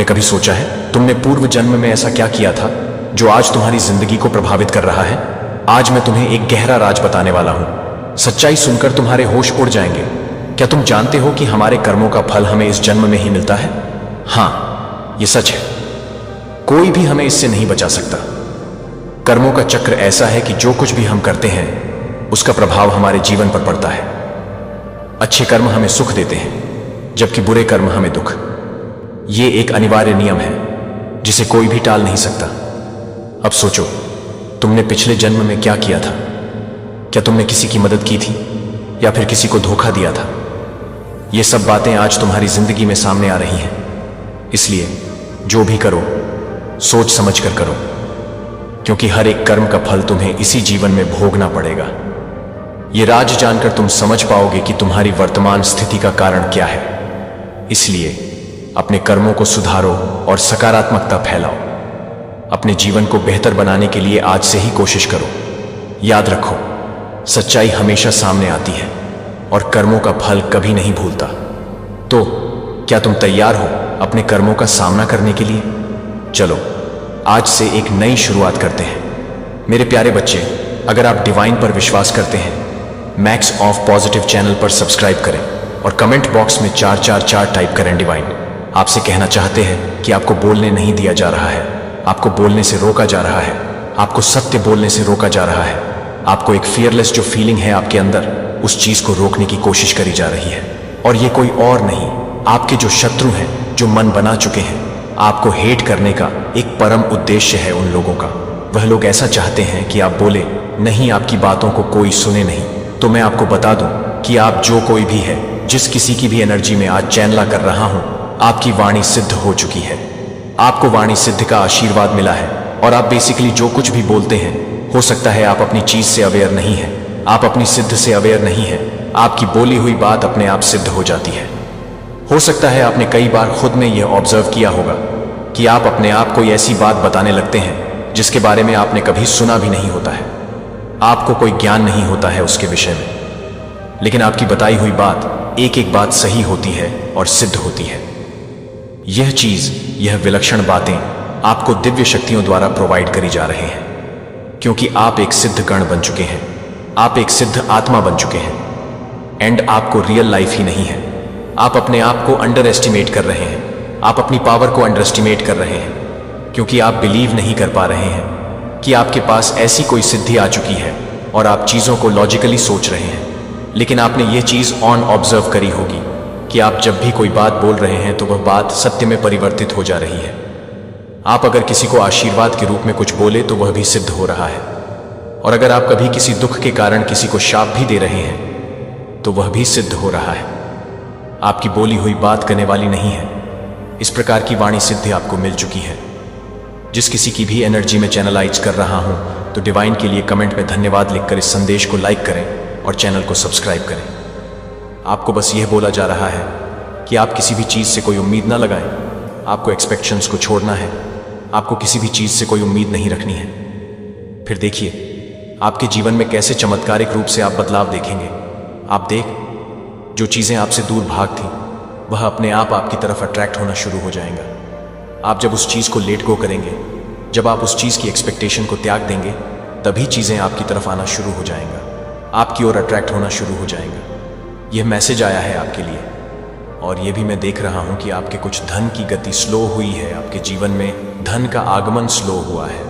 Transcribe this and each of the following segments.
तुमने कभी सोचा है तुमने पूर्व जन्म में ऐसा क्या किया था जो आज तुम्हारी जिंदगी को प्रभावित कर रहा है? आज मैं तुम्हें एक गहरा राज बताने वाला हूं। सच्चाई सुनकर तुम्हारे होश उड़ जाएंगे। क्या तुम जानते हो कि हमारे कर्मों का फल हमें इस जन्म में ही मिलता है? हाँ, ये सच है। कोई भी हमें इससे नहीं बचा सकता। कर्मों का चक्र ऐसा है कि जो कुछ भी हम करते हैं उसका प्रभाव हमारे जीवन पर पड़ता है। अच्छे कर्म हमें सुख देते हैं जबकि बुरे कर्म हमें दुख। ये एक अनिवार्य नियम है जिसे कोई भी टाल नहीं सकता। अब सोचो, तुमने पिछले जन्म में क्या किया था? क्या तुमने किसी की मदद की थी या फिर किसी को धोखा दिया था? ये सब बातें आज तुम्हारी जिंदगी में सामने आ रही हैं। इसलिए जो भी करो सोच समझ कर करो, क्योंकि हर एक कर्म का फल तुम्हें इसी जीवन में भोगना पड़ेगा। ये राज जानकर तुम समझ पाओगे कि तुम्हारी वर्तमान स्थिति का कारण क्या है। इसलिए अपने कर्मों को सुधारो और सकारात्मकता फैलाओ। अपने जीवन को बेहतर बनाने के लिए आज से ही कोशिश करो। याद रखो, सच्चाई हमेशा सामने आती है और कर्मों का फल कभी नहीं भूलता। तो क्या तुम तैयार हो अपने कर्मों का सामना करने के लिए? चलो आज से एक नई शुरुआत करते हैं। मेरे प्यारे बच्चे, अगर आप डिवाइन पर विश्वास करते हैं, मैक्स ऑफ पॉजिटिव चैनल पर सब्सक्राइब करें और कमेंट बॉक्स में 444 टाइप करें डिवाइन। आपसे कहना चाहते हैं कि आपको बोलने नहीं दिया जा रहा है, आपको बोलने से रोका जा रहा है, आपको सत्य बोलने से रोका जा रहा है। आपको एक फियरलेस जो फीलिंग है आपके अंदर, उस चीज को रोकने की कोशिश करी जा रही है। और ये कोई और नहीं, आपके जो शत्रु हैं, जो मन बना चुके हैं आपको हेट करने का एक परम उद्देश्य है उन लोगों का। वह लोग ऐसा चाहते हैं कि आप बोले नहीं, आपकी बातों को कोई सुने नहीं। तो मैं आपको बता दूं कि आप जो कोई भी है, जिस किसी की भी एनर्जी में आज चैनला कर रहा हूं, आपकी वाणी सिद्ध हो चुकी है। आपको वाणी सिद्ध का आशीर्वाद मिला है और आप बेसिकली जो कुछ भी बोलते हैं, हो सकता है आप अपनी चीज से अवेयर नहीं है, आप अपनी सिद्ध से अवेयर नहीं है, आपकी बोली हुई बात अपने आप सिद्ध हो जाती है। हो सकता है आपने कई बार खुद में यह ऑब्जर्व किया होगा कि आप अपने आप कोई ऐसी बात बताने लगते हैं जिसके बारे में आपने कभी सुना भी नहीं होता है। आपको कोई ज्ञान नहीं होता है उसके विषय में, लेकिन आपकी बताई हुई बात एक एक बात सही होती है और सिद्ध होती है। यह विलक्षण बातें आपको दिव्य शक्तियों द्वारा प्रोवाइड करी जा रहे हैं, क्योंकि आप एक सिद्ध कण बन चुके हैं, आप एक सिद्ध आत्मा बन चुके हैं। एंड आपको रियल लाइफ ही नहीं है। आप अपने आप को अंडर एस्टिमेट कर रहे हैं, आप अपनी पावर को अंडर एस्टिमेट कर रहे हैं, क्योंकि आप बिलीव नहीं कर पा रहे हैं कि आपके पास ऐसी कोई सिद्धि आ चुकी है और आप चीज़ों को लॉजिकली सोच रहे हैं। लेकिन आपने ये चीज़ ऑन ऑब्जर्व करी होगी कि आप जब भी कोई बात बोल रहे हैं तो वह बात सत्य में परिवर्तित हो जा रही है। आप अगर किसी को आशीर्वाद के रूप में कुछ बोले तो वह भी सिद्ध हो रहा है, और अगर आप कभी किसी दुख के कारण किसी को शाप भी दे रहे हैं तो वह भी सिद्ध हो रहा है। आपकी बोली हुई बात करने वाली नहीं है। इस प्रकार की वाणी सिद्धि आपको मिल चुकी है। जिस किसी की भी एनर्जी में चैनलाइज कर रहा हूं, तो डिवाइन के लिए कमेंट में धन्यवाद लिखकर इस संदेश को लाइक करें और चैनल को सब्सक्राइब करें। आपको बस यह बोला जा रहा है कि आप किसी भी चीज़ से कोई उम्मीद ना लगाएं। आपको एक्सपेक्टेशंस को छोड़ना है। आपको किसी भी चीज़ से कोई उम्मीद नहीं रखनी है। फिर देखिए आपके जीवन में कैसे चमत्कारिक रूप से आप बदलाव देखेंगे। आप जो चीज़ें आपसे दूर भाग थी, वह अपने आप आपकी तरफ अट्रैक्ट होना शुरू हो जाएगा। आप जब उस चीज़ को लेट गो करेंगे, जब आप उस चीज़ की एक्सपेक्टेशन को त्याग देंगे, तभी चीज़ें आपकी तरफ आना शुरू हो जाएंगा, आपकी ओर अट्रैक्ट होना शुरू हो जाएगा। यह मैसेज आया है आपके लिए, और यह भी मैं देख रहा हूं कि आपके कुछ धन की गति स्लो हुई है। आपके जीवन में धन का आगमन स्लो हुआ है,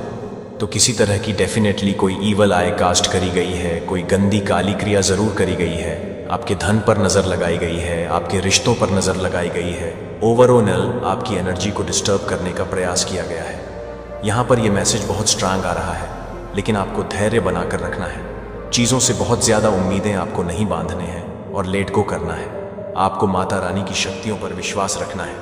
तो किसी तरह की डेफिनेटली कोई ईवल आय कास्ट करी गई है, कोई गंदी काली क्रिया जरूर करी गई है। आपके धन पर नजर लगाई गई है, आपके रिश्तों पर नजर लगाई गई है। ओवरऑल आपकी एनर्जी को डिस्टर्ब करने का प्रयास किया गया है। यहाँ पर यह मैसेज बहुत स्ट्रांग आ रहा है, लेकिन आपको धैर्य बनाकर रखना है। चीज़ों से बहुत ज़्यादा उम्मीदें आपको नहीं बांधने हैं और लेट गो करना है। आपको माता रानी की शक्तियों पर विश्वास रखना है।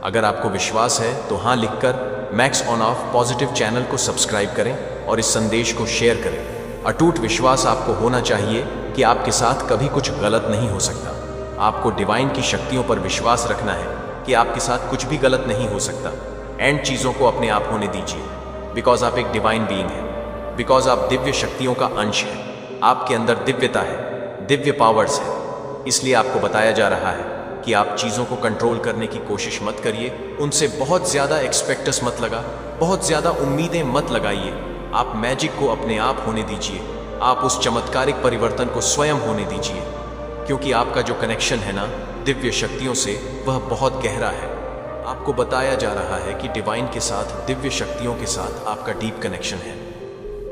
अगर आपको विश्वास है तो हाँ लिखकर max on off positive channel को सब्सक्राइब करें और इस संदेश को शेयर करें। अटूट विश्वास आपको होना चाहिए कि आपके साथ कभी कुछ गलत नहीं हो सकता। आपको डिवाइन की शक्तियों पर विश्वास रखना है कि आपके साथ कुछ भी गलत नहीं हो सकता। एंड चीज़ों को अपने आप होने दीजिए, बिकॉज आप एक डिवाइन बीइंग हैं, बिकॉज आप दिव्य शक्तियों का अंश हैं। आपके अंदर दिव्यता है, दिव्य पावर्स है। इसलिए आपको बताया जा रहा है कि आप चीज़ों को कंट्रोल करने की कोशिश मत करिए, उनसे बहुत ज़्यादा एक्सपेक्टस मत लगा, बहुत ज़्यादा उम्मीदें मत लगाइए। आप मैजिक को अपने आप होने दीजिए, आप उस चमत्कारिक परिवर्तन को स्वयं होने दीजिए, क्योंकि आपका जो कनेक्शन है ना दिव्य शक्तियों से, वह बहुत गहरा है। आपको बताया जा रहा है कि डिवाइन के साथ, दिव्य शक्तियों के साथ आपका डीप कनेक्शन है।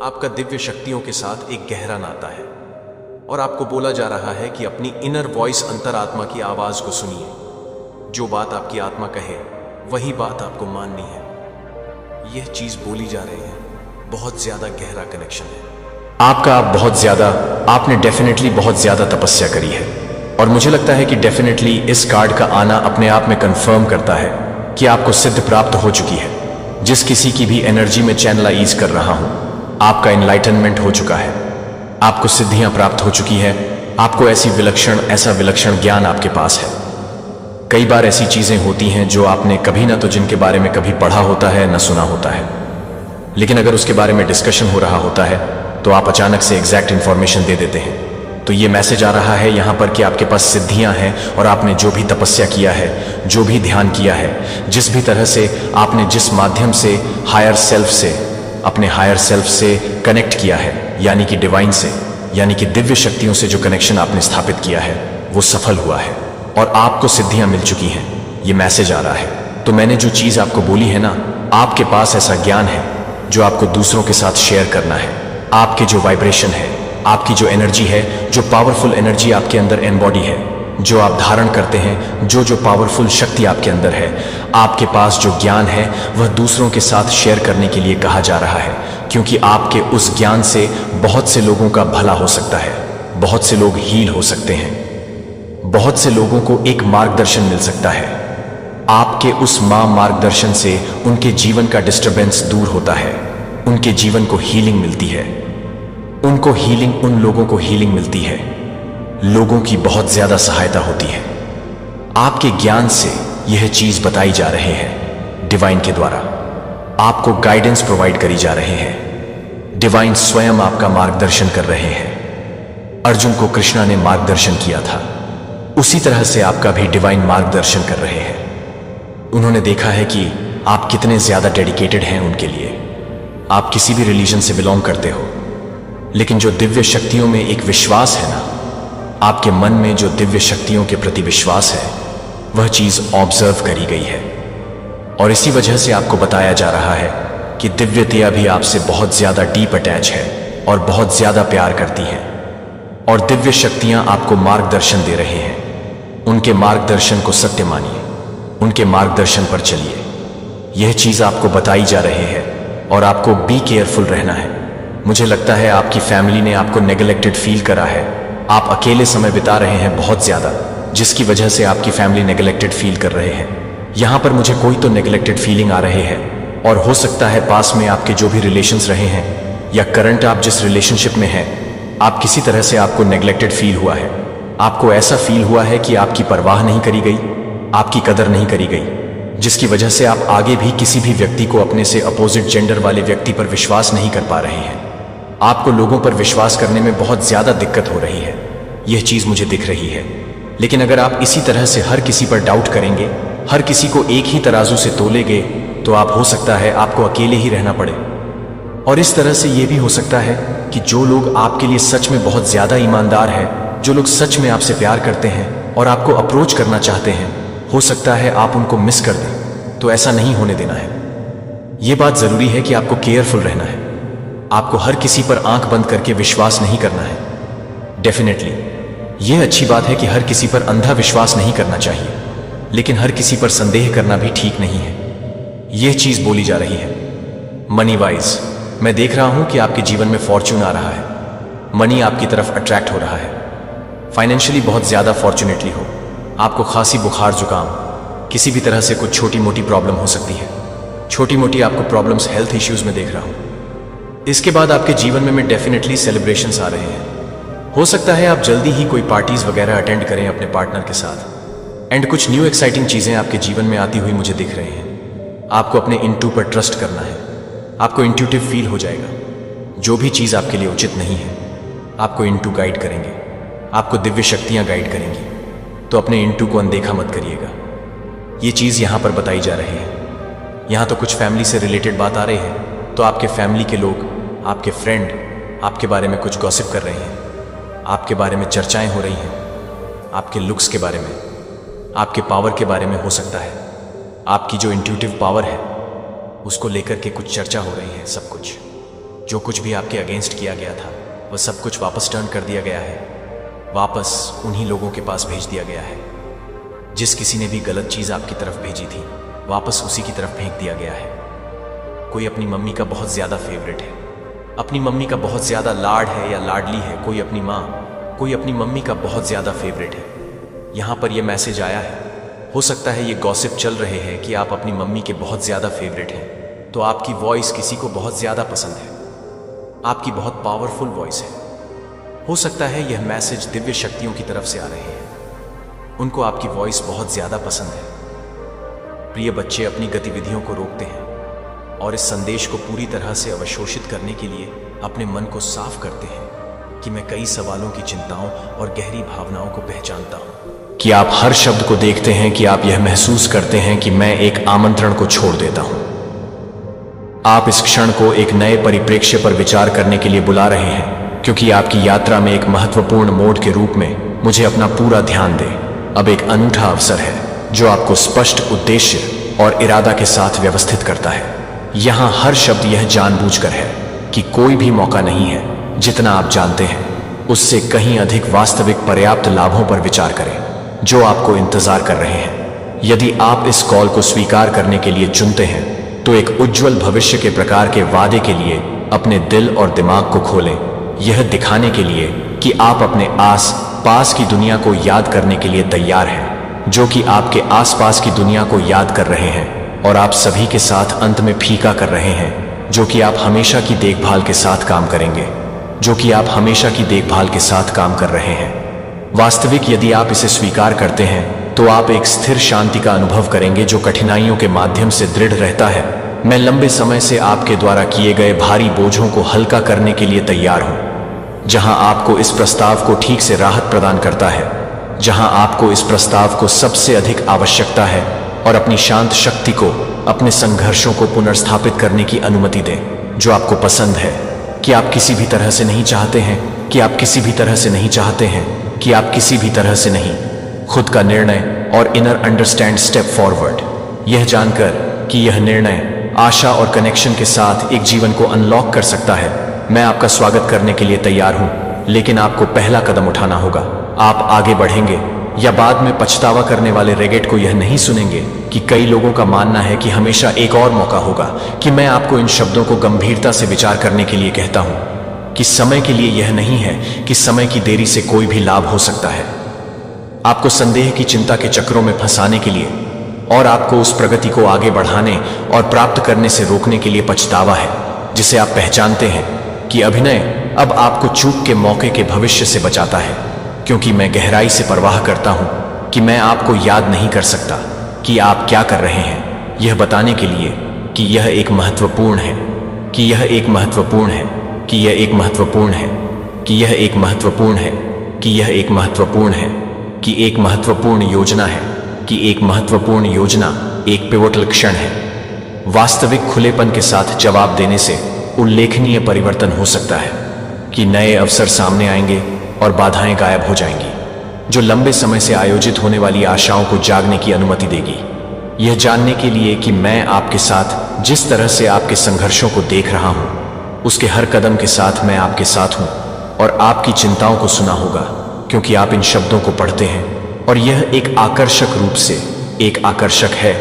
आपका दिव्य शक्तियों के साथ एक गहरा नाता है और आपको बोला जा रहा है कि अपनी इनर वॉइस, अंतरात्मा की आवाज़ को सुनिए। जो बात आपकी आत्मा कहे वही बात आपको माननी है। यह चीज़ बोली जा रही है, बहुत ज़्यादा गहरा कनेक्शन है आपका। आप बहुत ज़्यादा, आपने डेफिनेटली बहुत ज़्यादा तपस्या करी है और मुझे लगता है कि डेफिनेटली इस कार्ड का आना अपने आप में कंफर्म करता है कि आपको सिद्ध प्राप्त हो चुकी है। जिस किसी की भी एनर्जी में चैनलाइज कर रहा हूं, आपका एनलाइटनमेंट हो चुका है, आपको सिद्धियां प्राप्त हो चुकी है, आपको ऐसा विलक्षण ज्ञान आपके पास है। कई बार ऐसी चीजें होती हैं जो आपने कभी ना तो जिनके बारे में कभी पढ़ा होता है ना सुना होता है, लेकिन अगर उसके बारे में डिस्कशन हो रहा होता है तो आप अचानक से एग्जैक्ट इंफॉर्मेशन दे देते हैं। तो ये मैसेज आ रहा है यहाँ पर कि आपके पास सिद्धियां हैं और आपने जो भी तपस्या किया है, जो भी ध्यान किया है, जिस भी तरह से आपने, जिस माध्यम से हायर सेल्फ से, अपने हायर सेल्फ से कनेक्ट किया है, यानी कि डिवाइन से, यानी कि दिव्य शक्तियों से जो कनेक्शन आपने स्थापित किया है वो सफल हुआ है और आपको सिद्धियां मिल चुकी हैं। ये मैसेज आ रहा है। तो मैंने जो चीज़ आपको बोली है ना, आपके पास ऐसा ज्ञान है जो आपको दूसरों के साथ शेयर करना है। आपके जो वाइब्रेशन है, आपकी जो एनर्जी है, जो पावरफुल एनर्जी आपके अंदर एम्बॉडी है, जो आप धारण करते हैं, जो पावरफुल शक्ति आपके अंदर है, आपके पास जो ज्ञान है वह दूसरों के साथ शेयर करने के लिए कहा जा रहा है, क्योंकि आपके उस ज्ञान से बहुत से लोगों का भला हो सकता है, बहुत से लोग हील हो सकते हैं, बहुत से लोगों को एक मार्गदर्शन मिल सकता है। आपके उस मार्गदर्शन से उनके जीवन का डिस्टर्बेंस दूर होता है, उनके जीवन को हीलिंग मिलती है, उन लोगों को हीलिंग मिलती है, लोगों की बहुत ज्यादा सहायता होती है। आपके ज्ञान से यह चीज बताई जा रही है डिवाइन के द्वारा, आपको गाइडेंस प्रोवाइड करी जा रहे हैं। डिवाइन स्वयं आपका मार्गदर्शन कर रहे हैं। अर्जुन को कृष्णा ने मार्गदर्शन किया था, उसी तरह से आपका भी डिवाइन मार्गदर्शन कर रहे हैं। उन्होंने देखा है कि आप कितने ज्यादा डेडिकेटेड हैं उनके लिए। आप किसी भी रिलीजन से बिलोंग करते हो, लेकिन जो दिव्य शक्तियों में एक विश्वास है ना, आपके मन में जो दिव्य शक्तियों के प्रति विश्वास है, वह चीज ऑब्जर्व करी गई है और इसी वजह से आपको बताया जा रहा है कि दिव्यता भी आपसे बहुत ज्यादा डीप अटैच है और बहुत ज्यादा प्यार करती हैं और दिव्य शक्तियां आपको मार्गदर्शन दे रहे हैं। उनके मार्गदर्शन को सत्य मानिए, उनके मार्गदर्शन पर चलिए। यह चीज आपको बताई जा रही है और आपको बी केयरफुल रहना है। मुझे लगता है आपकी फैमिली ने आपको नेग्लेक्टेड फील करा है, आप अकेले समय बिता रहे हैं बहुत ज्यादा, जिसकी वजह से आपकी फैमिली नेग्लेक्टेड फील कर रहे हैं। यहां पर मुझे कोई तो नेग्लेक्टेड फीलिंग आ रहे हैं और हो सकता है पास में आपके जो भी रिलेशंस रहे हैं या करंट आप जिस रिलेशनशिप में हैं, आप किसी तरह से आपको नेग्लेक्टेड फील हुआ है। आपको ऐसा फील हुआ है कि आपकी परवाह नहीं करी गई, आपकी कदर नहीं करी गई, जिसकी वजह से आप आगे भी किसी भी व्यक्ति को, अपने से अपोजिट जेंडर वाले व्यक्ति पर विश्वास नहीं कर पा रहे हैं। आपको लोगों पर विश्वास करने में बहुत ज्यादा दिक्कत हो रही है, यह चीज मुझे दिख रही है। लेकिन अगर आप इसी तरह से हर किसी पर डाउट करेंगे, हर किसी को एक ही तराजू से तोलेंगे, तो आप, हो सकता है आपको अकेले ही रहना पड़े। और इस तरह से यह भी हो सकता है कि जो लोग आपके लिए सच में बहुत ज्यादा ईमानदार है, जो लोग सच में आपसे प्यार करते हैं और आपको अप्रोच करना चाहते हैं, हो सकता है आप उनको मिस कर दें। तो ऐसा नहीं होने देना है। यह बात जरूरी है कि आपको केयरफुल रहना है। आपको हर किसी पर आंख बंद करके विश्वास नहीं करना है। डेफिनेटली यह अच्छी बात है कि हर किसी पर अंधा विश्वास नहीं करना चाहिए, लेकिन हर किसी पर संदेह करना भी ठीक नहीं है। यह चीज बोली जा रही है। मनी वाइज मैं देख रहा हूं कि आपके जीवन में फॉर्च्यून आ रहा है, मनी आपकी तरफ अट्रैक्ट हो रहा है। फाइनेंशियली बहुत ज्यादा फॉर्चुनेटली हो। आपको खांसी, बुखार, जुकाम, किसी भी तरह से कुछ छोटी मोटी प्रॉब्लम हो सकती है। छोटी मोटी आपको प्रॉब्लम्स हेल्थ इश्यूज में देख रहा हूं। इसके बाद आपके जीवन में डेफिनेटली सेलिब्रेशंस आ रहे हैं। हो सकता है आप जल्दी ही कोई पार्टीज वगैरह अटेंड करें अपने पार्टनर के साथ। एंड कुछ न्यू एक्साइटिंग चीजें आपके जीवन में आती हुई मुझे दिख रही हैं। आपको अपने इंटू पर ट्रस्ट करना है। आपको इंट्यूटिव फील हो जाएगा। जो भी चीज आपके लिए उचित नहीं है, आपको इंटू गाइड करेंगे, आपको दिव्य शक्तियां गाइड करेंगी। तो अपने इंटू को अनदेखा मत करिएगा। ये चीज़ यहाँ पर बताई जा रही है। यहाँ तो कुछ फैमिली से रिलेटेड बात आ रही है, तो आपके फैमिली के लोग, आपके फ्रेंड आपके बारे में कुछ गॉसिप कर रहे हैं, आपके बारे में चर्चाएं हो रही हैं, आपके लुक्स के बारे में, आपके पावर के बारे में हो सकता है। आपकी जो इंट्यूटिव पावर है उसको लेकर के कुछ चर्चा हो रही है। सब कुछ जो कुछ भी आपके अगेंस्ट किया गया था वह सब कुछ वापस टर्न कर दिया गया है, वापस उन्हीं लोगों के पास भेज दिया गया है। जिस किसी ने भी गलत चीज़ आपकी तरफ भेजी थी वापस उसी की तरफ फेंक दिया गया है। कोई अपनी मम्मी का बहुत ज़्यादा फेवरेट है, अपनी मम्मी का बहुत ज़्यादा लाड है या लाडली है। कोई अपनी माँ, कोई अपनी मम्मी का बहुत ज़्यादा फेवरेट है। यहाँ पर यह मैसेज आया है, हो सकता है ये गॉसिप चल रहे हैं कि आप अपनी मम्मी के बहुत ज़्यादा फेवरेट हैं, तो आपकी वॉइस किसी को बहुत ज़्यादा पसंद है, आपकी बहुत पावरफुल वॉइस है। हो सकता है यह मैसेज दिव्य शक्तियों की तरफ से आ रहे हैं, उनको आपकी वॉइस बहुत ज़्यादा पसंद है। प्रिय बच्चे अपनी गतिविधियों को रोकते हैं और इस संदेश को पूरी तरह से अवशोषित करने के लिए अपने मन को साफ करते हैं कि मैं कई सवालों की चिंताओं और गहरी भावनाओं को पहचानता हूं। कि आप हर शब्द को देखते हैं, कि आप यह महसूस करते हैं कि मैं एक आमंत्रण को छोड़ देता हूं। आप इस क्षण को एक नए परिप्रेक्ष्य पर विचार करने के लिए बुला रहे हैं, क्योंकि आपकी यात्रा में एक महत्वपूर्ण मोड़ के रूप में मुझे अपना पूरा ध्यान दे अब एक अनूठा अवसर है जो आपको स्पष्ट उद्देश्य और इरादा के साथ व्यवस्थित करता है। यहाँ हर शब्द यह जानबूझकर है कि कोई भी मौका नहीं है जितना आप जानते हैं उससे कहीं अधिक वास्तविक पर्याप्त लाभों पर विचार करें जो आपको इंतजार कर रहे हैं। यदि आप इस कॉल को स्वीकार करने के लिए चुनते हैं तो एक उज्जवल भविष्य के प्रकार के वादे के लिए अपने दिल और दिमाग को खोलें, यह दिखाने के लिए कि आप अपने आस पास की दुनिया को याद करने के लिए तैयार हैं, जो कि आपके आसपास की दुनिया को याद कर रहे हैं और आप सभी के साथ अंत में फीका कर रहे हैं, जो कि आप हमेशा की देखभाल के साथ काम करेंगे, जो कि आप हमेशा की देखभाल के साथ काम कर रहे हैं। वास्तविक यदि आप इसे स्वीकार करते हैं तो आप एक स्थिर शांति का अनुभव करेंगे जो कठिनाइयों के माध्यम से दृढ़ रहता है। मैं लंबे समय से आपके द्वारा किए गए भारी बोझों को हल्का करने के लिए तैयार हूं, जहां आपको इस प्रस्ताव को ठीक से राहत प्रदान करता है, जहां आपको इस प्रस्ताव को सबसे अधिक आवश्यकता है, और अपनी शांत शक्ति को अपने संघर्षों को पुनर्स्थापित करने की अनुमति दें जो आपको पसंद है। कि आप किसी भी तरह से नहीं चाहते हैं, कि आप किसी भी तरह से नहीं चाहते हैं, कि आप किसी भी तरह से नहीं। खुद का निर्णय और इनर अंडरस्टैंड स्टेप फॉरवर्ड, यह जानकर कि यह निर्णय आशा और कनेक्शन के साथ एक जीवन को अनलॉक कर सकता है। मैं आपका स्वागत करने के लिए तैयार हूं, लेकिन आपको पहला कदम उठाना होगा। आप आगे बढ़ेंगे या बाद में पछतावा करने वाले रेगेट को यह नहीं सुनेंगे कि कई लोगों का मानना है कि हमेशा एक और मौका होगा। कि मैं आपको इन शब्दों को गंभीरता से विचार करने के लिए कहता हूं कि समय के लिए यह नहीं है कि समय की देरी से कोई भी लाभ हो सकता है। आपको संदेह की चिंता के चक्रों में फंसाने के लिए और आपको उस प्रगति को आगे बढ़ाने और प्राप्त करने से रोकने के लिए पछतावा है, जिसे आप पहचानते हैं कि अभिनय अब आपको चूक के मौके के भविष्य से बचाता है। क्योंकि मैं गहराई से परवाह करता हूं कि मैं आपको याद नहीं कर सकता कि आप क्या कर रहे हैं, यह बताने के लिए कि यह एक महत्वपूर्ण है, कि यह एक महत्वपूर्ण है, कि यह एक महत्वपूर्ण है, कि यह एक महत्वपूर्ण है, कि यह एक महत्वपूर्ण है, कि एक महत्वपूर्ण योजना है, कि एक महत्वपूर्ण योजना एक पिवोटल क्षण है। वास्तविक खुलेपन के साथ जवाब देने से उल्लेखनीय परिवर्तन हो सकता है कि नए अवसर सामने आएंगे और बाधाएं गायब हो जाएंगी, जो लंबे समय से आयोजित होने वाली आशाओं को जागने की अनुमति देगी। यह जानने के लिए कि मैं आपके साथ जिस तरह से आपके संघर्षों को देख रहा हूं, उसके हर कदम के साथ मैं आपके साथ हूं और आपकी चिंताओं को सुना होगा, क्योंकि आप इन शब्दों को पढ़ते हैं और यह एक आकर्षक रूप से एक आकर्षक है।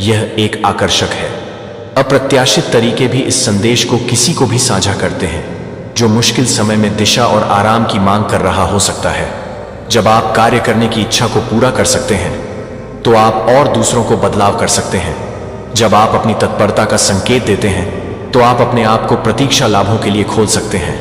यह एक आकर्षक है। अप्रत्याशित तरीके भी इस संदेश को किसी को भी साझा करते हैं जो मुश्किल समय में दिशा और आराम की मांग कर रहा हो सकता है। जब आप कार्य करने की इच्छा को पूरा कर सकते हैं तो आप और दूसरों को बदलाव कर सकते हैं। जब आप अपनी तत्परता का संकेत देते हैं तो आप अपने आप को प्रतीक्षा लाभों के लिए खोल सकते हैं।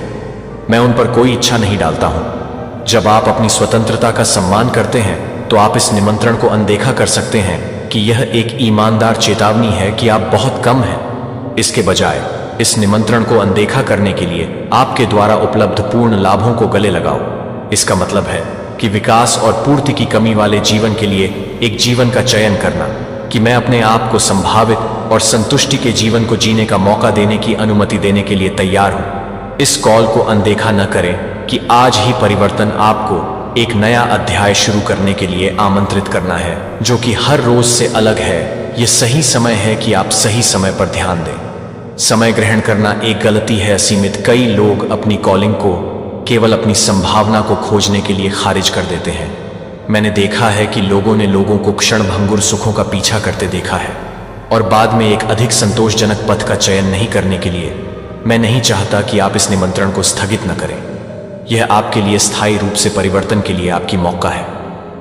मैं उन पर कोई इच्छा नहीं डालता हूं। जब आप अपनी स्वतंत्रता का सम्मान करते हैं तो आप इस निमंत्रण को अनदेखा कर सकते हैं कि यह एक ईमानदार चेतावनी है कि आप बहुत कम हैं। इसके बजाय इस निमंत्रण को अनदेखा करने के लिए आपके द्वारा उपलब्ध पूर्ण लाभों को गले लगाओ। इसका मतलब है कि विकास और पूर्ति की कमी वाले जीवन के लिए एक जीवन का चयन करना, कि मैं अपने आप को संभावित और संतुष्टि के जीवन को जीने का मौका देने की अनुमति देने के लिए तैयार हूं। इस कॉल को अनदेखा न करें कि आज ही परिवर्तन आपको एक नया अध्याय शुरू करने के लिए आमंत्रित करना है, जो कि हर रोज से अलग है। यह सही समय है कि आप सही समय पर ध्यान दें। समय ग्रहण करना एक गलती है असीमित। कई लोग अपनी कॉलिंग को केवल अपनी संभावना को खोजने के लिए खारिज कर देते हैं। मैंने देखा है कि लोगों ने लोगों को क्षणभंगुर सुखों का पीछा करते देखा है और बाद में एक अधिक संतोषजनक पथ का चयन नहीं करने के लिए। मैं नहीं चाहता कि आप इस निमंत्रण को स्थगित न करें। यह आपके लिए स्थायी रूप से परिवर्तन के लिए आपकी मौका है,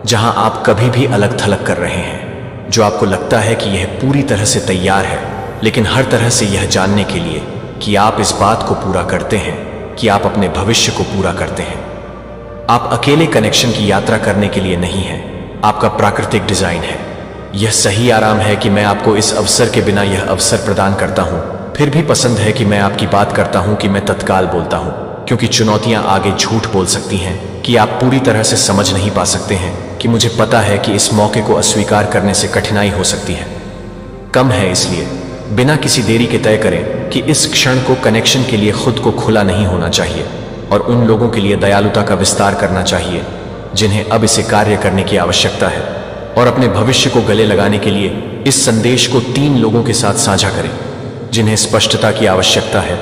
जहां आप कभी भी अलग थलग कर रहे हैं, जो आपको लगता है कि यह पूरी तरह से तैयार है, लेकिन हर तरह से यह जानने के लिए कि आप इस बात को पूरा करते हैं कि आप अपने भविष्य को पूरा करते हैं। आप अकेले कनेक्शन की यात्रा करने के लिए नहीं हैं, आपका प्राकृतिक डिजाइन है। यह सही आराम है कि मैं आपको इस अवसर के बिना यह अवसर प्रदान करता हूं। फिर भी पसंद है कि मैं आपकी बात करता हूं कि मैं तत्काल बोलता हूं, क्योंकि चुनौतियां आगे झूठ बोल सकती हैं कि आप पूरी तरह से समझ नहीं पा सकते हैं, कि मुझे पता है कि इस मौके को अस्वीकार करने से कठिनाई हो सकती है। कम है, इसलिए बिना किसी देरी के तय करें कि इस क्षण को कनेक्शन के लिए खुद को खुला नहीं होना चाहिए और उन लोगों के लिए दयालुता का विस्तार करना चाहिए जिन्हें अब इसे कार्य करने की आवश्यकता है, और अपने भविष्य को गले लगाने के लिए इस संदेश को 3 लोगों के साथ साझा करें जिन्हें स्पष्टता की आवश्यकता है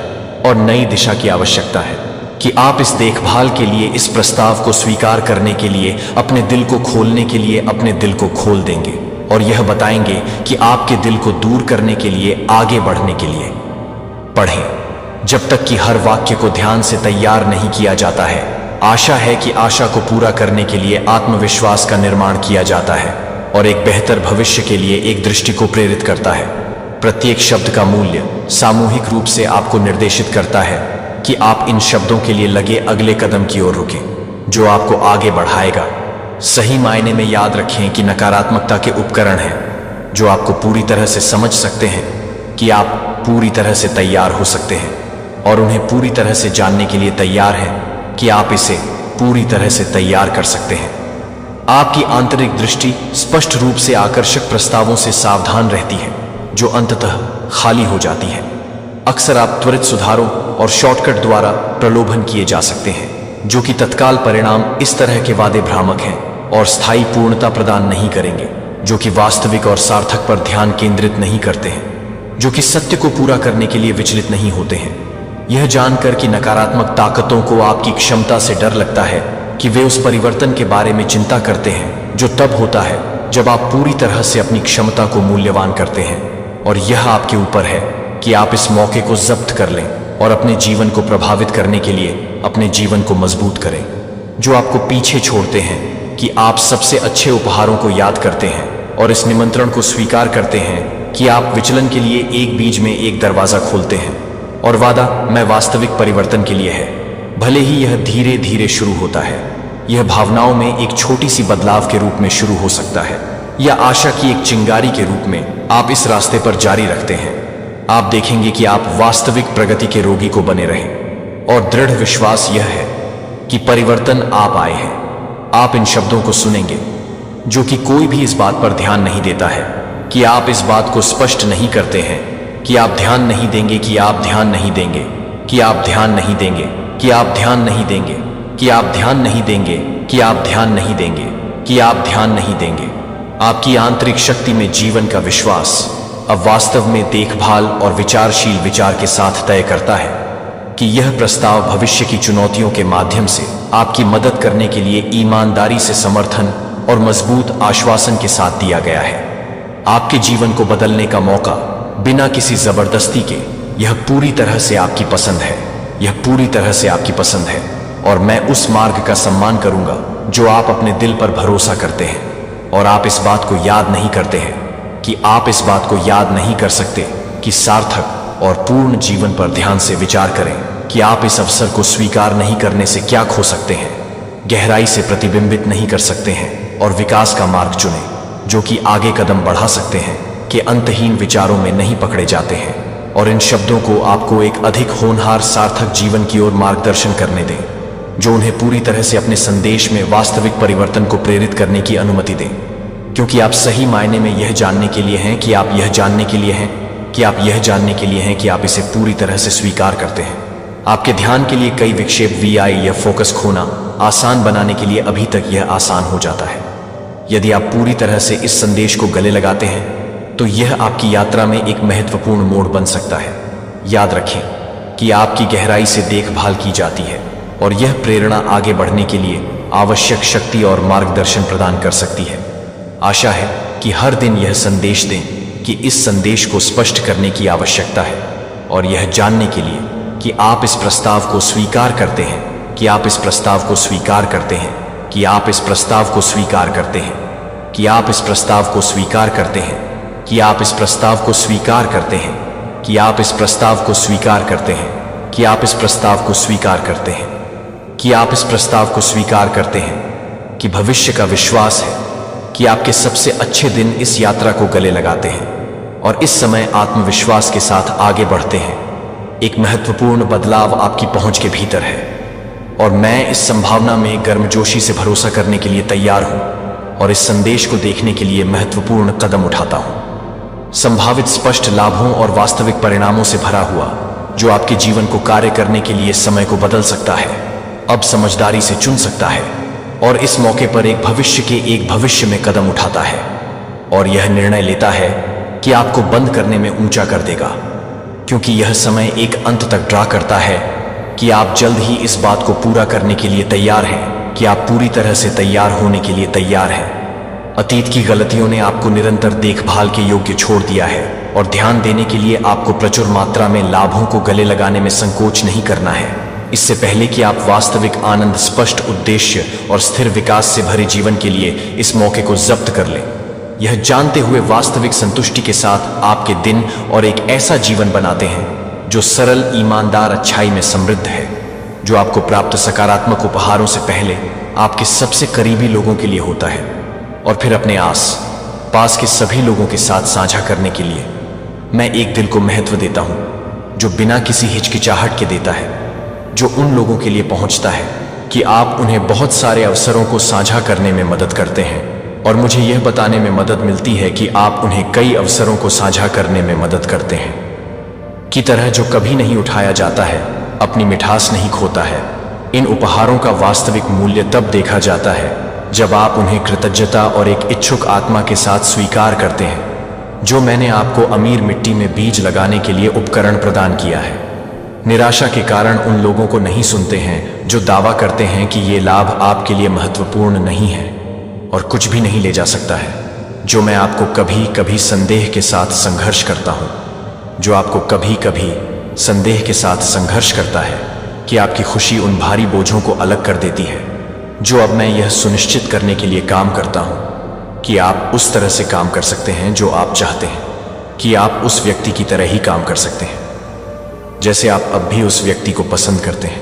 और नई दिशा की आवश्यकता है, कि आप इस देखभाल के लिए, इस प्रस्ताव को स्वीकार करने के लिए, अपने दिल को खोलने के लिए अपने दिल को खोल देंगे और यह बताएंगे कि आपके दिल को दूर करने के लिए, आगे बढ़ने के लिए। पढ़ें जब तक कि हर वाक्य को ध्यान से तैयार नहीं किया जाता है। आशा है कि आशा को पूरा करने के लिए आत्मविश्वास का निर्माण किया जाता है और एक बेहतर भविष्य के लिए एक दृष्टि को प्रेरित करता है। प्रत्येक शब्द का मूल्य सामूहिक रूप से आपको निर्देशित करता है कि आप इन शब्दों के लिए लगे अगले कदम की ओर रुकें, जो आपको आगे बढ़ाएगा। सही मायने में याद रखें कि नकारात्मकता के उपकरण हैं जो आपको पूरी तरह से समझ सकते हैं कि आप पूरी तरह से तैयार हो सकते हैं, और उन्हें पूरी तरह से जानने के लिए तैयार हैं कि आप इसे पूरी तरह से तैयार कर सकते हैं। आपकी आंतरिक दृष्टि स्पष्ट रूप से आकर्षक प्रस्तावों से सावधान रहती है जो अंततः खाली हो जाती है। अक्सर आप त्वरित सुधारों और शॉर्टकट द्वारा प्रलोभन किए जा सकते हैं, जो कि तत्काल परिणाम इस तरह के वादे भ्रामक हैं और स्थायी पूर्णता प्रदान नहीं करेंगे, जो कि वास्तविक और सार्थक पर ध्यान केंद्रित नहीं करते हैं, जो कि सत्य को पूरा करने के लिए विचलित नहीं होते हैं। यह जानकर कि नकारात्मक ताकतों को आपकी क्षमता से डर लगता है कि वे उस परिवर्तन के बारे में चिंता करते हैं जो तब होता है जब आप पूरी तरह से अपनी क्षमता को मूल्यवान करते हैं, और यह आपके ऊपर है कि आप इस मौके को जब्त कर लें और अपने जीवन को प्रभावित करने के लिए अपने जीवन को मजबूत करें। जो आपको पीछे छोड़ते हैं कि आप सबसे अच्छे उपहारों को याद करते हैं और इस निमंत्रण को स्वीकार करते हैं कि आप विचलन के लिए एक बीज में एक दरवाजा खोलते हैं, और वादा मैं वास्तविक परिवर्तन के लिए है। भले ही यह धीरे धीरे शुरू होता है, यह भावनाओं में एक छोटी सी बदलाव के रूप में शुरू हो सकता है, या आशा की एक चिंगारी के रूप में आप इस रास्ते पर जारी रखते हैं। आप देखेंगे कि आप वास्तविक प्रगति के रोगी को बने रहें, और दृढ़ विश्वास यह है कि परिवर्तन आप आए हैं। आप इन शब्दों को सुनेंगे, जो कि कोई भी इस बात पर ध्यान नहीं देता है कि आप इस बात को स्पष्ट नहीं करते हैं, कि आप ध्यान नहीं देंगे, कि आप ध्यान नहीं देंगे, कि आप ध्यान नहीं देंगे, कि आप ध्यान नहीं देंगे, कि आप ध्यान नहीं देंगे, कि आप ध्यान नहीं देंगे, कि आप ध्यान नहीं देंगे। आपकी आंतरिक शक्ति में जीवन का विश्वास अब वास्तव में देखभाल और विचारशील विचार के साथ तय करता है कि यह प्रस्ताव भविष्य की चुनौतियों के माध्यम से आपकी मदद करने के लिए ईमानदारी से समर्थन और मजबूत आश्वासन के साथ दिया गया है। आपके जीवन को बदलने का मौका बिना किसी जबरदस्ती के, यह पूरी तरह से आपकी पसंद है, यह पूरी तरह से आपकी पसंद है, और मैं उस मार्ग का सम्मान करूंगा जो आप अपने दिल पर भरोसा करते हैं। और आप इस बात को याद नहीं करते हैं कि आप इस बात को याद नहीं कर सकते कि सार्थक और पूर्ण जीवन पर ध्यान से विचार करें कि आप इस अवसर को स्वीकार नहीं करने से क्या खो सकते हैं, गहराई से प्रतिबिंबित नहीं कर सकते हैं, और विकास का मार्ग चुनें जो कि आगे कदम बढ़ा सकते हैं, कि अंतहीन विचारों में नहीं पकड़े जाते हैं। और इन शब्दों को आपको एक अधिक होनहार सार्थक जीवन की ओर मार्गदर्शन करने दें। जो उन्हें पूरी तरह से अपने संदेश में वास्तविक परिवर्तन को प्रेरित करने की अनुमति दें। क्योंकि आप सही मायने में यह जानने के लिए हैं कि आप यह जानने के लिए हैं कि आप यह जानने के लिए हैं कि आप इसे पूरी तरह से स्वीकार करते हैं। आपके ध्यान के लिए कई विक्षेप VI या फोकस खोना आसान बनाने के लिए अभी तक यह आसान हो जाता है। यदि आप पूरी तरह से इस संदेश को गले लगाते हैं तो यह आपकी यात्रा में एक महत्वपूर्ण मोड़ बन सकता है। याद रखें कि आपकी गहराई से देखभाल की जाती है और यह प्रेरणा आगे बढ़ने के लिए आवश्यक शक्ति और मार्गदर्शन प्रदान कर सकती है। आशा है कि हर दिन यह संदेश दें कि इस संदेश को स्पष्ट करने की आवश्यकता है और यह जानने के लिए कि आप इस प्रस्ताव को स्वीकार करते हैं, कि आप इस प्रस्ताव को स्वीकार करते हैं, कि आप इस प्रस्ताव को स्वीकार करते हैं, कि आप इस प्रस्ताव को स्वीकार करते हैं, कि आप इस प्रस्ताव को स्वीकार करते हैं, कि आप इस प्रस्ताव को स्वीकार करते हैं, कि आप इस प्रस्ताव को स्वीकार करते हैं, कि आप इस प्रस्ताव को स्वीकार करते हैं, कि भविष्य का विश्वास है कि आपके सबसे अच्छे दिन इस यात्रा को गले लगाते हैं और इस समय आत्मविश्वास के साथ आगे बढ़ते हैं। एक महत्वपूर्ण बदलाव आपकी पहुंच के भीतर है और मैं इस संभावना में गर्मजोशी से भरोसा करने के लिए तैयार हूं और इस संदेश को देखने के लिए महत्वपूर्ण कदम उठाता हूं। संभावित स्पष्ट लाभों और वास्तविक परिणामों से भरा हुआ जो आपके जीवन को कार्य करने के लिए समय को बदल सकता है, अब समझदारी से चुन सकता है और इस मौके पर एक भविष्य में कदम उठाता है और यह निर्णय लेता है कि आपको बंद करने में ऊंचा कर देगा। क्योंकि यह समय एक अंत तक ड्रा करता है कि आप जल्द ही इस बात को पूरा करने के लिए तैयार हैं, कि आप पूरी तरह से तैयार होने के लिए तैयार हैं। अतीत की गलतियों ने आपको निरंतर देखभाल के योग्य छोड़ दिया है और ध्यान देने के लिए आपको प्रचुर मात्रा में लाभों को गले लगाने में संकोच नहीं करना है, इससे पहले कि आप वास्तविक आनंद, स्पष्ट उद्देश्य और स्थिर विकास से भरे जीवन के लिए इस मौके को जब्त कर लें। यह जानते हुए वास्तविक संतुष्टि के साथ आपके दिन और एक ऐसा जीवन बनाते हैं जो सरल, ईमानदार, अच्छाई में समृद्ध है, जो आपको प्राप्त सकारात्मक उपहारों से पहले आपके सबसे करीबी लोगों के लिए होता है और फिर अपने आस पास के सभी लोगों के साथ साझा करने के लिए। मैं एक दिल को महत्व देता हूं जो बिना किसी हिचकिचाहट के देता है, जो उन लोगों के लिए पहुंचता है कि आप उन्हें बहुत सारे अवसरों को साझा करने में मदद करते हैं और मुझे यह बताने में मदद मिलती है कि आप उन्हें कई अवसरों को साझा करने में मदद करते हैं, की तरह जो कभी नहीं उठाया जाता है, अपनी मिठास नहीं खोता है। इन उपहारों का वास्तविक मूल्य तब देखा जाता है जब आप उन्हें कृतज्ञता और एक इच्छुक आत्मा के साथ स्वीकार करते हैं। जो मैंने आपको अमीर मिट्टी में बीज लगाने के लिए उपकरण प्रदान किया है। निराशा के कारण उन लोगों को नहीं सुनते हैं जो दावा करते हैं कि ये लाभ आपके लिए महत्वपूर्ण नहीं है और कुछ भी नहीं ले जा सकता है। जो मैं आपको कभी कभी संदेह के साथ संघर्ष करता हूं, जो आपको कभी कभी संदेह के साथ संघर्ष करता है कि आपकी खुशी उन भारी बोझों को अलग कर देती है, जो अब मैं यह सुनिश्चित करने के लिए काम करता हूं कि आप उस तरह से काम कर सकते हैं जो आप चाहते हैं, कि आप उस व्यक्ति की तरह ही काम कर सकते हैं जैसे आप अब भी उस व्यक्ति को पसंद करते हैं,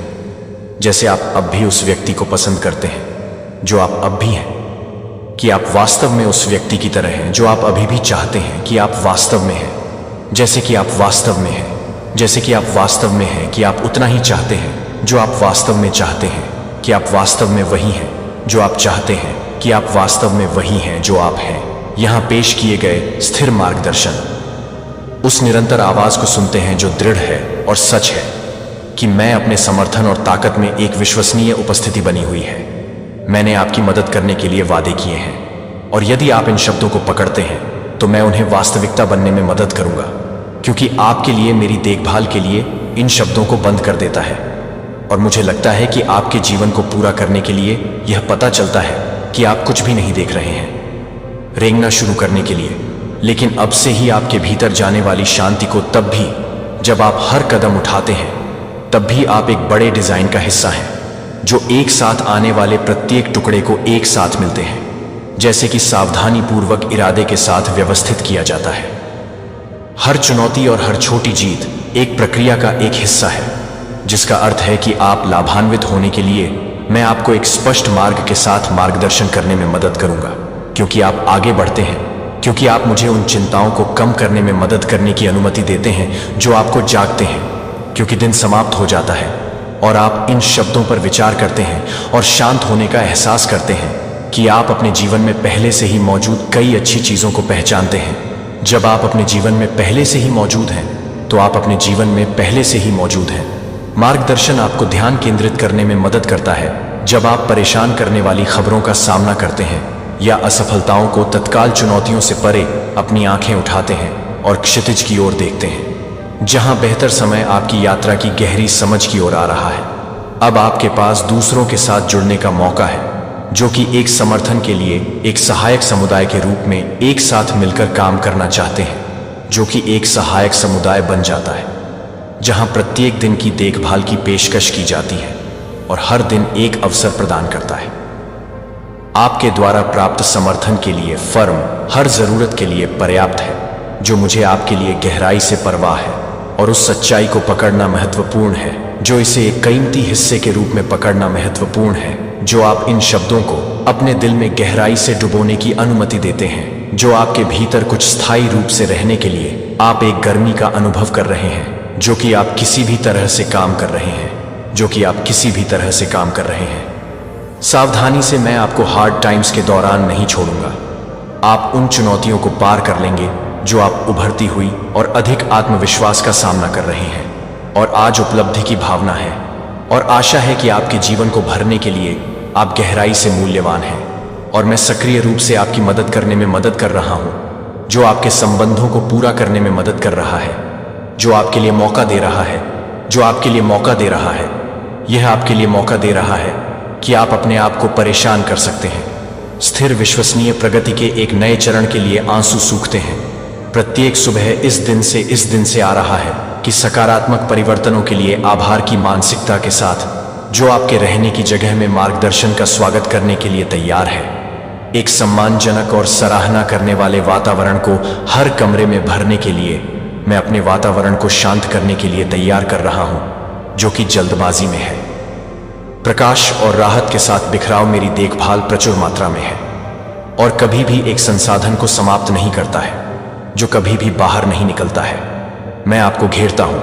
जैसे आप अब भी उस व्यक्ति को पसंद करते हैं जो आप अब भी हैं, कि आप वास्तव में उस व्यक्ति की तरह हैं जो आप अभी भी चाहते हैं कि आप वास्तव में हैं, जैसे कि आप वास्तव में हैं, जैसे कि आप वास्तव में हैं, कि आप उतना ही चाहते हैं जो आप वास्तव में चाहते हैं, कि आप वास्तव में वही हैं जो आप चाहते हैं, कि आप वास्तव में वही हैं जो आप हैं। यहाँ पेश किए गए स्थिर मार्गदर्शन उस निरंतर आवाज को सुनते हैं जो दृढ़ है और सच है कि मैं अपने समर्थन और ताकत में एक विश्वसनीय उपस्थिति बनी हुई है। मैंने आपकी मदद करने के लिए वादे किए हैं और यदि आप इन शब्दों को पकड़ते हैं तो मैं उन्हें वास्तविकता बनने में मदद करूंगा, क्योंकि आपके लिए मेरी देखभाल के लिए इन शब्दों को बंद कर देता है। और मुझे लगता है कि आपके जीवन को पूरा करने के लिए यह पता चलता है कि आप कुछ भी नहीं देख रहे हैं रेंगना शुरू करने के लिए, लेकिन अब से ही आपके भीतर जाने वाली शांति को, तब भी जब आप हर कदम उठाते हैं, तब भी आप एक बड़े डिजाइन का हिस्सा हैं जो एक साथ आने वाले प्रत्येक टुकड़े को एक साथ मिलते हैं, जैसे कि सावधानी पूर्वक इरादे के साथ व्यवस्थित किया जाता है। हर चुनौती और हर छोटी जीत एक प्रक्रिया का एक हिस्सा है, जिसका अर्थ है कि आप लाभान्वित होने के लिए मैं आपको एक स्पष्ट मार्ग के साथ मार्गदर्शन करने में मदद करूंगा, क्योंकि आप आगे बढ़ते हैं, क्योंकि आप मुझे उन चिंताओं को कम करने में मदद करने की अनुमति देते हैं जो आपको जागते हैं, क्योंकि दिन समाप्त हो जाता है और आप इन शब्दों पर विचार करते हैं और शांत होने का एहसास करते हैं कि आप अपने जीवन में पहले से ही मौजूद कई अच्छी चीज़ों को पहचानते हैं। जब आप अपने जीवन में पहले से ही मौजूद हैं तो आप अपने जीवन में पहले से ही मौजूद हैं। मार्गदर्शन आपको ध्यान केंद्रित करने में मदद करता है जब आप परेशान करने वाली खबरों का सामना करते हैं या असफलताओं को तत्काल चुनौतियों से परे अपनी आंखें उठाते हैं और क्षितिज की ओर देखते हैं जहां बेहतर समय आपकी यात्रा की गहरी समझ की ओर आ रहा है। अब आपके पास दूसरों के साथ जुड़ने का मौका है जो कि एक समर्थन के लिए एक सहायक समुदाय के रूप में एक साथ मिलकर काम करना चाहते हैं, जो कि एक सहायक समुदाय बन जाता है जहां प्रत्येक दिन की देखभाल की पेशकश की जाती है और हर दिन एक अवसर प्रदान करता है। आपके द्वारा प्राप्त समर्थन के लिए फर्म हर जरूरत के लिए पर्याप्त है जो मुझे आपके लिए गहराई से परवाह है, और उस सच्चाई को पकड़ना महत्वपूर्ण है जो इसे एक कीमती हिस्से के रूप में पकड़ना महत्वपूर्ण है जो आप इन शब्दों को अपने दिल में गहराई से डुबोने की अनुमति देते हैं, जो आपके भीतर कुछ स्थायी रूप से रहने के लिए आप एक गर्मी का अनुभव कर रहे हैं जो कि आप किसी भी तरह से काम कर रहे हैं, जो कि आप किसी भी तरह से काम कर रहे हैं। सावधानी से, मैं आपको हार्ड टाइम्स के दौरान नहीं छोड़ूंगा। आप उन चुनौतियों को पार कर लेंगे जो आप उभरती हुई और अधिक आत्मविश्वास का सामना कर रहे हैं, और आज उपलब्धि की भावना है और आशा है कि आपके जीवन को भरने के लिए आप गहराई से मूल्यवान हैं, और मैं सक्रिय रूप से आपकी मदद करने में मदद कर रहा हूं, जो आपके संबंधों को पूरा करने में मदद कर रहा है, जो आपके लिए मौका दे रहा है, जो आपके लिए मौका दे रहा है। यह आपके लिए मौका दे रहा है कि आप अपने आप को परेशान कर सकते हैं। स्थिर विश्वसनीय प्रगति के एक नए चरण के लिए आंसू सूखते हैं। प्रत्येक सुबह इस दिन से आ रहा है कि सकारात्मक परिवर्तनों के लिए आभार की मानसिकता के साथ, जो आपके रहने की जगह में मार्गदर्शन का स्वागत करने के लिए तैयार है। एक सम्मानजनक और सराहना करने वाले वातावरण को हर कमरे में भरने के लिए मैं अपने वातावरण को शांत करने के लिए तैयार कर रहा हूं, जो कि जल्दबाजी में है। प्रकाश और राहत के साथ बिखराव मेरी देखभाल प्रचुर मात्रा में है और कभी भी एक संसाधन को समाप्त नहीं करता है जो कभी भी बाहर नहीं निकलता है। मैं आपको घेरता हूं,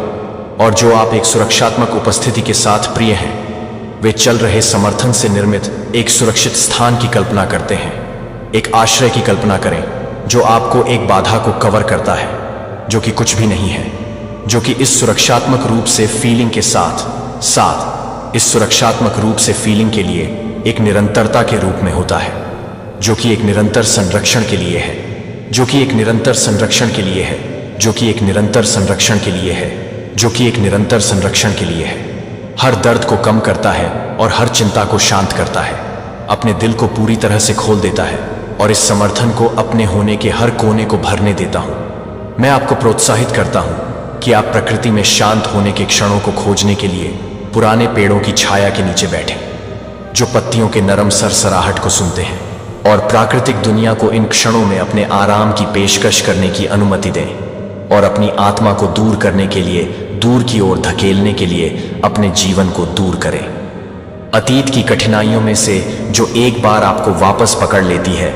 और जो आप एक सुरक्षात्मक उपस्थिति के साथ प्रिय हैं, वे चल रहे समर्थन से निर्मित एक सुरक्षित स्थान की कल्पना करते हैं। एक आश्रय की कल्पना करें जो आपको एक बाधा को कवर करता है जो कि कुछ भी नहीं है, जो कि इस सुरक्षात्मक रूप से फीलिंग के साथ इस सुरक्षात्मक रूप से फीलिंग के लिए एक निरंतरता के रूप में होता है, जो कि एक निरंतर संरक्षण के लिए है, जो कि एक निरंतर संरक्षण के लिए है, जो कि एक निरंतर संरक्षण के लिए है, जो कि एक निरंतर संरक्षण के लिए है। हर दर्द को कम करता है और हर चिंता को शांत करता है, अपने दिल को पूरी तरह से खोल देता है और इस समर्थन को अपने होने के हर कोने को भरने देता हूं। मैं आपको प्रोत्साहित करता हूं कि आप प्रकृति में शांत होने के क्षणों को खोजने के लिए पुराने पेड़ों की छाया के नीचे बैठें, जो पत्तियों के नरम सरसराहट को सुनते हैं, और प्राकृतिक दुनिया को इन क्षणों में अपने आराम की पेशकश करने की अनुमति दें और अपनी आत्मा को दूर करने के लिए, दूर की ओर धकेलने के लिए अपने जीवन को दूर करें। अतीत की कठिनाइयों में से जो एक बार आपको वापस पकड़ लेती है,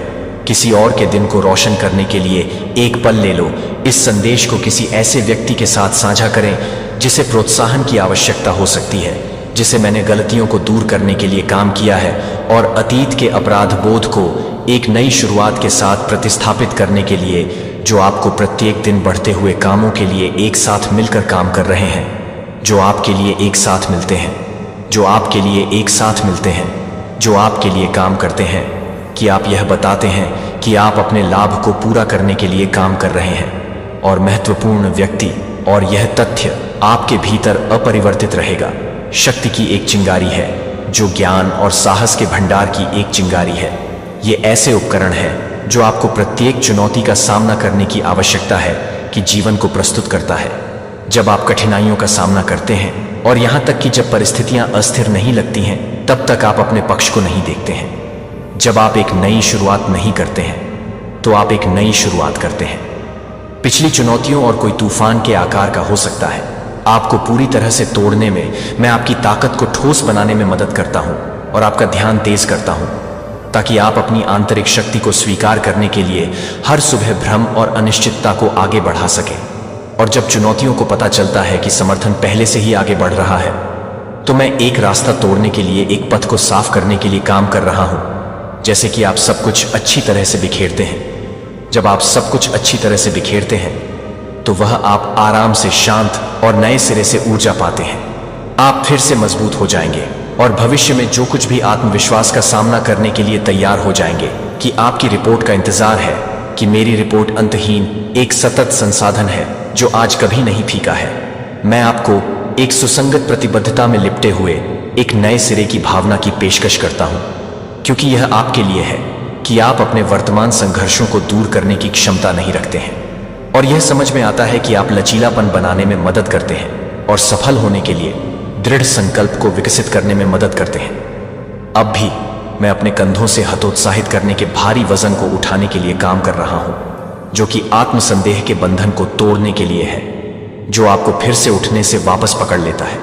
किसी और के दिन को रोशन करने के लिए एक पल ले लो। इस संदेश को किसी ऐसे व्यक्ति के साथ साझा करें जिसे प्रोत्साहन की आवश्यकता हो सकती है, जिसे मैंने गलतियों को दूर करने के लिए काम किया है और अतीत के अपराध बोध को एक नई शुरुआत के साथ प्रतिस्थापित करने के लिए, जो आपको प्रत्येक दिन बढ़ते हुए कामों के लिए एक साथ मिलकर काम कर रहे हैं, जो आपके लिए एक साथ मिलते हैं, जो आपके लिए एक साथ मिलते हैं, जो आपके लिए काम करते हैं, कि आप यह बताते हैं कि आप अपने लाभ को पूरा करने के लिए काम कर रहे हैं। और महत्वपूर्ण व्यक्ति, और यह तथ्य आपके भीतर अपरिवर्तित रहेगा। शक्ति की एक चिंगारी है जो ज्ञान और साहस के भंडार की एक चिंगारी है। ये ऐसे उपकरण हैं जो आपको प्रत्येक चुनौती का सामना करने की आवश्यकता है कि जीवन को प्रस्तुत करता है। जब आप कठिनाइयों का सामना करते हैं और यहाँ तक कि जब परिस्थितियाँ अस्थिर नहीं लगती हैं, तब तक आप अपने पक्ष को नहीं देखते हैं। जब आप एक नई शुरुआत नहीं करते हैं तो आप एक नई शुरुआत करते हैं। पिछली चुनौतियों और कोई तूफान के आकार का हो सकता है। आपको पूरी तरह से तोड़ने में मैं आपकी ताकत को ठोस बनाने में मदद करता हूं और आपका ध्यान तेज करता हूं, ताकि आप अपनी आंतरिक शक्ति को स्वीकार करने के लिए हर सुबह भ्रम और अनिश्चितता को आगे बढ़ा सकें। और जब चुनौतियों को पता चलता है कि समर्थन पहले से ही आगे बढ़ रहा है, तो मैं एक रास्ता तोड़ने के लिए, एक पथ को साफ करने के लिए काम कर रहा हूं। जैसे कि आप सब कुछ अच्छी तरह से बिखेरते हैं। जब आप सब कुछ अच्छी तरह से बिखेरते हैं तो वह आप आराम से, शांत और नए सिरे से ऊर्जा पाते हैं। आप फिर से मजबूत हो जाएंगे और भविष्य में जो कुछ भी आत्मविश्वास का सामना करने के लिए तैयार हो जाएंगे कि आपकी रिपोर्ट का इंतजार है, कि मेरी रिपोर्ट अंतहीन एक सतत संसाधन है जो आज कभी नहीं फीका है। मैं आपको एक सुसंगत प्रतिबद्धता में लिपटे हुए एक नए सिरे की भावना की पेशकश करता हूं, क्योंकि यह आपके लिए है कि आप अपने वर्तमान संघर्षों को दूर करने की क्षमता नहीं रखते हैं। और यह समझ में आता है कि आप लचीलापन बनाने में मदद करते हैं और सफल होने के लिए दृढ़ संकल्प को विकसित करने में मदद करते हैं। अब भी मैं अपने कंधों से हतोत्साहित करने के भारी वजन को उठाने के लिए काम कर रहा हूं, जो कि आत्मसंदेह के बंधन को तोड़ने के लिए है, जो आपको फिर से उठने से वापस पकड़ लेता है।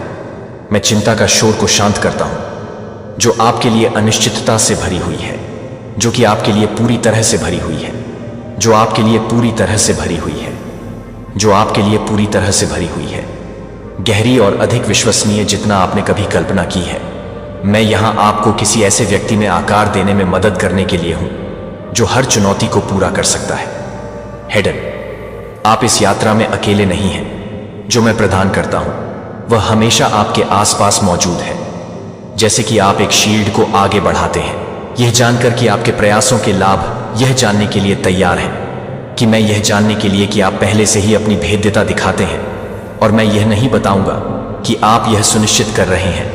मैं चिंता का शोर को शांत करता हूं, जो आपके लिए अनिश्चितता से भरी हुई है, जो कि आपके लिए पूरी तरह से भरी हुई है, जो आपके लिए पूरी तरह से भरी हुई है, जो आपके लिए पूरी तरह से भरी हुई है, गहरी और अधिक विश्वसनीय जितना आपने कभी कल्पना की है। मैं यहां आपको किसी ऐसे व्यक्ति में आकार देने में मदद करने के लिए हूं जो हर चुनौती को पूरा कर सकता है। हेडन, आप इस यात्रा में अकेले नहीं हैं। जो मैं प्रदान करता हूं वह हमेशा आपके आसपास मौजूद है। जैसे कि आप एक शील्ड को आगे बढ़ाते हैं, यह जानकर कि आपके प्रयासों के लाभ यह जानने के लिए तैयार हैं कि मैं यह जानने के लिए कि आप पहले से ही अपनी भेद्यता दिखाते हैं, और मैं यह नहीं बताऊंगा कि आप यह सुनिश्चित कर रहे हैं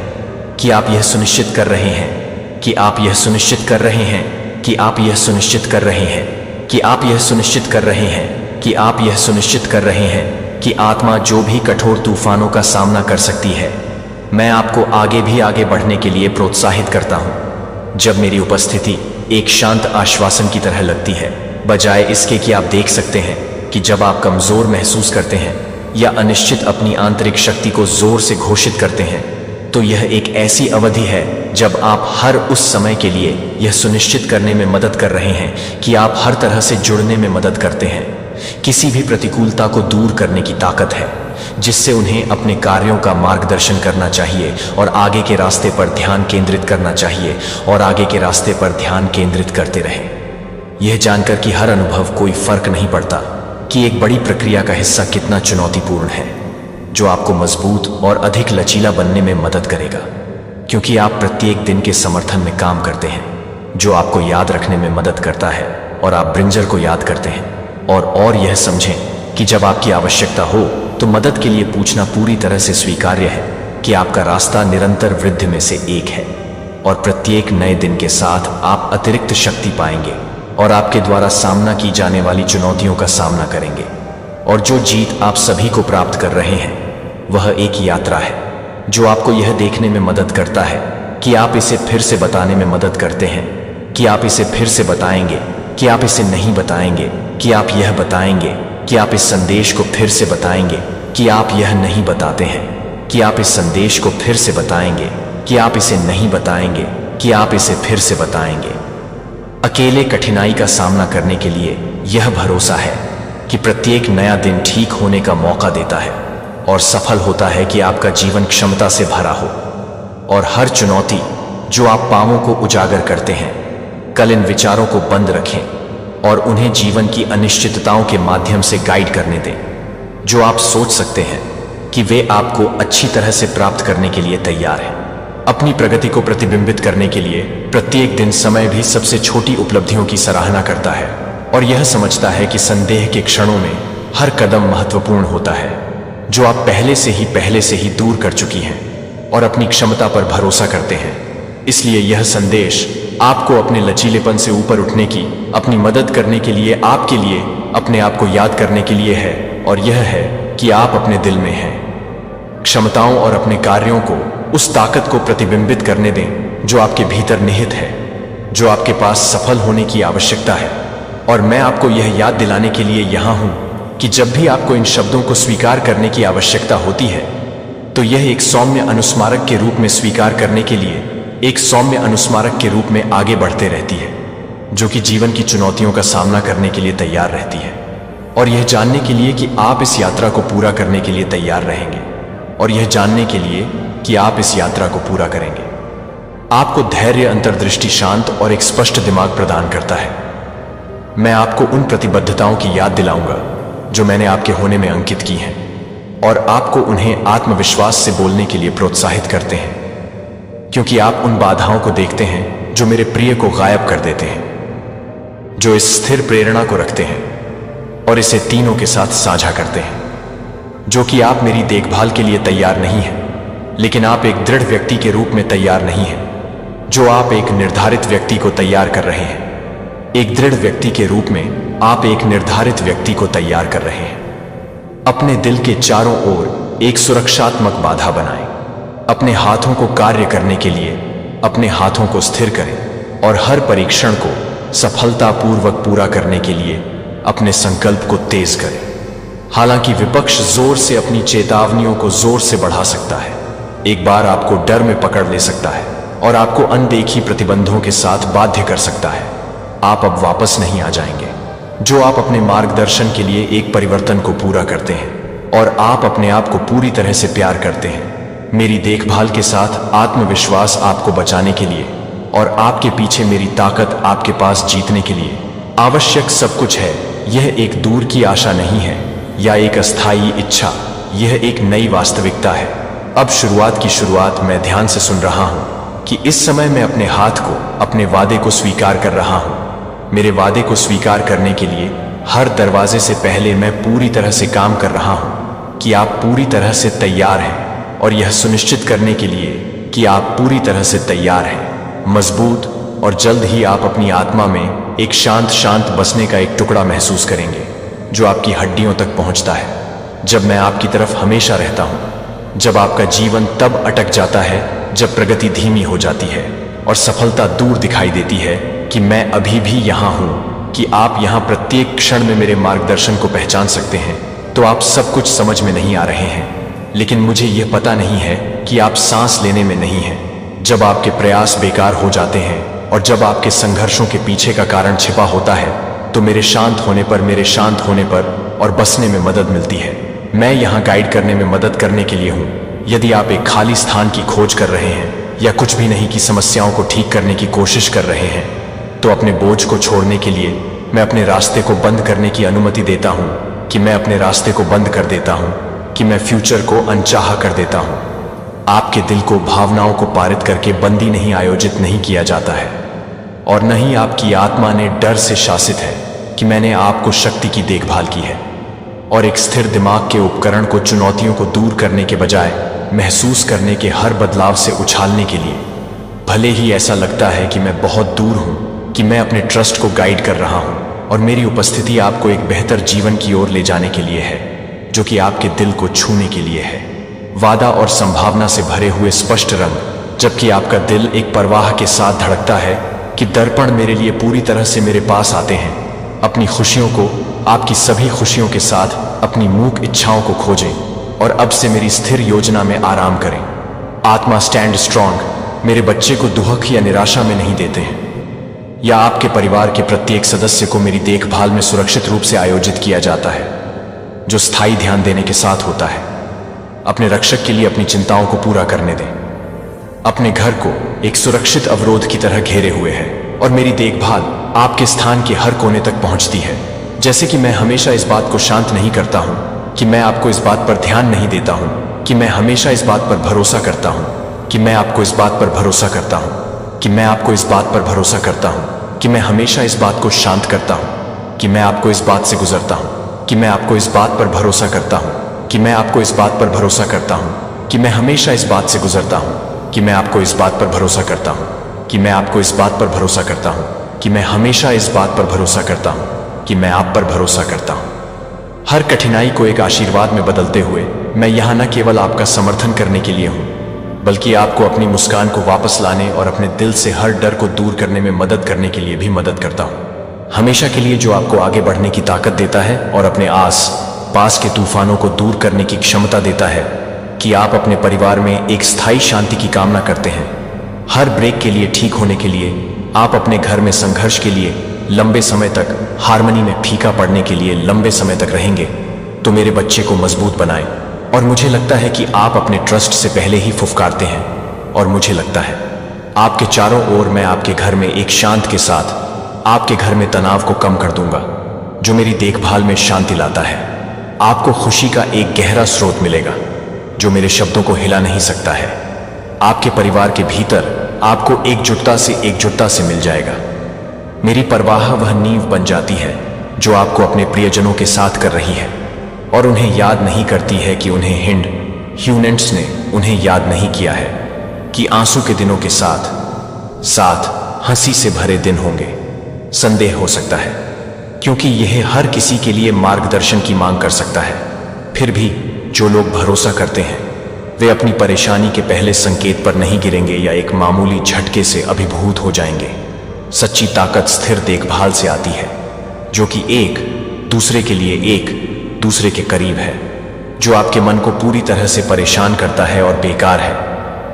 कि आप यह सुनिश्चित कर रहे हैं कि आप यह सुनिश्चित कर रहे हैं कि आप यह सुनिश्चित कर रहे हैं कि आप यह सुनिश्चित कर रहे हैं कि आप यह सुनिश्चित कर रहे हैं कि आत्मा जो भी कठोर तूफानों का सामना कर सकती है, मैं आपको आगे भी आगे बढ़ने के लिए प्रोत्साहित करता हूं। जब मेरी उपस्थिति एक शांत आश्वासन की तरह लगती है, बजाय इसके कि आप देख सकते हैं कि जब आप कमजोर महसूस करते हैं या अनिश्चित अपनी आंतरिक शक्ति को जोर से घोषित करते हैं, तो यह एक ऐसी अवधि है जब आप हर उस समय के लिए यह सुनिश्चित करने में मदद कर रहे हैं कि आप हर तरह से जुड़ने में मदद करते हैं। किसी भी प्रतिकूलता को दूर करने की ताकत है जिससे उन्हें अपने कार्यों का मार्गदर्शन करना चाहिए और आगे के रास्ते पर ध्यान केंद्रित करना चाहिए और आगे के रास्ते पर ध्यान केंद्रित करते रहें, यह जानकर कि हर अनुभव कोई फर्क नहीं पड़ता कि एक बड़ी प्रक्रिया का हिस्सा कितना चुनौतीपूर्ण है, जो आपको मजबूत और अधिक लचीला बनने में मदद करेगा, क्योंकि आप प्रत्येक दिन के समर्थन में काम करते हैं जो आपको याद रखने में मदद करता है, और आप ब्रिंजर को याद करते हैं और यह समझें कि जब आपकी आवश्यकता हो तो मदद के लिए पूछना पूरी तरह से स्वीकार्य है, कि आपका रास्ता निरंतर वृद्धि में से एक है, और प्रत्येक नए दिन के साथ आप अतिरिक्त शक्ति पाएंगे और आपके द्वारा सामना की जाने वाली चुनौतियों का सामना करेंगे। और जो जीत आप सभी को प्राप्त कर रहे हैं वह एक यात्रा है जो आपको यह देखने में मदद करता है कि आप इसे फिर से बताने में मदद करते हैं, कि आप इसे फिर से बताएंगे, कि आप इसे नहीं बताएंगे, कि आप यह बताएंगे, कि आप इस संदेश को फिर से बताएंगे, कि आप यह नहीं बताते हैं, कि आप इस संदेश को फिर से बताएंगे, कि आप इसे नहीं बताएंगे, कि आप इसे फिर से बताएंगे। अकेले कठिनाई का सामना करने के लिए यह भरोसा है कि प्रत्येक नया दिन ठीक होने का मौका देता है और सफल होता है कि आपका जीवन क्षमता से भरा हो। और हर चुनौती जो आप पांवों को उजागर करते हैं, कल इन विचारों को बंद रखें और उन्हें जीवन की अनिश्चितताओं के माध्यम से गाइड करने दें, जो आप सोच सकते हैं कि वे आपको अच्छी तरह से प्राप्त करने के लिए तैयार हैं। अपनी प्रगति को प्रतिबिंबित करने के लिए प्रत्येक दिन समय भी सबसे छोटी उपलब्धियों की सराहना करता है और यह समझता है कि संदेह के क्षणों में हर कदम महत्वपूर्ण होता है जो आप पहले से ही दूर कर चुकी हैं और अपनी क्षमता पर भरोसा करते हैं। इसलिए यह संदेश आपको अपने लचीलेपन से ऊपर उठने की, अपनी मदद करने के लिए, आपके लिए अपने आप को याद करने के लिए है, और यह है कि आप अपने दिल में हैं। क्षमताओं और अपने कार्यों को उस ताकत को प्रतिबिंबित करने दें जो आपके भीतर निहित है, जो आपके पास सफल होने की आवश्यकता है। और मैं आपको यह याद दिलाने के लिए यहाँ हूँ कि जब भी आपको इन शब्दों को स्वीकार करने की आवश्यकता होती है तो यह एक सौम्य अनुस्मारक के रूप में स्वीकार करने के लिए एक सौम्य अनुस्मारक के रूप में आगे बढ़ते रहती है, जो कि जीवन की चुनौतियों का सामना करने के लिए तैयार रहती है, और यह जानने के लिए कि आप इस यात्रा को पूरा करने के लिए तैयार रहेंगे, और यह जानने के लिए कि आप इस यात्रा को पूरा करेंगे। आपको धैर्य, अंतर्दृष्टि, शांत और एक स्पष्ट दिमाग प्रदान करता है। मैं आपको उन प्रतिबद्धताओं की याद दिलाऊंगा जो मैंने आपके होने में अंकित की हैं, और आपको उन्हें आत्मविश्वास से बोलने के लिए प्रोत्साहित करते हैं, क्योंकि आप उन बाधाओं को देखते हैं जो मेरे प्रिय को गायब कर देते हैं, जो इस स्थिर प्रेरणा को रखते हैं और इसे तीनों के साथ साझा करते हैं। जो कि आप मेरी देखभाल के लिए तैयार नहीं हैं, लेकिन आप एक दृढ़ व्यक्ति के रूप में तैयार नहीं हैं। जो आप एक निर्धारित व्यक्ति को तैयार कर रहे हैं। एक दृढ़ व्यक्ति के रूप में आप एक निर्धारित व्यक्ति को तैयार कर रहे हैं। अपने दिल के चारों ओर एक सुरक्षात्मक बाधा बनाएं। अपने हाथों को कार्य करने के लिए अपने हाथों को स्थिर करें और हर परीक्षण को सफलतापूर्वक पूरा करने के लिए अपने संकल्प को तेज करें। हालांकि विपक्ष जोर से अपनी चेतावनियों को जोर से बढ़ा सकता है, एक बार आपको डर में पकड़ ले सकता है और आपको अनदेखी प्रतिबंधों के साथ बाध्य कर सकता है, आप अब वापस नहीं आ जाएंगे। जो आप अपने मार्गदर्शन के लिए एक परिवर्तन को पूरा करते हैं और आप अपने आप को पूरी तरह से प्यार करते हैं। मेरी देखभाल के साथ आत्मविश्वास आपको बचाने के लिए और आपके पीछे मेरी ताकत आपके पास जीतने के लिए आवश्यक सब कुछ है। यह एक दूर की आशा नहीं है या एक अस्थायी इच्छा, यह एक नई वास्तविकता है। अब शुरुआत की शुरुआत मैं ध्यान से सुन रहा हूं कि इस समय मैं अपने हाथ को, अपने वादे को स्वीकार कर रहा हूं। मेरे वादे को स्वीकार करने के लिए हर दरवाजे से पहले मैं पूरी तरह से काम कर रहा हूं कि आप पूरी तरह से तैयार हैं, और यह सुनिश्चित करने के लिए कि आप पूरी तरह से तैयार हैं, मजबूत, और जल्द ही आप अपनी आत्मा में एक शांत बसने का एक टुकड़ा महसूस करेंगे जो आपकी हड्डियों तक पहुंचता है। जब मैं आपकी तरफ हमेशा रहता हूं, जब आपका जीवन तब अटक जाता है जब प्रगति धीमी हो जाती है और सफलता दूर दिखाई देती है, कि मैं अभी भी यहां हूं, कि आप यहां प्रत्येक क्षण में मेरे मार्गदर्शन को पहचान सकते हैं, तो आप सब कुछ समझ में नहीं आ रहे हैं। लेकिन मुझे यह पता नहीं है कि आप सांस लेने में नहीं हैं। जब आपके प्रयास बेकार हो जाते हैं और जब आपके संघर्षों के पीछे का कारण छिपा होता है, तो मेरे शांत होने पर और बसने में मदद मिलती है। मैं यहाँ गाइड करने में मदद करने के लिए हूँ। यदि आप एक खाली स्थान की खोज कर रहे हैं या कुछ भी नहीं की समस्याओं को ठीक करने की कोशिश कर रहे हैं, तो अपने बोझ को छोड़ने के लिए मैं अपने रास्ते को बंद करने की अनुमति देता हूँ, कि मैं अपने रास्ते को बंद कर देता हूँ, कि मैं फ्यूचर को अनचाहा कर देता हूँ। आपके दिल को भावनाओं को पारित करके बंदी नहीं आयोजित नहीं किया जाता है, और न ही आपकी आत्मा ने डर से शासित है कि मैंने आपको शक्ति की देखभाल की है, और एक स्थिर दिमाग के उपकरण को चुनौतियों को दूर करने के बजाय महसूस करने के हर बदलाव से उछालने के लिए। भले ही ऐसा लगता है कि मैं बहुत दूर हूं, कि मैं अपने ट्रस्ट को गाइड कर रहा हूं, और मेरी उपस्थिति आपको एक बेहतर जीवन की ओर ले जाने के लिए है, जो कि आपके दिल को छूने के लिए है। वादा और संभावना से भरे हुए स्पष्ट रंग, जबकि आपका दिल एक परवाह के साथ धड़कता है कि दर्पण मेरे लिए पूरी तरह से मेरे पास आते हैं। अपनी खुशियों को, आपकी सभी खुशियों के साथ अपनी मूक इच्छाओं को खोजें, और अब से मेरी स्थिर योजना में आराम करें। आत्मा स्टैंड स्ट्रांग मेरे बच्चे को दुहक या निराशा में नहीं देते हैं, या आपके परिवार के प्रत्येक सदस्य को मेरी देखभाल में सुरक्षित रूप से आयोजित किया जाता है, जो स्थायी ध्यान देने के साथ होता है। अपने रक्षक के लिए अपनी चिंताओं को पूरा करने दें। अपने घर को एक सुरक्षित अवरोध की तरह घेरे हुए है, और मेरी देखभाल आपके स्थान के हर कोने तक पहुंचती है। जैसे कि मैं हमेशा इस बात को शांत नहीं करता हूं कि मैं आपको इस बात पर ध्यान नहीं देता हूं, कि मैं हमेशा इस बात पर भरोसा करता हूं, कि मैं आपको इस बात पर भरोसा करता हूं, कि मैं आपको इस बात पर भरोसा करता हूं, कि मैं हमेशा इस बात को शांत करता हूं, कि मैं आपको इस बात से गुजरता हूं, कि मैं आपको इस बात पर भरोसा करता हूं, कि मैं आपको इस बात पर भरोसा करता हूं, कि मैं हमेशा इस बात से गुजरता हूं, कि मैं आपको इस बात पर भरोसा करता हूं, कि मैं आपको इस बात पर भरोसा करता हूं, कि मैं हमेशा इस बात पर भरोसा करता हूं, कि मैं आप पर भरोसा करता हूं। हर कठिनाई को एक आशीर्वाद में बदलते हुए मैं यहां न केवल आपका समर्थन करने के लिए हूं, बल्कि आपको अपनी मुस्कान को वापस लाने और अपने दिल से हर डर को दूर करने में मदद करने के लिए भी मदद करता हूं। हमेशा के लिए, जो आपको आगे बढ़ने की ताकत देता है और अपने आस पास के तूफानों को दूर करने की क्षमता देता है, कि आप अपने परिवार में एक स्थायी शांति की कामना करते हैं। हर ब्रेक के लिए ठीक होने के लिए, आप अपने घर में संघर्ष के लिए लंबे समय तक, हार्मनी में फीका पड़ने के लिए लंबे समय तक रहेंगे। तो मेरे बच्चे को मजबूत बनाएं और मुझे लगता है कि आप अपने ट्रस्ट से पहले ही फुफकारते हैं। और मुझे लगता है आपके चारों ओर मैं आपके घर में एक शांत के साथ आपके घर में तनाव को कम कर दूंगा, जो मेरी देखभाल में शांति लाता है। आपको खुशी का एक गहरा स्रोत मिलेगा जो मेरे शब्दों को हिला नहीं सकता है। आपके परिवार के भीतर आपको एकजुटता से मिल जाएगा। मेरी परवाह वह नींव बन जाती है जो आपको अपने प्रियजनों के साथ कर रही है, और उन्हें याद नहीं करती है कि उन्हें ह्यूनेंट्स ने उन्हें याद नहीं किया है कि आंसू के दिनों के साथ हंसी से भरे दिन होंगे। संदेह हो सकता है, क्योंकि यह हर किसी के लिए मार्गदर्शन की मांग कर सकता है। फिर भी जो लोग भरोसा करते हैं वे अपनी परेशानी के पहले संकेत पर नहीं गिरेंगे या एक मामूली झटके से अभिभूत हो जाएंगे। सच्ची ताकत स्थिर देखभाल से आती है, जो कि एक दूसरे के करीब है। जो आपके मन को पूरी तरह से परेशान करता है और बेकार है,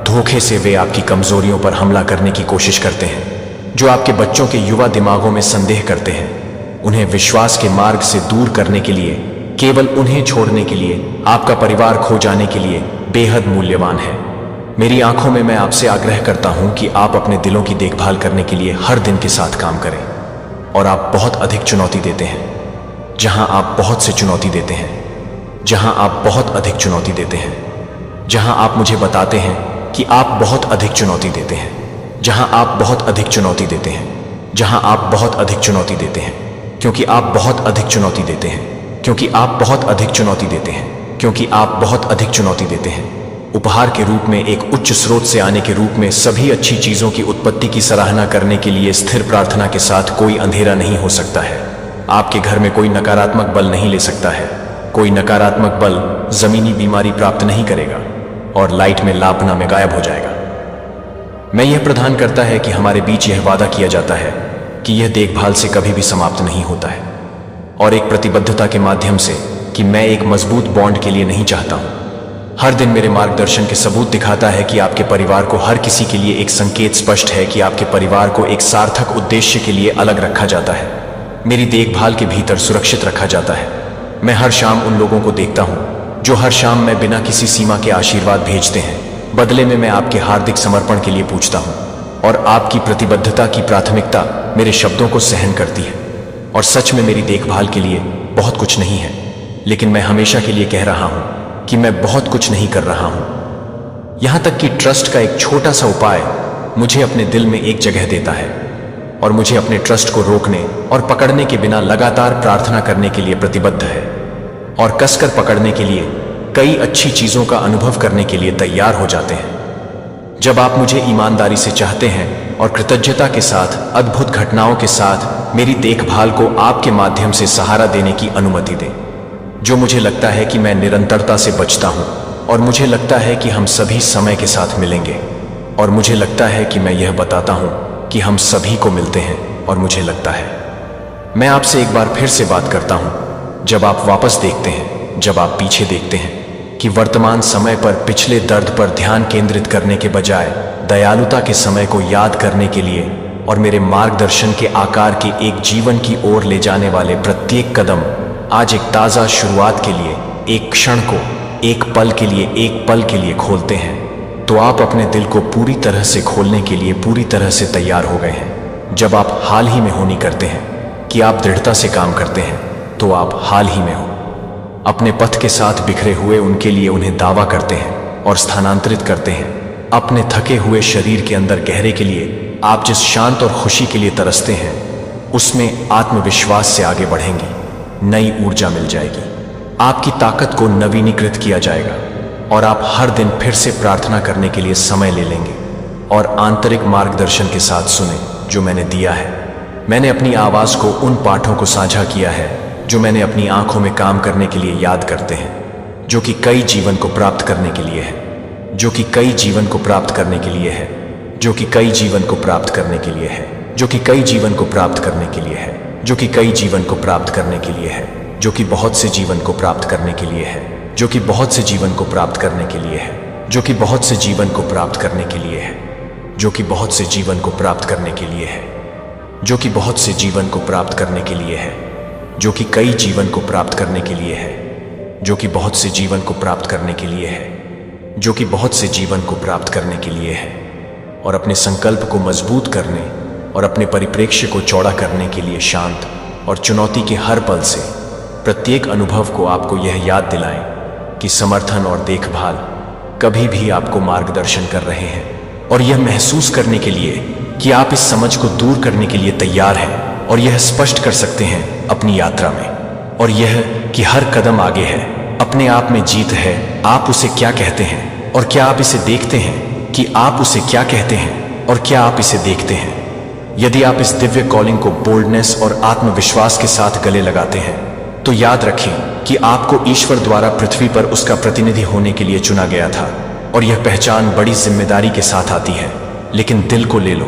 धोखे से वे आपकी कमजोरियों पर हमला करने की कोशिश करते हैं। जो आपके बच्चों के युवा दिमागों में संदेह करते हैं, उन्हें विश्वास के मार्ग से दूर करने के लिए, केवल उन्हें छोड़ने के लिए, आपका परिवार खो जाने के लिए बेहद मूल्यवान है। मेरी आंखों में मैं आपसे आग्रह करता हूं कि आप अपने दिलों की देखभाल करने के लिए हर दिन के साथ काम करें। और आप बहुत अधिक चुनौती देते हैं, जहां आप बहुत से चुनौती देते हैं, जहां आप बहुत अधिक चुनौती देते हैं, जहां आप मुझे बताते हैं कि आप बहुत अधिक चुनौती देते हैं, जहां आप बहुत अधिक चुनौती देते हैं, जहां आप बहुत अधिक चुनौती देते हैं, क्योंकि आप बहुत अधिक चुनौती देते हैं, क्योंकि आप बहुत अधिक चुनौती देते हैं, क्योंकि आप बहुत अधिक चुनौती देते हैं। उपहार के रूप में, एक उच्च स्रोत से आने के रूप में, सभी अच्छी चीजों की उत्पत्ति की सराहना करने के लिए स्थिर प्रार्थना के साथ कोई अंधेरा नहीं हो सकता है। आपके घर में कोई नकारात्मक बल नहीं ले सकता है। कोई नकारात्मक बल जमीनी बीमारी प्राप्त नहीं करेगा और लाइट में लापना में गायब हो जाएगा। मैं यह प्रदान करता है कि हमारे बीच यह वादा किया जाता है कि यह देखभाल से कभी भी समाप्त नहीं होता है, और एक प्रतिबद्धता के माध्यम से कि मैं एक मजबूत बॉन्ड के लिए नहीं चाहता हूं। हर दिन मेरे मार्गदर्शन के सबूत दिखाता है कि आपके परिवार को हर किसी के लिए एक संकेत स्पष्ट है कि आपके परिवार को एक सार्थक उद्देश्य के लिए अलग रखा जाता है, मेरी देखभाल के भीतर सुरक्षित रखा जाता है। मैं हर शाम उन लोगों को देखता हूं जो हर शाम मैं बिना किसी सीमा के आशीर्वाद भेजते हैं। बदले में मैं आपके हार्दिक समर्पण के लिए पूछता हूं, और आपकी प्रतिबद्धता की प्राथमिकता मेरे शब्दों को सहन करती है। और सच में मेरी देखभाल के लिए बहुत कुछ नहीं है, लेकिन मैं हमेशा के लिए कह रहा हूं कि मैं बहुत कुछ नहीं कर रहा हूं। यहां तक कि ट्रस्ट का एक छोटा सा उपाय मुझे अपने दिल में एक जगह देता है, और मुझे अपने ट्रस्ट को रोकने और पकड़ने के बिना लगातार प्रार्थना करने के लिए प्रतिबद्ध है, और कसकर पकड़ने के लिए, कई अच्छी चीजों का अनुभव करने के लिए तैयार हो जाते हैं। जब आप मुझे ईमानदारी से चाहते हैं और कृतज्ञता के साथ, अद्भुत घटनाओं के साथ मेरी देखभाल को आपके माध्यम से सहारा देने की अनुमति दें, जो मुझे लगता है कि मैं निरंतरता से बचता हूं, और मुझे लगता है कि हम सभी समय के साथ मिलेंगे, और मुझे लगता है कि मैं यह बताता हूं कि हम सभी को मिलते हैं, और मुझे लगता है मैं आपसे एक बार फिर से बात करता हूं। जब आप वापस देखते हैं, जब आप पीछे देखते हैं, कि वर्तमान समय पर पिछले दर्द पर ध्यान केंद्रित करने के बजाय दयालुता के समय को याद करने के लिए और मेरे मार्गदर्शन के आकार के एक जीवन की ओर ले जाने वाले प्रत्येक कदम आज एक ताज़ा शुरुआत के लिए, एक क्षण को, एक पल के लिए खोलते हैं, तो आप अपने दिल को पूरी तरह से खोलने के लिए पूरी तरह से तैयार हो गए हैं। जब आप हाल ही में होनी करते हैं कि आप दृढ़ता से काम करते हैं, तो आप हाल ही में हो। अपने पथ के साथ बिखरे हुए उनके लिए उन्हें दावा करते हैं और स्थानांतरित करते हैं। अपने थके हुए शरीर के अंदर गहरे के लिए आप जिस शांत और खुशी के लिए तरसते हैं, उसमें आत्मविश्वास से आगे बढ़ेंगी। नई ऊर्जा मिल जाएगी, आपकी ताकत को नवीनीकृत किया जाएगा, और आप हर दिन फिर से प्रार्थना करने के लिए समय ले लेंगे और आंतरिक मार्गदर्शन के साथ सुने जो मैंने दिया है। मैंने अपनी आवाज को उन पाठों को साझा किया है जो मैंने अपनी आंखों में काम करने के लिए याद करते हैं, जो कि कई जीवन को प्राप्त करने के लिए है, जो कि कई जीवन को प्राप्त करने के लिए है, जो कि कई जीवन को प्राप्त करने के लिए है, जो कि कई जीवन को प्राप्त करने के लिए है, जो कि कई जीवन को प्राप्त करने के लिए है, जो कि बहुत से जीवन को प्राप्त करने के लिए है, जो कि बहुत से जीवन को प्राप्त करने के लिए है, जो कि बहुत से जीवन को प्राप्त करने के लिए है, जो कि बहुत से जीवन को प्राप्त करने के लिए है, जो कि बहुत से जीवन को प्राप्त करने के लिए है, जो कि कई जीवन को प्राप्त करने के लिए है, जो कि बहुत से जीवन को प्राप्त करने के लिए है, जो कि बहुत से जीवन को प्राप्त करने के लिए है, और अपने संकल्प को मजबूत करने और अपने परिप्रेक्ष्य को चौड़ा करने के लिए शांत और चुनौती के हर पल से प्रत्येक अनुभव को आपको यह याद दिलाएं कि समर्थन और देखभाल कभी भी आपको मार्गदर्शन कर रहे हैं, और यह महसूस करने के लिए कि आप इस समझ को दूर करने के लिए तैयार हैं और यह स्पष्ट कर सकते हैं अपनी यात्रा में, और यह कि हर कदम आगे है, अपने आप में जीत है। आप उसे क्या कहते हैं और क्या आप इसे देखते हैं कि आप उसे क्या कहते हैं और क्या आप इसे देखते हैं। यदि आप इस दिव्य कॉलिंग को बोल्डनेस और आत्मविश्वास के साथ गले लगाते हैं तो याद रखें कि आपको ईश्वर द्वारा पृथ्वी पर उसका प्रतिनिधि होने के लिए चुना गया था, और यह पहचान बड़ी जिम्मेदारी के साथ आती है। लेकिन दिल को ले लो,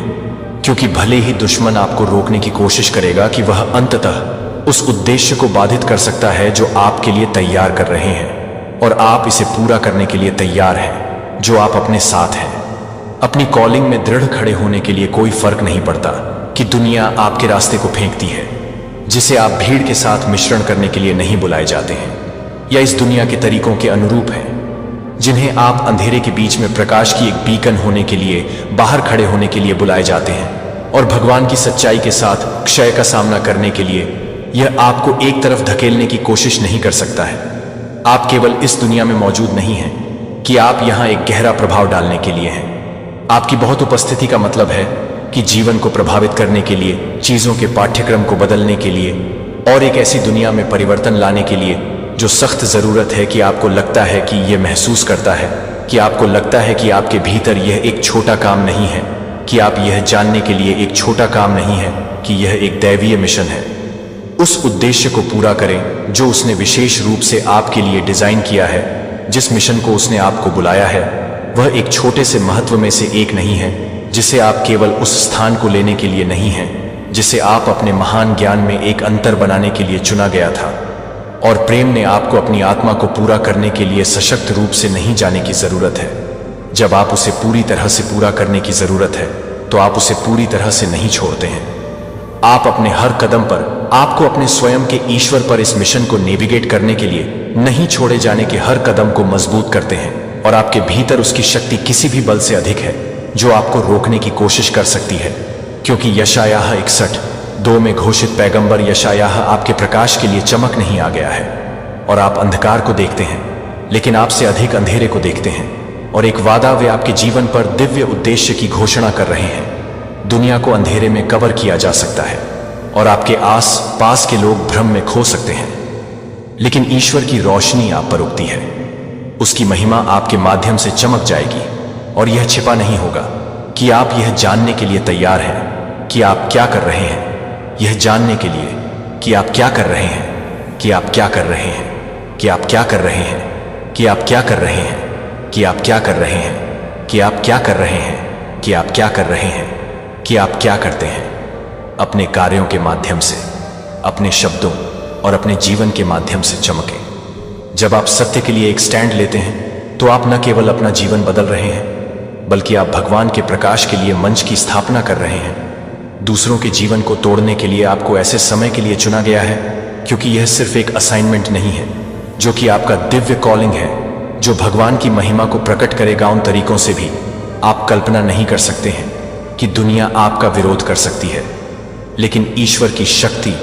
क्योंकि भले ही दुश्मन आपको रोकने की कोशिश करेगा कि वह अंततः उस उद्देश्य को बाधित कर सकता है जो आपके लिए तैयार कर रहे हैं, और आप इसे पूरा करने के लिए तैयार हैं जो आप अपने साथ हैं। अपनी कॉलिंग में दृढ़ खड़े होने के लिए कोई फर्क नहीं पड़ता कि दुनिया आपके रास्ते को फेंकती है, जिसे आप भीड़ के साथ मिश्रण करने के लिए नहीं बुलाए जाते हैं, या इस दुनिया के तरीकों के अनुरूप हैं जिन्हें आप अंधेरे के बीच में प्रकाश की एक बीकन होने के लिए बाहर खड़े होने के लिए बुलाए जाते हैं। और भगवान की सच्चाई के साथ क्षय का सामना करने के लिए यह आपको एक तरफ धकेलने की कोशिश नहीं कर सकता है। आप केवल इस दुनिया में मौजूद नहीं हैं कि आप यहां एक गहरा प्रभाव डालने के लिए हैं। आपकी बहुत उपस्थिति का मतलब है कि जीवन को प्रभावित करने के लिए, चीजों के पाठ्यक्रम को बदलने के लिए, और एक ऐसी दुनिया में परिवर्तन लाने के लिए जो सख्त जरूरत है कि आपको लगता है कि यह महसूस करता है कि आपको लगता है कि आपके भीतर यह एक छोटा काम नहीं है, कि आप यह जानने के लिए एक छोटा काम नहीं है कि यह एक दैवीय मिशन है। उस उद्देश्य को पूरा करें जो उसने विशेष रूप से आपके लिए डिजाइन किया है। जिस मिशन को उसने आपको बुलाया है वह एक छोटे से महत्व में से एक नहीं है, जिसे आप केवल उस स्थान को लेने के लिए नहीं हैं जिसे आप अपने महान ज्ञान में एक अंतर बनाने के लिए चुना गया था। और प्रेम ने आपको अपनी आत्मा को पूरा करने के लिए सशक्त रूप से नहीं जाने की जरूरत है। जब आप उसे पूरी तरह से पूरा करने की जरूरत है तो आप उसे पूरी तरह से नहीं छोड़ते हैं। आप अपने हर कदम पर आपको अपने स्वयं के ईश्वर पर इस मिशन को नेविगेट करने के लिए नहीं छोड़े जाने के हर कदम को मजबूत करते हैं, और आपके भीतर उसकी शक्ति किसी भी बल से अधिक है जो आपको रोकने की कोशिश कर सकती है। क्योंकि यशायाह 61:2 में घोषित पैगंबर यशायाह आपके प्रकाश के लिए चमक नहीं आ गया है, और आप अंधकार को देखते हैं लेकिन आपसे अधिक अंधेरे को देखते हैं, और एक वादा वे आपके जीवन पर दिव्य उद्देश्य की घोषणा कर रहे हैं। दुनिया को अंधेरे में कवर किया जा सकता है और आपके आस पास के लोग भ्रम में खो सकते हैं, लेकिन ईश्वर की रोशनी आप पर उगती है। उसकी महिमा आपके माध्यम से चमक जाएगी, और यह छिपा नहीं होगा कि आप यह जानने के लिए तैयार हैं कि आप क्या कर रहे हैं, यह जानने के लिए कि आप क्या कर रहे हैं, कि आप क्या कर रहे हैं, कि आप क्या कर रहे हैं, कि आप क्या कर रहे हैं, कि आप क्या कर रहे हैं, कि आप क्या कर रहे हैं, कि आप क्या कर रहे हैं, कि आप क्या करते हैं। अपने कार्यों के माध्यम से, अपने शब्दों और अपने जीवन के माध्यम से चमके। जब आप सत्य के लिए एक स्टैंड लेते हैं तो आप न केवल अपना जीवन बदल रहे हैं बल्कि आप भगवान के प्रकाश के लिए मंच की स्थापना कर रहे हैं। दूसरों के जीवन को तोड़ने के लिए आपको ऐसे समय के लिए चुना गया है, क्योंकि यह सिर्फ एक असाइनमेंट नहीं है जो कि आपका दिव्य कॉलिंग है जो भगवान की महिमा को प्रकट करेगा उन तरीकों से भी आप कल्पना नहीं कर सकते हैं कि दुनिया आपका विरोध कर सकती है, लेकिन ईश्वर की शक्ति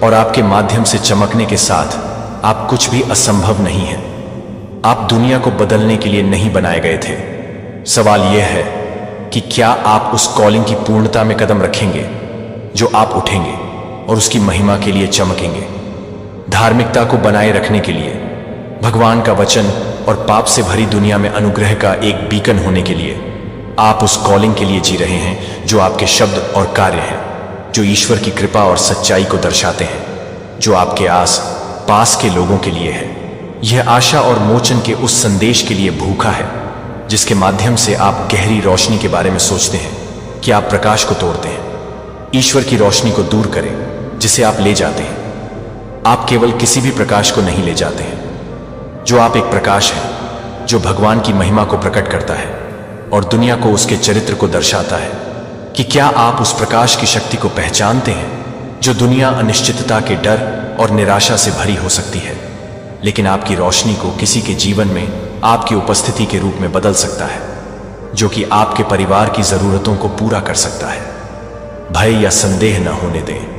और आपके माध्यम से चमकने के साथ आप कुछ भी असंभव नहीं है। आप दुनिया को बदलने के लिए नहीं बनाए गए थे। सवाल यह है कि क्या आप उस कॉलिंग की पूर्णता में कदम रखेंगे जो आप उठेंगे और उसकी महिमा के लिए चमकेंगे। धार्मिकता को बनाए रखने के लिए, भगवान का वचन और पाप से भरी दुनिया में अनुग्रह का एक बीकन होने के लिए आप उस कॉलिंग के लिए जी रहे हैं जो आपके शब्द और कार्य हैं, जो ईश्वर की कृपा और सच्चाई को दर्शाते हैं, जो आपके आस पास के लोगों के लिए है। यह आशा और मोचन के उस संदेश के लिए भूखा है जिसके माध्यम से आप गहरी रोशनी के बारे में सोचते हैं कि आप प्रकाश को तोड़ते हैं। ईश्वर की रोशनी को दूर करें जिसे आप ले जाते हैं। आप केवल किसी भी प्रकाश को नहीं ले जाते हैं, जो आप एक प्रकाश है जो भगवान की महिमा को प्रकट करता है और दुनिया को उसके चरित्र को दर्शाता है। कि क्या आप उस प्रकाश की शक्ति को पहचानते हैं जो दुनिया अनिश्चितता के डर और निराशा से भरी हो सकती है, लेकिन आपकी रोशनी को किसी के जीवन में आपकी उपस्थिति के रूप में बदल सकता है, जो कि आपके परिवार की जरूरतों को पूरा कर सकता है। भय या संदेह न होने दें।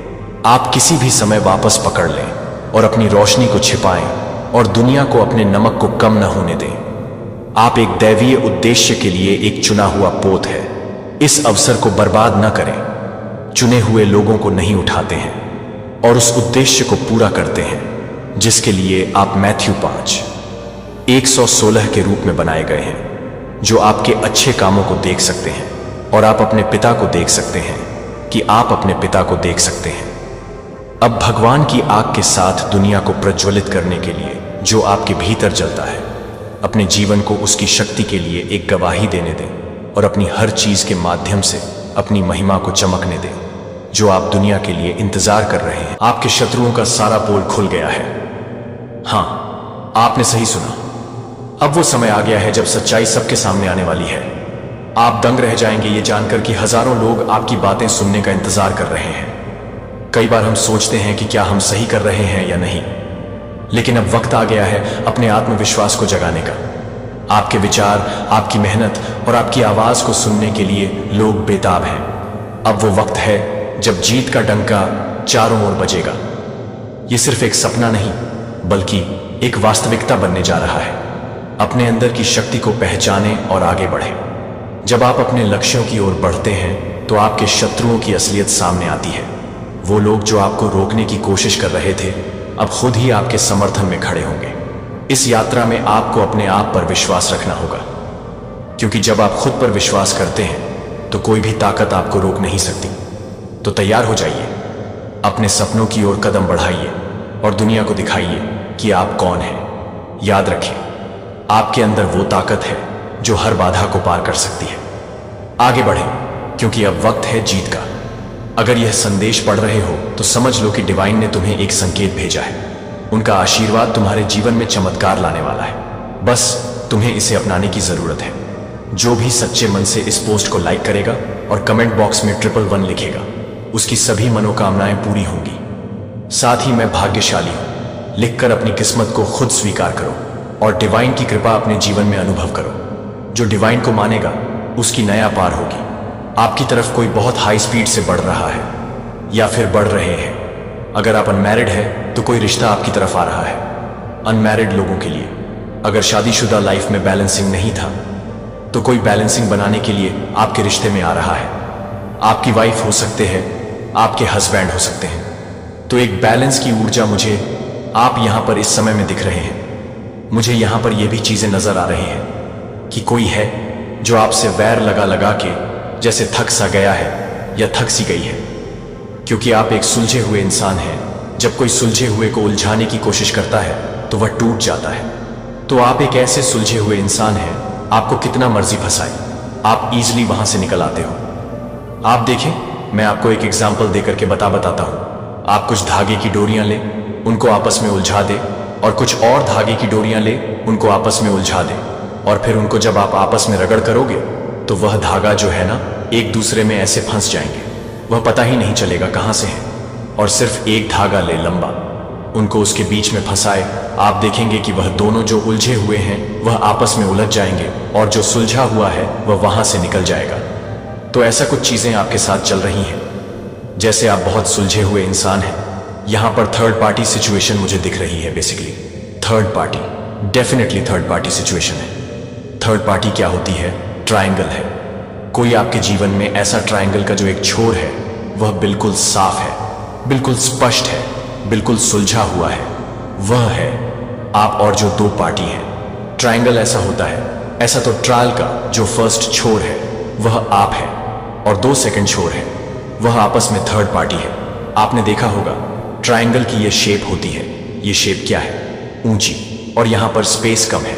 आप किसी भी समय वापस पकड़ लें और अपनी रोशनी को छिपाएं और दुनिया को अपने नमक को कम न होने दें। आप एक दैवीय उद्देश्य के लिए एक चुना हुआ पोत है। इस अवसर को बर्बाद न करें। चुने हुए लोगों को नहीं उठाते हैं और उस उद्देश्य को पूरा करते हैं जिसके लिए आप मैथ्यू 5:116 के रूप में बनाए गए हैं, जो आपके अच्छे कामों को देख सकते हैं और आप अपने पिता को देख सकते हैं कि आप अपने पिता को देख सकते हैं। अब भगवान की आग के साथ दुनिया को प्रज्वलित करने के लिए जो आपके भीतर जलता है, अपने जीवन को उसकी शक्ति के लिए एक गवाही देने दें और अपनी हर चीज के माध्यम से अपनी महिमा को चमकने दें जो आप दुनिया के लिए इंतजार कर रहे हैं। आपके शत्रुओं का सारा पोल खुल गया है। हां, आपने सही सुना। अब वो समय आ गया है जब सच्चाई सबके सामने आने वाली है। आप दंग रह जाएंगे ये जानकर कि हजारों लोग आपकी बातें सुनने का इंतजार कर रहे हैं। कई बार हम सोचते हैं कि क्या हम सही कर रहे हैं या नहीं, लेकिन अब वक्त आ गया है अपने आत्मविश्वास को जगाने का। आपके विचार, आपकी मेहनत और आपकी आवाज को सुनने के लिए लोग बेताब हैं। अब वो वक्त है जब जीत का डंका चारों ओर बजेगा। ये सिर्फ एक सपना नहीं बल्कि एक वास्तविकता बनने जा रहा है। अपने अंदर की शक्ति को पहचानें और आगे बढ़ें। जब आप अपने लक्ष्यों की ओर बढ़ते हैं तो आपके शत्रुओं की असलियत सामने आती है। वो लोग जो आपको रोकने की कोशिश कर रहे थे अब खुद ही आपके समर्थन में खड़े होंगे। इस यात्रा में आपको अपने आप पर विश्वास रखना होगा, क्योंकि जब आप खुद पर विश्वास करते हैं तो कोई भी ताकत आपको रोक नहीं सकती। तो तैयार हो जाइए, अपने सपनों की ओर कदम बढ़ाइए और दुनिया को दिखाइए कि आप कौन हैं। याद रखें, आपके अंदर वो ताकत है जो हर बाधा को पार कर सकती है। आगे बढ़ें, क्योंकि अब वक्त है जीत का। अगर यह संदेश पढ़ रहे हो तो समझ लो कि डिवाइन ने तुम्हें एक संकेत भेजा है। उनका आशीर्वाद तुम्हारे जीवन में चमत्कार लाने वाला है। बस तुम्हें इसे अपनाने की जरूरत है। जो भी सच्चे मन से इस पोस्ट को लाइक करेगा और कमेंट बॉक्स में 111 लिखेगा, उसकी सभी मनोकामनाएं पूरी होंगी। साथ ही मैं भाग्यशाली हूं लिखकर अपनी किस्मत को खुद स्वीकार करो और डिवाइन की कृपा अपने जीवन में अनुभव करो। जो डिवाइन को मानेगा उसकी नया पार होगी। आपकी तरफ कोई बहुत हाई स्पीड से बढ़ रहा है या फिर बढ़ रहे हैं। अगर आप अनमैरिड है तो कोई रिश्ता आपकी तरफ आ रहा है। अनमैरिड लोगों के लिए, अगर शादीशुदा लाइफ में बैलेंसिंग नहीं था तो कोई बैलेंसिंग बनाने के लिए आपके रिश्ते में आ रहा है। आपकी वाइफ हो सकते हैं, आपके हस्बैंड हो सकते हैं। तो एक बैलेंस की ऊर्जा मुझे आप यहां पर इस समय में दिख रहे हैं। मुझे यहां पर यह भी चीजें नजर आ रही हैं कि कोई है जो आपसे वैर लगा लगा के जैसे थक सा गया है या थक सी गई है, क्योंकि आप एक सुलझे हुए इंसान हैं। जब कोई सुलझे हुए को उलझाने की कोशिश करता है तो वह टूट जाता है। तो आप एक ऐसे सुलझे हुए इंसान हैं, आपको कितना मर्जी फंसाए आप इजीली वहां से निकल आते हो। आप देखें, मैं आपको एक एग्जाम्पल देकर के बताता हूं। आप कुछ धागे की डोरियां ले, उनको आपस में उलझा दे, और कुछ और धागे की डोरियां ले, उनको आपस में उलझा दे, और फिर उनको जब आप आपस में रगड़ करोगे तो वह धागा जो है ना, एक दूसरे में ऐसे फंस जाएंगे, वह पता ही नहीं चलेगा कहां से है। और सिर्फ एक धागा ले लंबा, उनको उसके बीच में फंसाए, आप देखेंगे कि वह दोनों जो उलझे हुए हैं वह आपस में उलझ जाएंगे और जो सुलझा हुआ है वह वहां से निकल जाएगा। तो ऐसा कुछ चीजें आपके साथ चल रही हैं, जैसे आप बहुत सुलझे हुए इंसान हैं। यहां पर थर्ड पार्टी सिचुएशन मुझे दिख रही है। Basically third party, definitely third party situation है। थर्ड पार्टी क्या होती है? ट्रायंगल है। कोई आपके जीवन में ऐसा ट्रायंगल का जो एक छोर है वह बिल्कुल साफ है, बिल्कुल स्पष्ट है, बिल्कुल सुलझा हुआ है। वह है आप और जो दो पार्टी हैं। ट्रायंगल ऐसा होता है। ऐसा तो ट्रायल का जो फर्स्ट छोर है वह आप है और दो सेकंड छोर है वह आपस में थर्ड पार्टी है। आपने देखा होगा ट्रायंगल की ये शेप होती है। ये शेप क्या है? ऊंची, और यहां पर स्पेस कम है।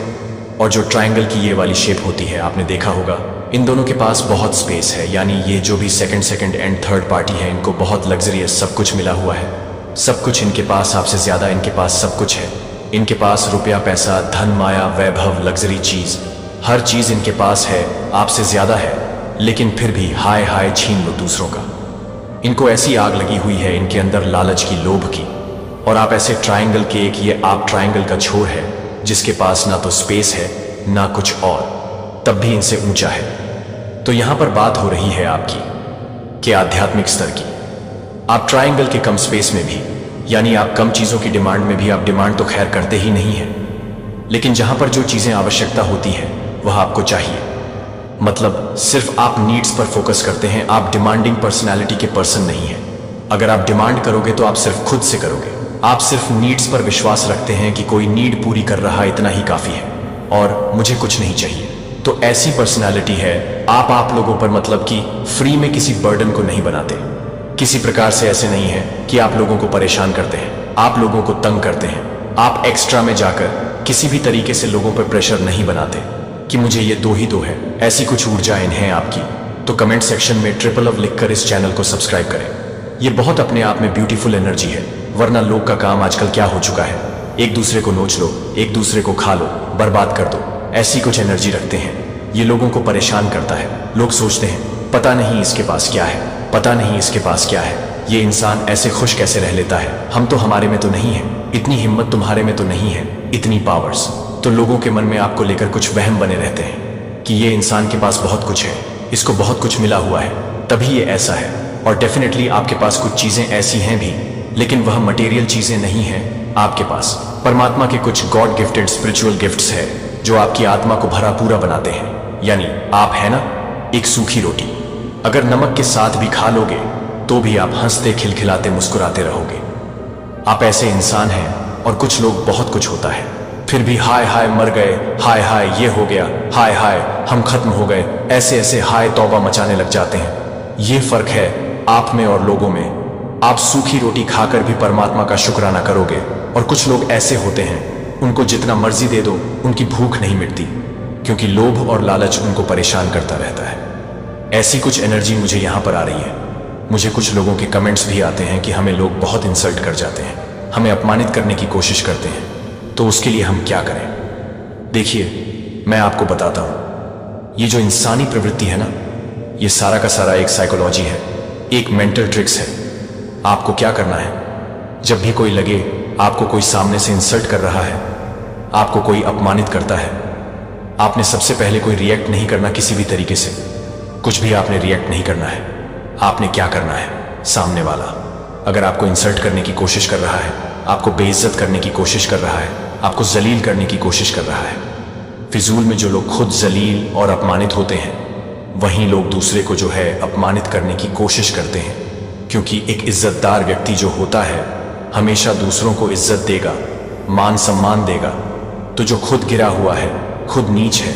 और जो ट्रायंगल की ये वाली शेप होती है, आपने देखा होगा इन दोनों के पास बहुत स्पेस है। यानी ये जो भी सेकंड एंड थर्ड पार्टी है, इनको बहुत लग्जरियस सब कुछ मिला हुआ है। सब कुछ इनके पास, आपसे ज्यादा इनके पास सब कुछ है। इनके पास रुपया, पैसा, धन, माया, वैभव, लग्जरी चीज, हर चीज इनके पास है, आपसे ज्यादा है। लेकिन फिर भी हाय हाय छीन लो दूसरों का। इनको ऐसी आग लगी हुई है इनके अंदर, लालच की, लोभ की। और आप ऐसे ट्रायंगल के एक ये आप ट्रायंगल का छोर है जिसके पास ना तो स्पेस है ना कुछ और, तब भी इनसे ऊंचा है। तो यहां पर बात हो रही है आपकी कि आध्यात्मिक स्तर की। आप ट्रायंगल के कम स्पेस में भी, यानी आप कम चीजों की डिमांड में भी, आप डिमांड तो खैर करते ही नहीं है, लेकिन जहां पर जो चीजें आवश्यकता होती है वह आपको चाहिए। मतलब सिर्फ आप नीड्स पर फोकस करते हैं, आप डिमांडिंग पर्सनैलिटी के पर्सन नहीं है। अगर आप डिमांड करोगे तो आप सिर्फ खुद से करोगे। आप सिर्फ नीड्स पर विश्वास रखते हैं कि कोई नीड पूरी कर रहा है, इतना ही काफी है और मुझे कुछ नहीं चाहिए। तो ऐसी पर्सनैलिटी है आप लोगों पर, मतलब कि फ्री में किसी बर्डन को नहीं बनाते। किसी प्रकार से ऐसे नहीं है कि आप लोगों को परेशान करते हैं, आप लोगों को तंग करते हैं। आप एक्स्ट्रा में जाकर किसी भी तरीके से लोगों पर प्रेशर नहीं बनाते कि मुझे ये दो ही दो है। ऐसी कुछ ऊर्जाएं हैं आपकी। तो कमेंट सेक्शन में ट्रिपल लव लिखकर इस चैनल को सब्सक्राइब करें। ये बहुत अपने आप में ब्यूटीफुल एनर्जी है, वरना लोग का काम आजकल क्या हो चुका है, एक दूसरे को नोच लो, एक दूसरे को खा लो, बर्बाद कर दो। ऐसी कुछ एनर्जी रखते हैं, ये लोगों को परेशान करता है। लोग सोचते हैं पता नहीं इसके पास क्या है, पता नहीं इसके पास क्या है, ये इंसान ऐसे खुश कैसे रह लेता है, हम तो, हमारे में तो नहीं है, इतनी हिम्मत तुम्हारे में तो नहीं है, इतनी पावर्स। तो लोगों के मन में आपको लेकर कुछ वहम बने रहते हैं कि ये इंसान के पास बहुत कुछ है, इसको बहुत कुछ मिला हुआ है, तभी ये ऐसा है। और डेफिनेटली आपके पास कुछ चीजें ऐसी हैं भी, लेकिन वह मटेरियल चीजें नहीं हैं आपके पास। परमात्मा के कुछ गॉड गिफ्टेड स्पिरिचुअल गिफ्ट्स है जो आपकी आत्मा को भरा पूरा बनाते हैं। यानी आप है ना एक सूखी रोटी, अगर नमक के साथ भी खा लोगे तो भी आप हंसते खिलखिलाते मुस्कुराते रहोगे। आप ऐसे इंसान हैं। और कुछ लोग बहुत कुछ होता है फिर भी हाय हाय मर गए, हाय हाय ये हो गया, हाय हाय हम खत्म हो गए, ऐसे ऐसे हाय तौबा मचाने लग जाते हैं। ये फर्क है आप में और लोगों में। आप सूखी रोटी खाकर भी परमात्मा का शुक्राना करोगे, और कुछ लोग ऐसे होते हैं उनको जितना मर्जी दे दो उनकी भूख नहीं मिटती, क्योंकि लोभ और लालच उनको परेशान करता रहता है। ऐसी कुछ एनर्जी मुझे यहां पर आ रही है। मुझे कुछ लोगों के कमेंट्स भी आते हैं कि हमें लोग बहुत इंसल्ट कर जाते हैं, हमें अपमानित करने की कोशिश करते हैं, तो उसके लिए हम क्या करें? देखिए मैं आपको बताता हूं, ये जो इंसानी प्रवृत्ति है ना, ये सारा का सारा एक साइकोलॉजी है, एक मेंटल ट्रिक्स है। आपको क्या करना है, जब भी कोई लगे आपको कोई सामने से इंसल्ट कर रहा है, आपको कोई अपमानित करता है, आपने सबसे पहले कोई रिएक्ट नहीं करना किसी भी तरीके से, कुछ भी आपने रिएक्ट नहीं करना है। आपने क्या करना है, सामने वाला अगर आपको इंसल्ट करने की कोशिश कर रहा है, आपको बेइज्जत करने की कोशिश कर रहा है, आपको जलील करने की कोशिश कर रहा है, फिजूल में जो लोग खुद जलील और अपमानित होते हैं, वहीं लोग दूसरे को जो है अपमानित करने की कोशिश करते हैं। क्योंकि एक इज्जतदार व्यक्ति जो होता है हमेशा दूसरों को इज्जत देगा, मान सम्मान देगा। तो जो खुद गिरा हुआ है, खुद नीच है,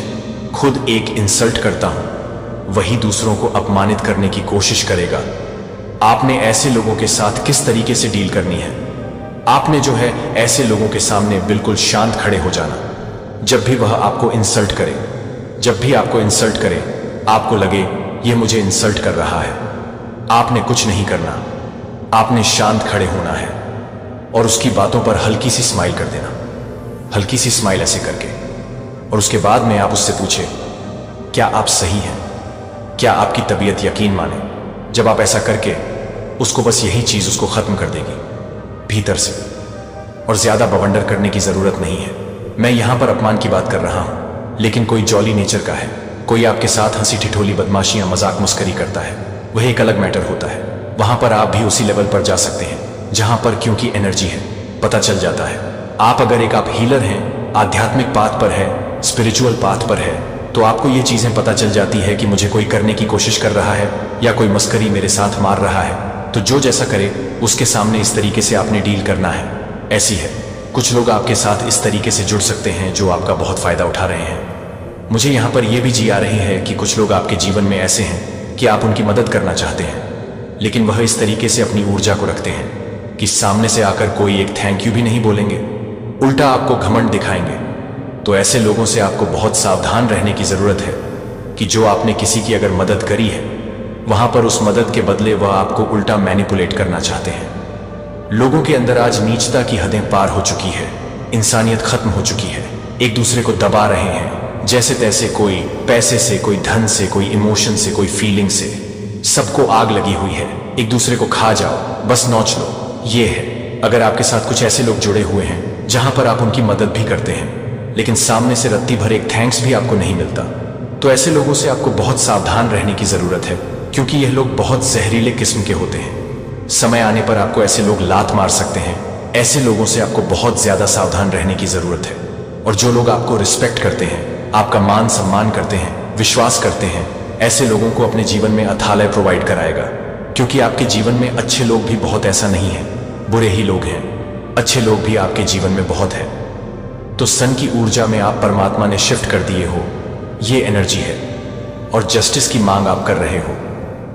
खुद एक इंसल्ट करता हूं, वही दूसरों को अपमानित करने की कोशिश करेगा। आपने ऐसे लोगों के साथ किस तरीके से डील करनी है? आपने जो है ऐसे लोगों के सामने बिल्कुल शांत खड़े हो जाना। जब भी वह आपको इंसल्ट करे, जब भी आपको इंसल्ट करे, आपको लगे ये मुझे इंसल्ट कर रहा है, आपने कुछ नहीं करना, आपने शांत खड़े होना है और उसकी बातों पर हल्की सी स्माइल कर देना, हल्की सी स्माइल ऐसे करके। और उसके बाद में आप उससे पूछे क्या आप सही हैं, क्या आपकी तबीयत यकीन माने। जब आप ऐसा करके उसको, बस यही चीज उसको खत्म कर देगी भीतर से, और ज्यादा बवंडर करने की जरूरत नहीं है। मैं यहां पर अपमान की बात कर रहा हूं, लेकिन कोई जॉली नेचर का है, कोई आपके साथ हंसी ठिठोली बदमाशियां मजाक मुस्करी करता है, वह एक अलग मैटर होता है। वहां पर आप भी उसी लेवल पर जा सकते हैं जहां पर, क्योंकि एनर्जी है, पता चल जाता है। आप अगर एक आप हीलर हैं, आध्यात्मिक पाथ पर है, स्पिरिचुअल पाथ पर है, तो आपको ये चीजें पता चल जाती है कि मुझे कोई करने की कोशिश कर रहा है या कोई मस्करी मेरे साथ मार रहा है, तो जो जैसा करे उसके सामने इस तरीके से आपने डील करना है। ऐसी है, कुछ लोग आपके साथ इस तरीके से जुड़ सकते हैं जो आपका बहुत फायदा उठा रहे हैं। मुझे यहाँ पर यह भी जी आ रही है कि कुछ लोग आपके जीवन में ऐसे हैं कि आप उनकी मदद करना चाहते हैं, लेकिन वह इस तरीके से अपनी ऊर्जा को रखते हैं कि सामने से आकर कोई एक थैंक यू भी नहीं बोलेंगे, उल्टा आपको घमंड दिखाएंगे। तो ऐसे लोगों से आपको बहुत सावधान रहने की जरूरत है कि जो आपने किसी की अगर मदद करी है, वहां पर उस मदद के बदले वह आपको उल्टा मैनिपुलेट करना चाहते हैं। लोगों के अंदर आज नीचता की हदें पार हो चुकी है, इंसानियत खत्म हो चुकी है, एक दूसरे को दबा रहे हैं जैसे तैसे, कोई पैसे से, कोई धन से, कोई इमोशन से, कोई फीलिंग से, सबको आग लगी हुई है। एक दूसरे को खा जाओ, बस नोच लो, ये है। अगर आपके साथ कुछ ऐसे लोग जुड़े हुए हैं जहां पर आप उनकी मदद भी करते हैं लेकिन सामने से रत्ती भर एक थैंक्स भी आपको नहीं मिलता, तो ऐसे लोगों से आपको बहुत सावधान रहने की जरूरत है, क्योंकि यह लोग बहुत जहरीले किस्म के होते हैं। समय आने पर आपको ऐसे लोग लात मार सकते हैं। ऐसे लोगों से आपको बहुत ज्यादा सावधान रहने की जरूरत है। और जो लोग आपको रिस्पेक्ट करते हैं, आपका मान सम्मान करते हैं, विश्वास करते हैं, ऐसे लोगों को अपने जीवन में अथालय प्रोवाइड कराएगा, क्योंकि आपके जीवन में अच्छे लोग भी बहुत ऐसा नहीं है, बुरे ही लोग हैं। अच्छे लोग भी आपके जीवन में बहुत है। तो सन की ऊर्जा में आप परमात्मा ने शिफ्ट कर दिए हो, ये एनर्जी है। और जस्टिस की मांग आप कर रहे हो।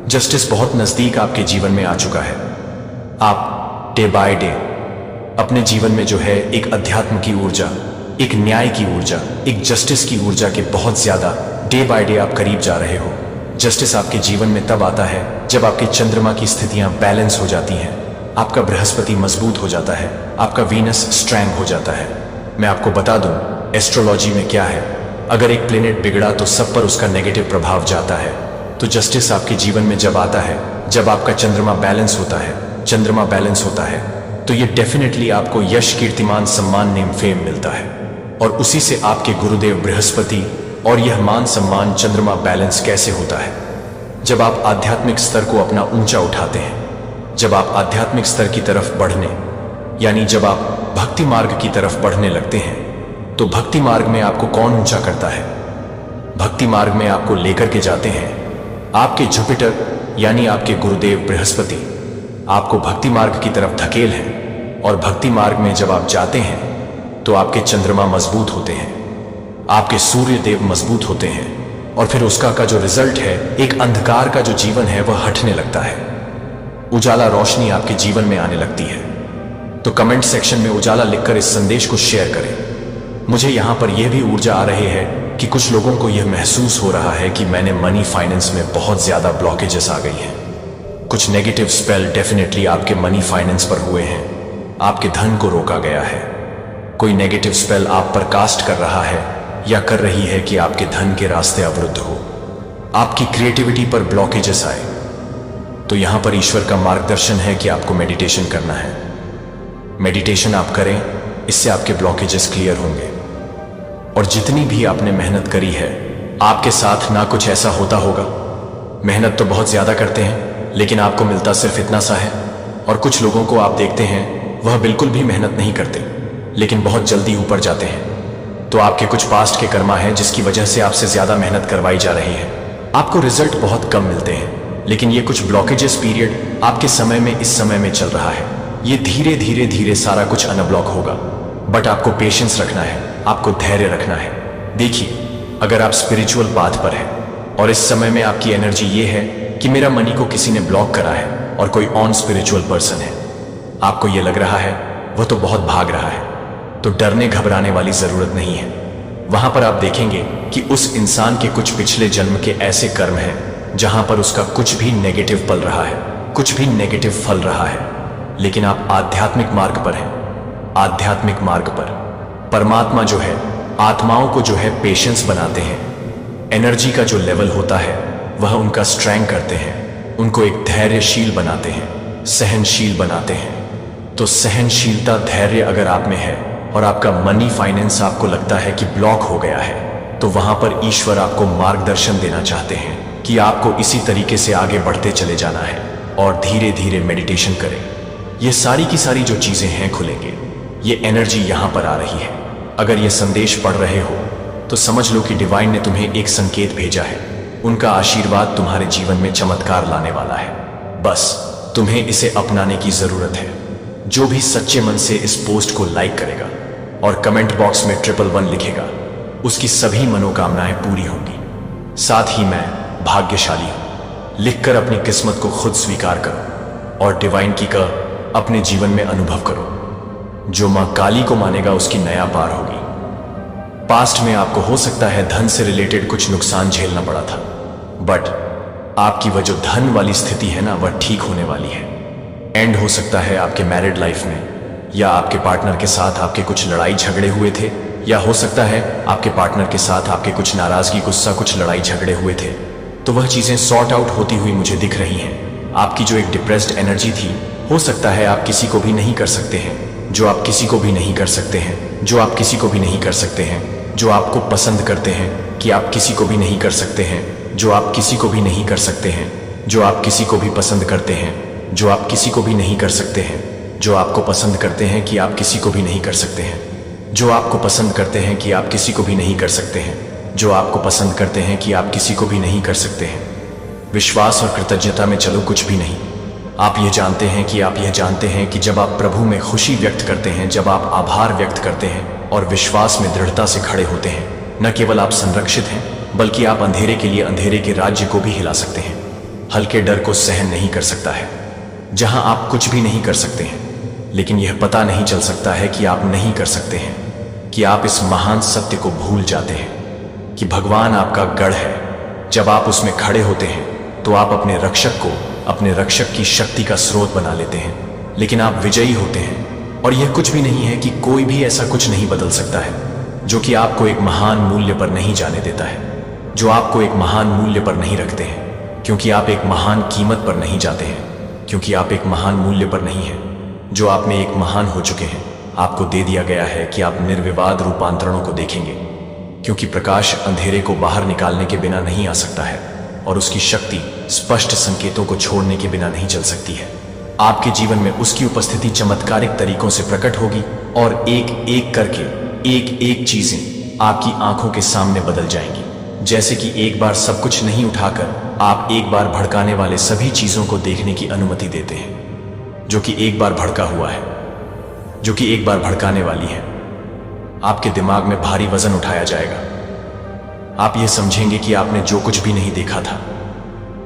जस्टिस बहुत नजदीक आपके जीवन में आ चुका है। आप डे बाय डे अपने जीवन में जो है एक अध्यात्म की ऊर्जा, एक न्याय की ऊर्जा, एक जस्टिस की ऊर्जा के बहुत ज्यादा डे बाय डे आप करीब जा रहे हो। जस्टिस आपके जीवन में तब आता है जब आपके चंद्रमा की स्थितियां बैलेंस हो जाती हैं, आपका बृहस्पति मजबूत हो जाता है, आपका वीनस स्ट्रैंग हो जाता है। मैं आपको बता दूं एस्ट्रोलॉजी में क्या है, अगर एक प्लेनेट बिगड़ा तो सब पर उसका नेगेटिव प्रभाव जाता है। तो जस्टिस आपके जीवन में जब आता है, जब आपका चंद्रमा बैलेंस होता है, चंद्रमा बैलेंस होता है, तो ये डेफिनेटली आपको यश, कीर्तिमान, सम्मान, नेम, फेम मिलता है। और उसी से आपके गुरुदेव बृहस्पति, और यह मान सम्मान चंद्रमा बैलेंस कैसे होता है? जब आप आध्यात्मिक स्तर को अपना ऊंचा उठाते हैं, जब आप आध्यात्मिक स्तर की तरफ बढ़ने, यानी जब आप भक्ति मार्ग की तरफ बढ़ने लगते हैं, तो भक्ति मार्ग में आपको कौन ऊंचा करता है? भक्ति मार्ग में आपको लेकर के जाते हैं आपके जुपिटर, यानी आपके गुरुदेव बृहस्पति आपको भक्ति मार्ग की तरफ धकेल है। और भक्ति मार्ग में जब आप जाते हैं तो आपके चंद्रमा मजबूत होते हैं, आपके सूर्य देव मजबूत होते हैं, और फिर उसका का जो रिजल्ट है, एक अंधकार का जो जीवन है वह हटने लगता है। उजाला, रोशनी आपके जीवन में आने लगती है। तो कमेंट सेक्शन में उजाला लिखकर इस संदेश को शेयर करें। मुझे यहां पर यह भी ऊर्जा आ रही है कि कुछ लोगों को यह महसूस हो रहा है कि मैंने मनी फाइनेंस में बहुत ज्यादा ब्लॉकेजेस आ गई हैं। कुछ नेगेटिव स्पेल डेफिनेटली आपके मनी फाइनेंस पर हुए हैं, आपके धन को रोका गया है। कोई नेगेटिव स्पेल आप पर कास्ट कर रहा है या कर रही है कि आपके धन के रास्ते अवरुद्ध हो, आपकी क्रिएटिविटी पर ब्लॉकेजेस आए। तो यहां पर ईश्वर का मार्गदर्शन है कि आपको मेडिटेशन करना है। मेडिटेशन आप करें, इससे आपके ब्लॉकेजेस क्लियर होंगे। और जितनी भी आपने मेहनत करी है, आपके साथ ना कुछ ऐसा होता होगा। मेहनत तो बहुत ज्यादा करते हैं लेकिन आपको मिलता सिर्फ इतना सा है। और कुछ लोगों को आप देखते हैं वह बिल्कुल भी मेहनत नहीं करते लेकिन बहुत जल्दी ऊपर जाते हैं। तो आपके कुछ पास्ट के कर्मा है जिसकी वजह से आपसे ज्यादा मेहनत करवाई जा रही है। आपको रिजल्ट बहुत कम मिलते हैं, लेकिन ये कुछ ब्लॉकेजेस पीरियड आपके समय में, इस समय में चल रहा है। ये धीरे धीरे धीरे सारा कुछ अनब्लॉक होगा, बट आपको पेशेंस रखना है, आपको धैर्य रखना है। देखिए, अगर आप स्पिरिचुअल पाथ पर हैं और इस समय में आपकी एनर्जी ये है कि मेरा मनी को किसी ने ब्लॉक करा है और कोई ऑन स्पिरिचुअल पर्सन है, आपको ये लग रहा है वह तो बहुत भाग रहा है, तो डरने घबराने वाली जरूरत नहीं है। वहां पर आप देखेंगे कि उस इंसान के कुछ पिछले जन्म के ऐसे कर्म हैं जहां पर उसका कुछ भी नेगेटिव पल रहा है, कुछ भी नेगेटिव फल रहा है। लेकिन आप आध्यात्मिक मार्ग पर हैं। आध्यात्मिक मार्ग पर परमात्मा जो है, आत्माओं को जो है पेशेंस बनाते हैं। एनर्जी का जो लेवल होता है वह उनका स्ट्रेंग करते हैं, उनको एक धैर्यशील बनाते हैं, सहनशील बनाते हैं। तो सहनशीलता, धैर्य अगर आप में है और आपका मनी फाइनेंस आपको लगता है कि ब्लॉक हो गया है, तो वहां पर ईश्वर आपको मार्गदर्शन देना चाहते हैं कि आपको इसी तरीके से आगे बढ़ते चले जाना है और धीरे धीरे मेडिटेशन करें। ये सारी की सारी जो चीजें हैं खुलेंगे। ये एनर्जी यहां पर आ रही है। अगर ये संदेश पढ़ रहे हो तो समझ लो कि डिवाइन ने तुम्हें एक संकेत भेजा है। उनका आशीर्वाद तुम्हारे जीवन में चमत्कार लाने वाला है। बस तुम्हें इसे अपनाने की जरूरत है। जो भी सच्चे मन से इस पोस्ट को लाइक करेगा और कमेंट बॉक्स में 111 लिखेगा, उसकी सभी मनोकामनाएं पूरी होंगी। साथ ही मैं भाग्यशाली हूं। लिखकर अपनी किस्मत को खुद स्वीकार करो और डिवाइन की का अपने जीवन में अनुभव करो। जो मां काली को मानेगा उसकी नया पार होगी। पास्ट में आपको हो सकता है धन से रिलेटेड कुछ नुकसान झेलना पड़ा था, बट आपकी वह जो धन वाली स्थिति है ना, वह ठीक होने वाली है। एंड हो सकता है आपके मैरिड लाइफ में, या आपके पार्टनर के साथ आपके कुछ लड़ाई झगड़े हुए थे, या हो सकता है आपके पार्टनर के साथ आपके कुछ नाराजगी, गुस्सा, कुछ लड़ाई झगड़े हुए थे। तो वह चीजें सॉर्ट आउट होती हुई मुझे दिख रही हैं। आपकी जो एक डिप्रेस्ड एनर्जी थी हो सकता है आप किसी को भी नहीं कर सकते हैं, जो आप किसी को भी नहीं कर सकते हैं, जो आप किसी को भी नहीं कर सकते हैं, जो आपको पसंद करते हैं कि आप किसी को भी नहीं कर सकते हैं, जो आप किसी को भी नहीं कर सकते हैं, जो आप किसी को भी पसंद करते हैं, जो आप किसी को भी नहीं कर सकते हैं, जो आपको पसंद करते हैं कि आप किसी को भी नहीं कर सकते हैं, जो आपको पसंद करते हैं कि आप किसी को भी नहीं कर सकते हैं, जो आपको पसंद करते हैं कि आप किसी को भी नहीं कर सकते हैं। विश्वास और कृतज्ञता में चलो कुछ भी नहीं। आप ये जानते हैं कि आप यह जानते हैं कि जब आप प्रभु में खुशी व्यक्त करते हैं, जब आप आभार व्यक्त करते हैं और विश्वास में दृढ़ता से खड़े होते हैं, न केवल आप संरक्षित हैं बल्कि आप अंधेरे के लिए अंधेरे के राज्य को भी हिला सकते हैं। हल्के डर को सहन नहीं कर सकता है, जहां आप कुछ भी नहीं कर सकते हैं, लेकिन यह पता नहीं चल सकता है कि आप नहीं कर सकते हैं, कि आप इस महान सत्य को भूल जाते हैं कि भगवान आपका गढ़ है। जब आप उसमें खड़े होते हैं तो आप अपने रक्षक को, अपने रक्षक की शक्ति का स्रोत बना लेते हैं, लेकिन आप विजयी होते हैं। और यह कुछ भी नहीं है कि कोई भी ऐसा कुछ नहीं बदल सकता है जो कि आपको एक महान मूल्य पर नहीं जाने देता है, जो आपको एक महान मूल्य पर नहीं रखते हैं, क्योंकि आप एक महान कीमत पर नहीं जाते हैं, क्योंकि आप एक महान मूल्य पर नहीं हैं। जो आप में एक महान हो चुके हैं, आपको दे दिया गया है कि आप निर्विवाद रूपांतरणों को देखेंगे, क्योंकि प्रकाश अंधेरे को बाहर निकालने के बिना नहीं आ सकता है और उसकी शक्ति स्पष्ट संकेतों को छोड़ने के बिना नहीं चल सकती है। आपके जीवन में उसकी उपस्थिति चमत्कारिक तरीकों से प्रकट होगी और एक एक करके एक एक चीजें आपकी आंखों के सामने बदल जाएंगी। जैसे कि एक बार सब कुछ नहीं उठाकर आप एक बार भड़काने वाले सभी चीजों को देखने की अनुमति देते हैं, जो कि एक बार भड़का हुआ है, जो कि एक बार भड़काने वाली है। आपके दिमाग में भारी वजन उठाया जाएगा। आप यह समझेंगे कि आपने जो कुछ भी नहीं देखा था,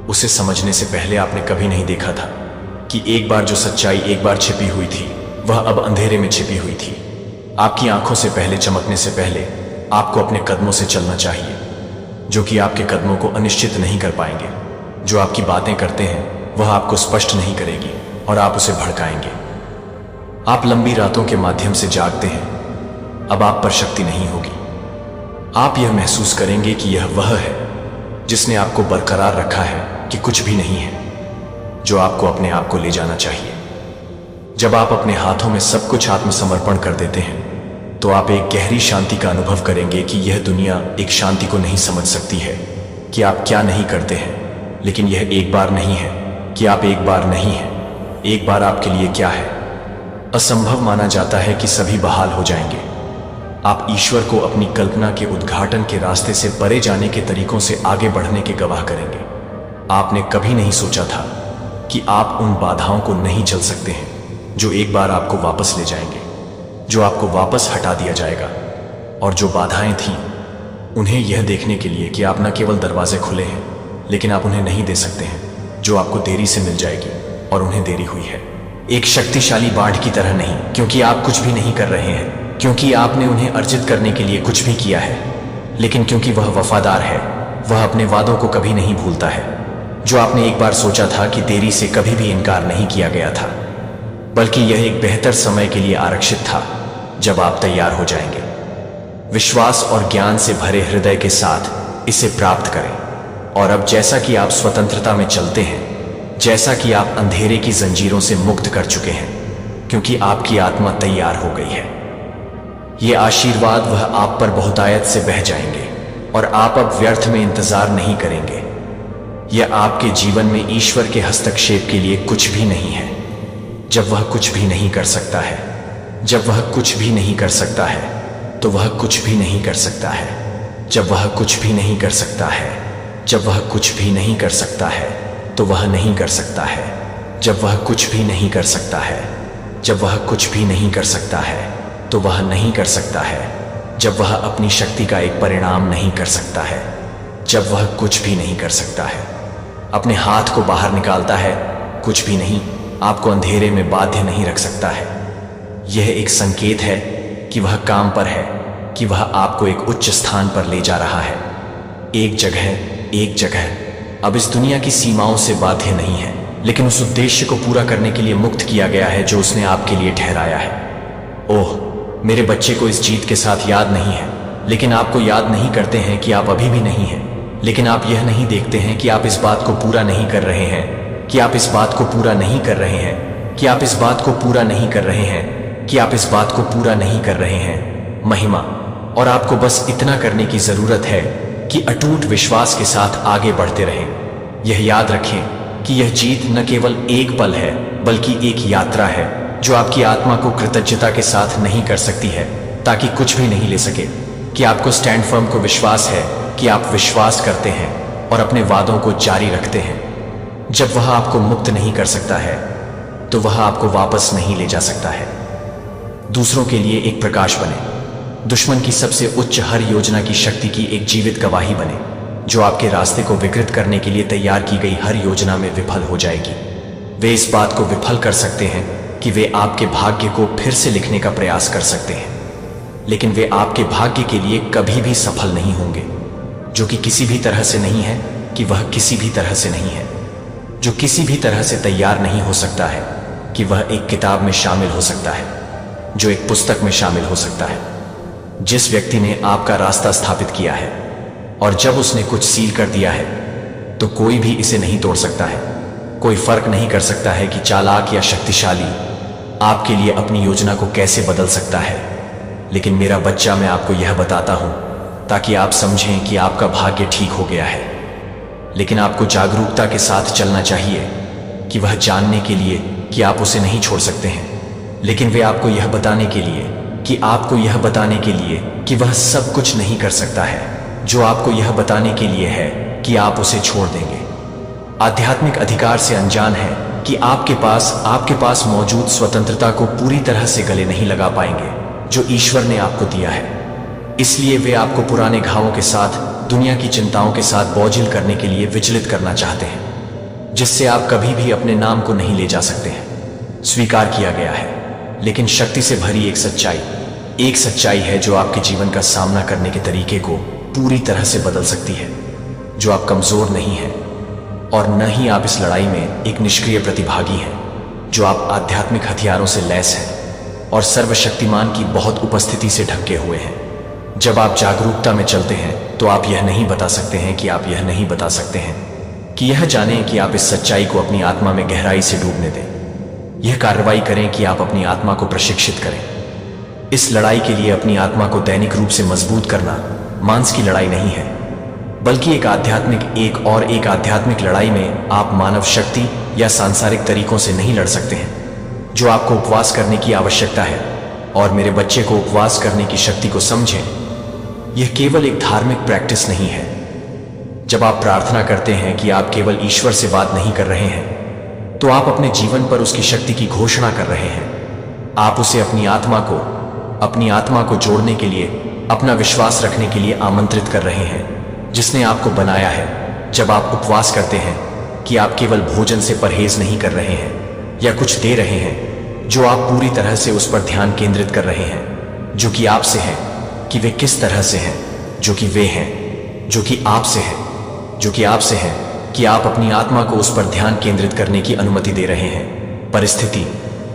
उसे समझने से पहले आपने कभी नहीं देखा था कि एक बार जो सच्चाई एक बार छिपी हुई थी, वह अब अंधेरे में छिपी हुई थी। आपकी आंखों से पहले चमकने से पहले आपको अपने कदमों से चलना चाहिए, जो कि आपके कदमों को अनिश्चित नहीं कर पाएंगे। जो आपकी बातें करते हैं वह आपको स्पष्ट नहीं करेगी और आप उसे भड़काएंगे। आप लंबी रातों के माध्यम से जागते हैं, अब आप पर शक्ति नहीं होगी। आप यह महसूस करेंगे कि यह वह है जिसने आपको बरकरार रखा है कि कुछ भी नहीं है जो आपको अपने आप को ले जाना चाहिए। जब आप अपने हाथों में सब कुछ आत्मसमर्पण कर देते हैं तो आप एक गहरी शांति का अनुभव करेंगे कि यह दुनिया एक शांति को नहीं समझ सकती है कि आप क्या नहीं करते हैं, लेकिन यह एक बार नहीं है कि आप एक बार नहीं हैं। एक बार आपके लिए क्या है? असंभव माना जाता है कि सभी बहाल हो जाएंगे। आप ईश्वर को अपनी कल्पना के उद्घाटन के रास्ते से परे जाने के तरीकों से आगे बढ़ने के गवाह करेंगे। आपने कभी नहीं सोचा था कि आप उन बाधाओं को नहीं चल सकते हैं जो एक बार आपको वापस ले जाएंगे, जो आपको वापस हटा दिया जाएगा। और जो बाधाएं थीं, उन्हें यह देखने के लिए कि आप न केवल दरवाजे खुले हैं, लेकिन आप उन्हें नहीं दे सकते हैं, जो आपको देरी से मिल जाएगी और उन्हें देरी हुई है। एक शक्तिशाली बाढ़ की तरह नहीं, क्योंकि आप कुछ भी नहीं कर रहे हैं, क्योंकि आपने उन्हें अर्जित करने के लिए कुछ भी किया है, लेकिन क्योंकि वह वफादार है, वह अपने वादों को कभी नहीं भूलता है। जो आपने एक बार सोचा था कि देरी से कभी भी इनकार नहीं किया गया था, बल्कि यह एक बेहतर समय के लिए आरक्षित था जब आप तैयार हो जाएंगे। विश्वास और ज्ञान से भरे हृदय के साथ इसे प्राप्त करें। और अब जैसा कि आप स्वतंत्रता में चलते हैं, जैसा कि आप अंधेरे की जंजीरों से मुक्त कर चुके हैं, क्योंकि आपकी आत्मा तैयार हो गई है, ये आशीर्वाद वह आप पर बहुतायत से बह जाएंगे और आप अब व्यर्थ में इंतजार नहीं करेंगे। यह आपके जीवन में ईश्वर के हस्तक्षेप के लिए कुछ भी नहीं है। जब वह कुछ भी नहीं कर सकता है, जब वह कुछ भी नहीं कर सकता है, तो वह कुछ भी नहीं कर सकता है। जब वह कुछ भी नहीं कर सकता है, जब वह कुछ भी नहीं कर सकता है, तो वह नहीं कर सकता है। जब वह कुछ भी नहीं कर सकता है, जब वह कुछ भी नहीं कर सकता है, तो वह नहीं कर सकता है। जब वह अपनी शक्ति का एक परिणाम नहीं कर सकता है, जब वह कुछ भी नहीं कर सकता है, अपने हाथ को बाहर निकालता है, कुछ भी नहीं आपको अंधेरे में बाध्य नहीं रख सकता है। यह एक संकेत है कि वह काम पर है, कि वह आपको एक उच्च स्थान पर ले जा रहा है। एक जगह अब इस दुनिया की सीमाओं से बाध्य नहीं है, लेकिन उस उद्देश्य को पूरा करने के लिए मुक्त किया गया है जो उसने आपके लिए ठहराया है। ओह, मेरे बच्चे को इस जीत के साथ याद नहीं है, लेकिन आपको याद नहीं करते हैं कि आप अभी भी नहीं हैं। लेकिन आप यह नहीं देखते हैं कि आप इस बात को पूरा नहीं कर रहे हैं, कि आप इस बात को पूरा नहीं कर रहे हैं कि आप इस बात को पूरा नहीं कर रहे हैं, कि आप इस बात को पूरा नहीं कर रहे हैं। महिमा। और आपको बस इतना करने की जरूरत है कि अटूट विश्वास के साथ आगे बढ़ते रहें। यह याद रखें कि यह जीत न केवल एक पल है, बल्कि एक यात्रा है जो आपकी आत्मा को कृतज्ञता के साथ नहीं कर सकती है, ताकि कुछ भी नहीं ले सके। कि आपको स्टैंड फर्म को विश्वास है कि आप विश्वास करते हैं और अपने वादों को जारी रखते हैं। जब वह आपको मुक्त नहीं कर सकता है, तो वह आपको वापस नहीं ले जा सकता है। दूसरों के लिए एक प्रकाश बने, दुश्मन की सबसे उच्च हर योजना की शक्ति की एक जीवित गवाही बने, जो आपके रास्ते को विकृत करने के लिए तैयार की गई हर योजना में विफल हो जाएगी। वे इस बात को विफल कर सकते हैं कि वे आपके भाग्य को फिर से लिखने का प्रयास कर सकते हैं, लेकिन वे आपके भाग्य के लिए कभी भी सफल नहीं होंगे। जो कि किसी भी तरह से नहीं है, कि वह किसी भी तरह से नहीं है, जो किसी भी तरह से तैयार नहीं हो सकता है कि वह एक किताब में शामिल हो सकता है, जो एक पुस्तक में शामिल हो सकता है। जिस व्यक्ति ने आपका रास्ता स्थापित किया है और जब उसने कुछ सील कर दिया है, तो कोई भी इसे नहीं तोड़ सकता है। कोई फर्क नहीं कर सकता है कि चालाक या शक्तिशाली आपके लिए अपनी योजना को कैसे बदल सकता है। लेकिन मेरा बच्चा, मैं आपको यह बताता हूं ताकि आप समझें कि आपका भाग्य ठीक हो गया है। लेकिन आपको जागरूकता के साथ चलना चाहिए कि वह जानने के लिए कि आप उसे नहीं छोड़ सकते हैं, लेकिन वे आपको यह बताने के लिए कि आपको यह बताने के लिए कि वह सब कुछ नहीं कर सकता है, जो आपको यह बताने के लिए है कि आप उसे छोड़ देंगे। आध्यात्मिक अधिकार से अनजान है कि आपके पास मौजूद स्वतंत्रता को पूरी तरह से गले नहीं लगा पाएंगे जो ईश्वर ने आपको दिया है। इसलिए वे आपको पुराने घावों के साथ, दुनिया की चिंताओं के साथ बोझिल करने के लिए विचलित करना चाहते हैं, जिससे आप कभी भी अपने नाम को नहीं ले जा सकते हैं। स्वीकार किया गया है, लेकिन शक्ति से भरी एक सच्चाई है जो आपके जीवन का सामना करने के तरीके को पूरी तरह से बदल सकती है। जो आप कमजोर नहीं हैं और न ही आप इस लड़ाई में एक निष्क्रिय प्रतिभागी हैं, जो आप आध्यात्मिक हथियारों से लैस हैं और सर्वशक्तिमान की बहुत उपस्थिति से ढके हुए हैं। जब आप जागरूकता में चलते हैं, तो आप यह नहीं बता सकते हैं कि आप यह नहीं बता सकते हैं कि यह जानें कि आप इस सच्चाई को अपनी आत्मा में गहराई से डूबने दें। यह कार्रवाई करें कि आप अपनी आत्मा को प्रशिक्षित करें। इस लड़ाई के लिए अपनी आत्मा को दैनिक रूप से मजबूत करना मांस की लड़ाई नहीं है, बल्कि एक आध्यात्मिक लड़ाई में आप मानव शक्ति या सांसारिक तरीकों से नहीं लड़ सकते हैं। जो आपको उपवास करने की आवश्यकता है, और मेरे बच्चे को उपवास करने की शक्ति को समझें, यह केवल एक धार्मिक प्रैक्टिस नहीं है। जब आप प्रार्थना करते हैं कि आप केवल ईश्वर से बात नहीं कर रहे हैं, तो आप अपने जीवन पर उसकी शक्ति की घोषणा कर रहे हैं। आप उसे अपनी आत्मा को जोड़ने के लिए, अपना विश्वास रखने के लिए आमंत्रित कर रहे हैं, जिसने आपको बनाया है। जब आप उपवास करते हैं कि आप केवल भोजन से परहेज नहीं कर रहे हैं या कुछ दे रहे हैं, जो आप पूरी तरह से उस पर ध्यान केंद्रित कर रहे हैं, जो कि आपसे है, कि वे किस तरह से हैं, जो कि वे हैं, जो कि आपसे है, जो कि आपसे है, कि आप अपनी आत्मा को उस पर ध्यान केंद्रित करने की अनुमति दे रहे हैं। परिस्थिति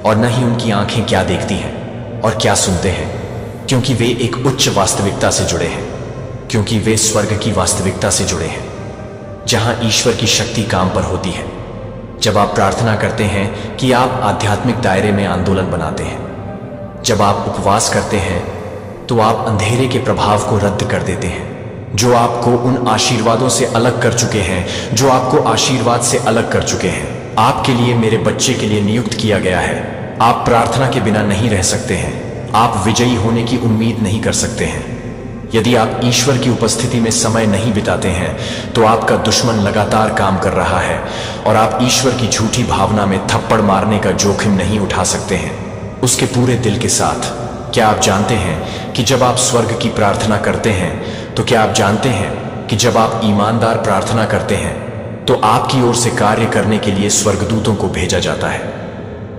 और न ही उनकी आंखें क्या देखती हैं और क्या सुनते हैं, क्योंकि वे एक उच्च वास्तविकता से जुड़े हैं, क्योंकि वे स्वर्ग की वास्तविकता से जुड़े हैं, जहां ईश्वर की शक्ति काम पर होती है। जब आप प्रार्थना करते हैं कि आप आध्यात्मिक दायरे में आंदोलन बनाते हैं। जब आप उपवास करते हैं, तो आप अंधेरे के प्रभाव को रद्द कर देते हैं, जो आपको उन आशीर्वादों से अलग कर चुके हैं, जो आपको आशीर्वाद से अलग कर चुके हैं। आपके लिए, मेरे बच्चे के लिए नियुक्त किया गया है। आप प्रार्थना के बिना नहीं रह सकते हैं। आप विजयी होने की उम्मीद नहीं कर सकते हैं। यदि आप ईश्वर की उपस्थिति में समय नहीं बिताते हैं, तो आपका दुश्मन लगातार काम कर रहा है और आप ईश्वर की झूठी भावना में थप्पड़ मारने का जोखिम नहीं उठा सकते हैं उसके पूरे दिल के साथ। क्या आप जानते हैं कि जब आप स्वर्ग की प्रार्थना करते हैं, तो क्या आप जानते हैं कि जब आप ईमानदार प्रार्थना करते हैं, तो आपकी ओर से कार्य करने के लिए स्वर्गदूतों को भेजा जाता है?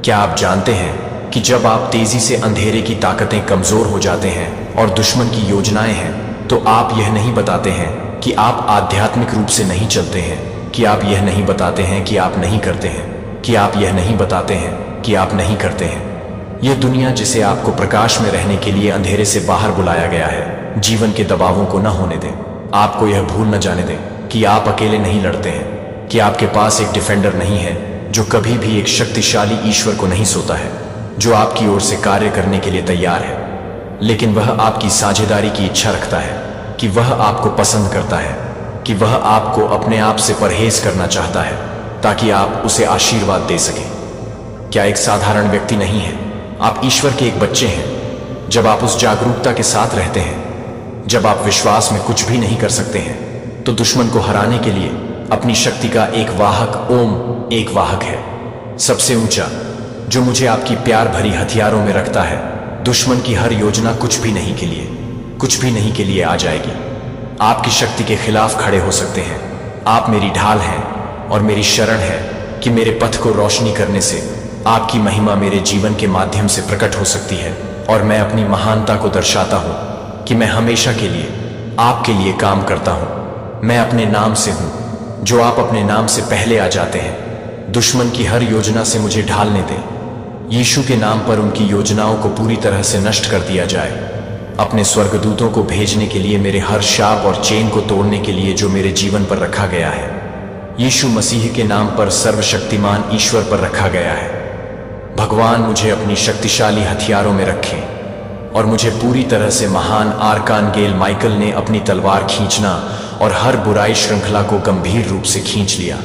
क्या आप जानते हैं कि जब आप तेजी से अंधेरे की ताकतें कमजोर हो जाते हैं और दुश्मन की योजनाएं हैं, तो आप यह नहीं बताते हैं कि आप आध्यात्मिक रूप से नहीं चलते हैं, कि आप यह नहीं बताते हैं कि आप नहीं करते हैं, कि आप यह नहीं बताते हैं कि आप नहीं करते हैं। यह दुनिया जिसे आपको प्रकाश में रहने के लिए अंधेरे से बाहर बुलाया गया है, जीवन के दबावों को न होने दें। आपको यह भूल न जाने दें कि आप अकेले नहीं लड़ते हैं, कि आपके पास एक डिफेंडर नहीं है जो कभी भी एक शक्तिशाली ईश्वर को नहीं सोता है, जो आपकी ओर से कार्य करने के लिए तैयार है, लेकिन वह आपकी साझेदारी की इच्छा रखता है, कि वह आपको पसंद करता है, कि वह आपको अपने आप से परहेज करना चाहता है ताकि आप उसे आशीर्वाद दे सकें। क्या एक साधारण व्यक्ति नहीं है, आप ईश्वर के एक बच्चे हैं। जब आप उस जागरूकता के साथ रहते हैं, जब आप विश्वास में कुछ भी नहीं कर सकते हैं, तो दुश्मन को हराने के लिए अपनी शक्ति का एक वाहक ओम एक वाहक है, सबसे ऊंचा, जो मुझे आपकी प्यार भरी हथियारों में रखता है। दुश्मन की हर योजना कुछ भी नहीं के लिए आ जाएगी। आपकी शक्ति के खिलाफ खड़े हो सकते हैं। आप मेरी ढाल हैं और मेरी शरण है कि मेरे पथ को रोशनी करने से आपकी महिमा मेरे जीवन के माध्यम से प्रकट हो सकती है। और मैं अपनी महानता को दर्शाता हूं कि मैं हमेशा के लिए आपके लिए काम करता हूं। मैं अपने नाम से हूं, जो आप अपने नाम से पहले आ जाते हैं। दुश्मन की हर योजना से मुझे ढालने दें। यीशु के नाम पर उनकी योजनाओं को पूरी तरह से नष्ट कर दिया जाए। अपने स्वर्गदूतों को भेजने के लिए, मेरे हर शाप और चेन को तोड़ने के लिए जो मेरे जीवन पर रखा गया है, यीशु मसीह के नाम पर सर्वशक्तिमान ईश्वर पर रखा गया है। भगवान मुझे अपनी शक्तिशाली हथियारों में रखें और मुझे पूरी तरह से महान आर्कानगेल माइकल ने अपनी तलवार खींचना और हर बुराई श्रृंखला को गंभीर रूप से खींच लिया,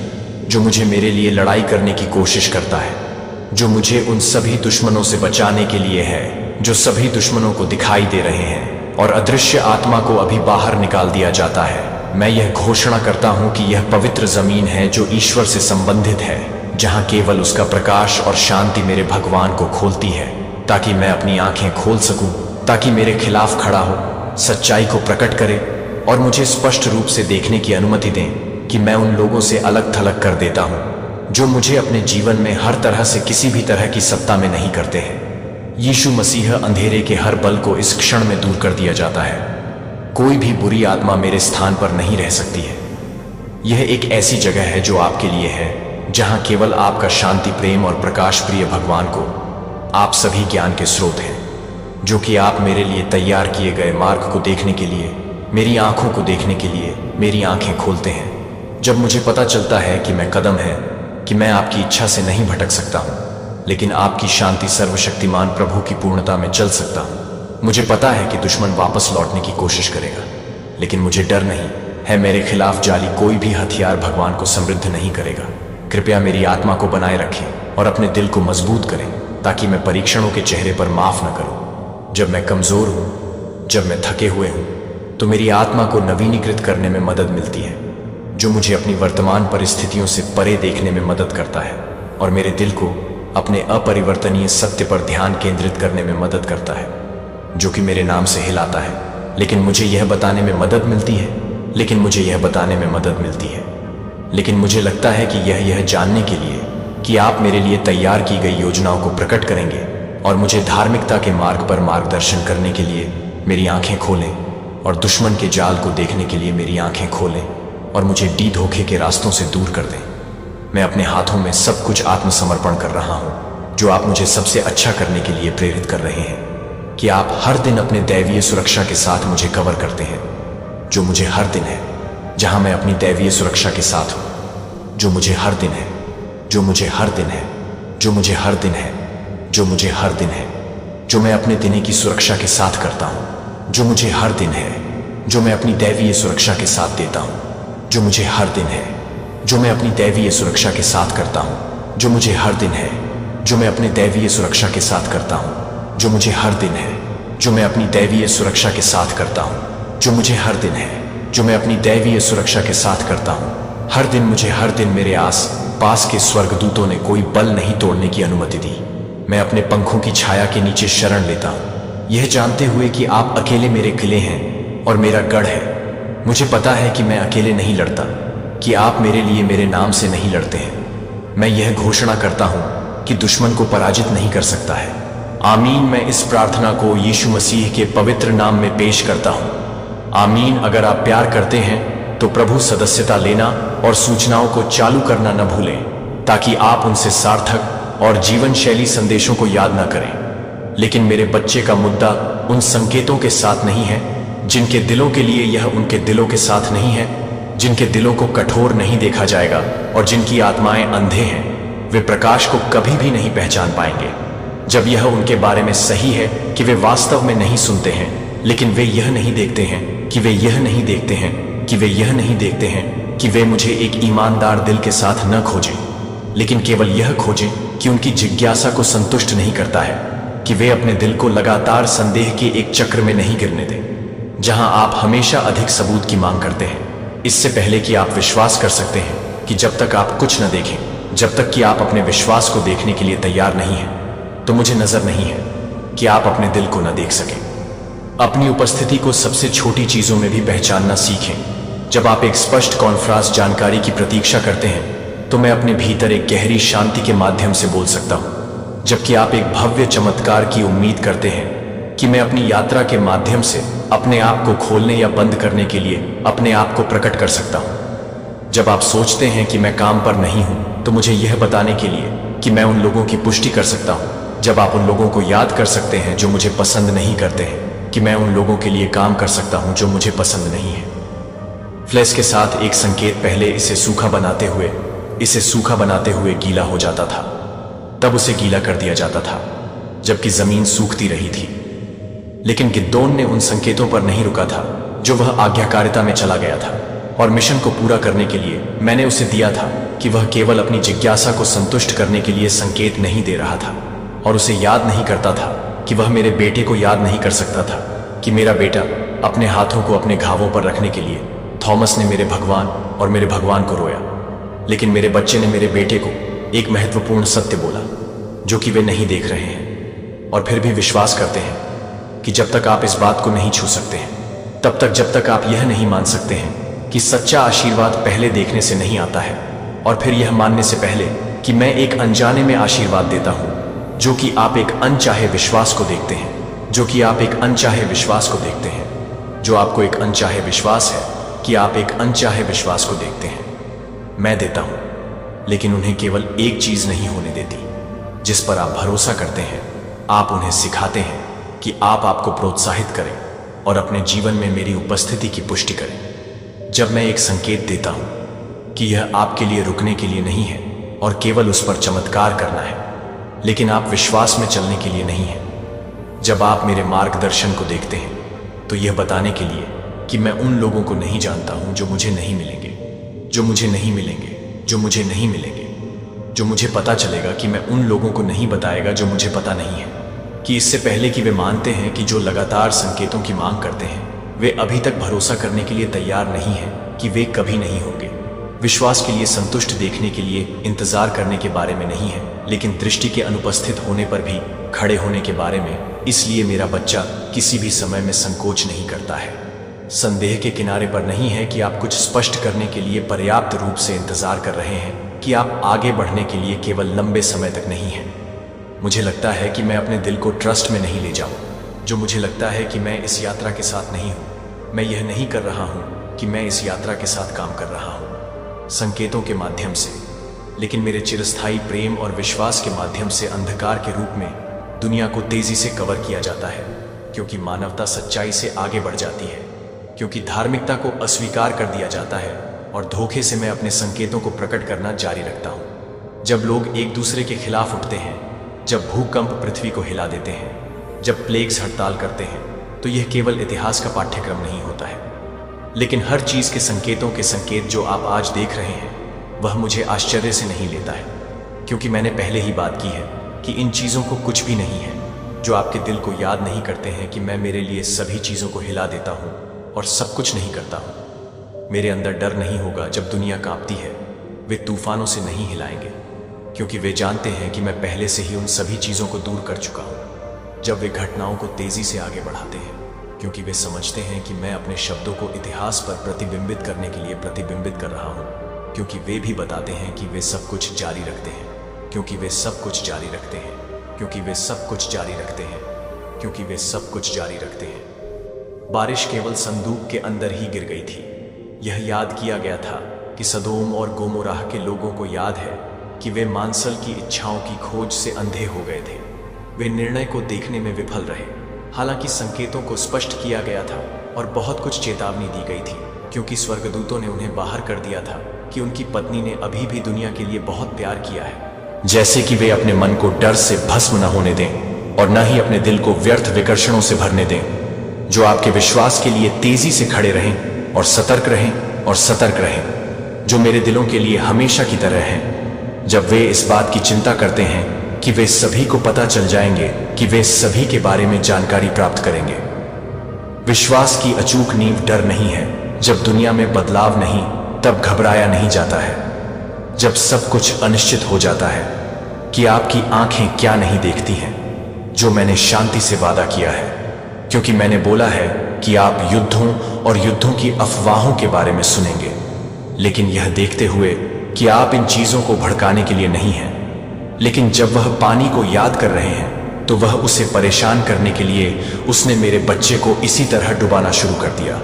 जो मुझे मेरे लिए लड़ाई करने की कोशिश करता है, जो मुझे उन सभी दुश्मनों से बचाने के लिए है, जो सभी दुश्मनों को दिखाई दे रहे हैं, और अदृश्य आत्मा को अभी बाहर निकाल दिया जाता है। मैं यह घोषणा करता हूं कि यह पवित्र जमीन है जो ईश्वर से संबंधित है, जहां केवल उसका प्रकाश और शांति मेरे भगवान को खोलती है, ताकि मैं अपनी आंखें खोल सकूं, ताकि मेरे खिलाफ खड़ा हो, सच्चाई को प्रकट करे और मुझे स्पष्ट रूप से देखने की अनुमति दें कि मैं उन लोगों से अलग थलग कर देता हूं जो मुझे अपने जीवन में हर तरह से किसी भी तरह की सत्ता में नहीं करते हैं। यीशु मसीह अंधेरे के हर बल को इस क्षण में दूर कर दिया जाता है। कोई भी बुरी आत्मा मेरे स्थान पर नहीं रह सकती है। यह एक ऐसी जगह है जो आपके लिए है, जहां केवल आपका शांति, प्रेम और प्रकाश प्रिय भगवान को, आप सभी ज्ञान के स्रोत हैं, जो कि आप मेरे लिए तैयार किए गए मार्ग को देखने के लिए, मेरी आंखों को देखने के लिए मेरी आंखें खोलते हैं। जब मुझे पता चलता है कि मैं कदम है कि मैं आपकी इच्छा से नहीं भटक सकता हूं, लेकिन आपकी शांति सर्वशक्तिमान प्रभु की पूर्णता में चल सकता हूं। मुझे पता है कि दुश्मन वापस लौटने की कोशिश करेगा, लेकिन मुझे डर नहीं है। मेरे खिलाफ जाली कोई भी हथियार भगवान को समृद्ध नहीं करेगा। कृपया मेरी आत्मा को बनाए रखें और अपने दिल को मजबूत करें, ताकि मैं परीक्षणों के चेहरे पर माफ न करूं। जब मैं कमजोर हूं, जब मैं थके हुए हूं, तो मेरी आत्मा को नवीनीकृत करने में मदद मिलती है, जो मुझे अपनी वर्तमान परिस्थितियों से परे देखने में मदद करता है और मेरे दिल को अपने अपरिवर्तनीय सत्य पर ध्यान केंद्रित करने में मदद करता है, जो कि मेरे नाम से हिलाता है। लेकिन मुझे यह बताने में मदद मिलती है लेकिन मुझे लगता है कि यह जानने के लिए कि आप मेरे लिए तैयार की गई योजनाओं को प्रकट करेंगे और मुझे धार्मिकता के मार्ग पर मार्गदर्शन करने के लिए मेरी आंखें खोलें, और दुश्मन के जाल को देखने के लिए मेरी आंखें खोलें और मुझे धोखे के रास्तों से दूर कर दें। मैं अपने हाथों में सब कुछ आत्मसमर्पण कर रहा हूं, जो आप मुझे सबसे अच्छा करने के लिए प्रेरित कर रहे हैं, कि आप हर दिन अपने दैवीय सुरक्षा के साथ मुझे कवर करते हैं, जो मुझे हर दिन है, जहां मैं अपनी दैवीय सुरक्षा के साथ हूं, जो मुझे हर दिन है, जो मुझे हर दिन है, जो मुझे हर दिन है, जो मुझे हर दिन है, जो मैं अपने दिने की सुरक्षा के साथ करता हूं, जो मुझे हर दिन है, जो मैं अपनी दैवीय सुरक्षा के साथ देता हूं, जो मुझे हर दिन है, जो मैं अपनी दैवीय सुरक्षा के साथ करता हूं, जो मुझे हर दिन है, जो मैं अपने दैवीय सुरक्षा के साथ करता हूं, जो मुझे हर दिन है, जो मैं अपनी दैवीय सुरक्षा के साथ करता हूं, जो मुझे हर दिन है, जो मैं अपनी दैवीय सुरक्षा के साथ करता हूं। हर दिन मुझे हर दिन मेरे आस पास के स्वर्गदूतों ने कोई बल नहीं तोड़ने की अनुमति दी। मैं अपने पंखों की छाया के नीचे शरण लेता हूं, यह जानते हुए कि आप अकेले मेरे किले हैं और मेरा गढ़ है। मुझे पता है कि मैं अकेले नहीं लड़ता, कि आप मेरे लिए मेरे नाम से नहीं लड़ते हैं। मैं यह घोषणा करता हूं कि दुश्मन को पराजित नहीं कर सकता है। आमीन। मैं इस प्रार्थना को यीशु मसीह के पवित्र नाम में पेश करता हूं। आमीन। अगर आप प्यार करते हैं तो प्रभु सदस्यता लेना और सूचनाओं को चालू करना न भूलें, ताकि आप उनसे सार्थक और जीवन शैली संदेशों को याद न करें। लेकिन मेरे बच्चे का मुद्दा उन संकेतों के साथ नहीं है जिनके दिलों के लिए यह उनके दिलों के साथ नहीं है, जिनके दिलों को कठोर नहीं देखा जाएगा और जिनकी आत्माएं अंधे हैं वे प्रकाश को कभी भी नहीं पहचान पाएंगे। जब यह उनके बारे में सही है कि वे वास्तव में नहीं सुनते हैं, लेकिन वे यह नहीं देखते हैं कि वे यह नहीं देखते हैं कि वे यह नहीं देखते हैं कि वे मुझे एक ईमानदार दिल के साथ न खोजें, लेकिन केवल यह खोजें कि उनकी जिज्ञासा को संतुष्ट नहीं करता है, कि वे अपने दिल को लगातार संदेह के एक चक्र में नहीं गिरने दें, जहां आप हमेशा अधिक सबूत की मांग करते हैं, इससे पहले कि आप विश्वास कर सकते हैं कि जब तक आप कुछ न देखें, जब तक कि आप अपने विश्वास को देखने के लिए तैयार नहीं हैं, तो मुझे नजर नहीं है कि आप अपने दिल को न देख सकें। अपनी उपस्थिति को सबसे छोटी चीजों में भी पहचानना सीखें। जब आप एक स्पष्ट कॉन्फ्रास्ट जानकारी की प्रतीक्षा करते हैं, तो मैं अपने भीतर एक गहरी शांति के माध्यम से बोल सकता हूं, जबकि आप एक भव्य चमत्कार की उम्मीद करते हैं कि मैं अपनी यात्रा के माध्यम से अपने आप को खोलने या बंद करने के लिए अपने आप को प्रकट कर सकता हूं। जब आप सोचते हैं कि मैं काम पर नहीं हूं, तो मुझे यह बताने के लिए कि मैं उन लोगों की पुष्टि कर सकता हूं। जब आप उन लोगों को याद कर सकते हैं जो मुझे पसंद नहीं करते हैं, कि मैं उन लोगों के लिए काम कर सकता हूं जो मुझे पसंद नहीं है। फ्लैश के साथ एक संकेत पहले इसे सूखा बनाते हुए गीला हो जाता था, तब उसे गीला कर दिया जाता था जबकि जमीन सूखती रही थी। लेकिन गिद्दोन ने उन संकेतों पर नहीं रुका था जो वह आज्ञाकारिता में चला गया था, और मिशन को पूरा करने के लिए मैंने उसे दिया था कि वह केवल अपनी जिज्ञासा को संतुष्ट करने के लिए संकेत नहीं दे रहा था, और उसे याद नहीं करता था कि वह मेरे बेटे को याद नहीं कर सकता था कि मेरा बेटा अपने हाथों को अपने घावों पर रखने के लिए थॉमस ने मेरे भगवान और मेरे भगवान को रोया, लेकिन मेरे बच्चे ने मेरे बेटे को एक महत्वपूर्ण सत्य बोला जो कि वे नहीं देख रहे हैं, और फिर भी विश्वास करते हैं कि जब तक आप इस बात को नहीं छू सकते हैं, तब तक जब तक आप यह नहीं मान सकते हैं कि सच्चा आशीर्वाद पहले देखने से नहीं आता है, और फिर यह मानने से पहले कि मैं एक अनजाने में आशीर्वाद देता हूं, जो कि आप एक अनचाहे विश्वास को देखते हैं, जो कि आप एक अनचाहे विश्वास को देखते हैं, जो आपको एक अनचाहे विश्वास है कि आप एक अनचाहे विश्वास को देखते हैं। मैं देता हूं, लेकिन उन्हें केवल एक चीज नहीं होने देती जिस पर आप भरोसा करते हैं। आप उन्हें सिखाते हैं कि आप आपको प्रोत्साहित करें और अपने जीवन में मेरी उपस्थिति की पुष्टि करें। जब मैं एक संकेत देता हूं कि यह आपके लिए रुकने के लिए नहीं है और केवल उस पर चमत्कार करना है, लेकिन आप विश्वास में चलने के लिए नहीं हैं। जब आप मेरे मार्गदर्शन को देखते हैं, तो यह बताने के लिए कि मैं उन लोगों को नहीं जानता हूं जो मुझे नहीं मिलेंगे, जो मुझे नहीं मिलेंगे, जो मुझे नहीं मिलेंगे, जो मुझे पता चलेगा कि मैं उन लोगों को नहीं बताएगा जो मुझे पता नहीं है, कि इससे पहले कि वे मानते हैं कि जो लगातार संकेतों की मांग करते हैं, वे अभी तक भरोसा करने के लिए तैयार नहीं हैं कि वे कभी नहीं होंगे। विश्वास के लिए संतुष्ट देखने के लिए इंतजार करने के बारे में नहीं है, लेकिन दृष्टि के अनुपस्थित होने पर भी खड़े होने के बारे में। इसलिए मेरा बच्चा किसी भी समय में संकोच नहीं करता है, संदेह के किनारे पर नहीं है कि आप कुछ स्पष्ट करने के लिए पर्याप्त रूप से इंतजार कर रहे हैं, कि आप आगे बढ़ने के लिए केवल लंबे समय तक नहीं हैं। मुझे लगता है कि मैं अपने दिल को ट्रस्ट में नहीं ले जाऊं, जो मुझे लगता है कि मैं इस यात्रा के साथ नहीं हूं। मैं यह नहीं कर रहा हूं कि मैं इस यात्रा के साथ काम कर रहा हूं संकेतों के माध्यम से, लेकिन मेरे चिरस्थायी प्रेम और विश्वास के माध्यम से अंधकार के रूप में दुनिया को तेजी से कवर किया जाता है, क्योंकि मानवता सच्चाई से आगे बढ़ जाती है, क्योंकि धार्मिकता को अस्वीकार कर दिया जाता है, और धोखे से मैं अपने संकेतों को प्रकट करना जारी रखता हूं। जब लोग एक दूसरे के खिलाफ उठते हैं, जब भूकंप पृथ्वी को हिला देते हैं, जब प्लेग्स हड़ताल करते हैं, तो यह केवल इतिहास का पाठ्यक्रम नहीं होता है, लेकिन हर चीज के संकेतों के संकेत जो आप आज देख रहे हैं, वह मुझे आश्चर्य से नहीं लेता है, क्योंकि मैंने पहले ही बात की है कि इन चीजों को कुछ भी नहीं है जो आपके दिल को याद नहीं करते हैं कि मैं मेरे लिए सभी चीजों को हिला देता हूं और सब कुछ नहीं करता हूं। मेरे अंदर डर नहीं होगा जब दुनिया कांपती है। वे तूफानों से नहीं हिलाएंगे, क्योंकि वे जानते हैं कि मैं पहले से ही उन सभी चीजों को दूर कर चुका हूं। जब वे घटनाओं को तेजी से आगे बढ़ाते हैं, क्योंकि वे समझते हैं कि मैं अपने शब्दों को इतिहास पर प्रतिबिंबित करने के लिए प्रतिबिंबित कर रहा हूं, क्योंकि वे भी बताते हैं कि वे सब कुछ जारी रखते हैं, क्योंकि वे सब कुछ जारी रखते हैं, क्योंकि वे सब कुछ जारी रखते हैं, क्योंकि वे सब कुछ जारी रखते हैं। बारिश केवल संदूक के अंदर ही गिर गई थी। यह याद किया गया था कि सदोम और गोमोराह के लोगों को याद है कि वे मांसल की इच्छाओं की खोज से अंधे हो गए थे। वे निर्णय को देखने में विफल रहे, हालांकि संकेतों को स्पष्ट किया गया था और बहुत कुछ चेतावनी दी गई थी, क्योंकि स्वर्गदूतों ने उन्हें बाहर कर दिया था कि उनकी पत्नी ने अभी भी दुनिया के लिए बहुत प्यार किया है, जैसे कि वे अपने मन को डर से भस्म न होने दें और न ही अपने दिल को व्यर्थ विकर्षणों से भरने दें, जो आपके विश्वास के लिए तेजी से खड़े रहें और सतर्क रहें और सतर्क रहें, जो मेरे दिलों के लिए हमेशा की तरह हैं। जब वे इस बात की चिंता करते हैं कि वे सभी को पता चल जाएंगे, कि वे सभी के बारे में जानकारी प्राप्त करेंगे। विश्वास की अचूक नींव डर नहीं है। जब दुनिया में बदलाव नहीं, तब घबराया नहीं जाता है। जब सब कुछ अनिश्चित हो जाता है कि आपकी आंखें क्या नहीं देखती हैं, जो मैंने शांति से वादा किया है, क्योंकि मैंने बोला है कि आप युद्धों और युद्धों की अफवाहों के बारे में सुनेंगे, लेकिन यह देखते हुए कि आप इन चीजों को भड़काने के लिए नहीं हैं। लेकिन जब वह पानी को याद कर रहे हैं, तो वह उसे परेशान करने के लिए उसने मेरे बच्चे को इसी तरह डुबाना शुरू कर दिया।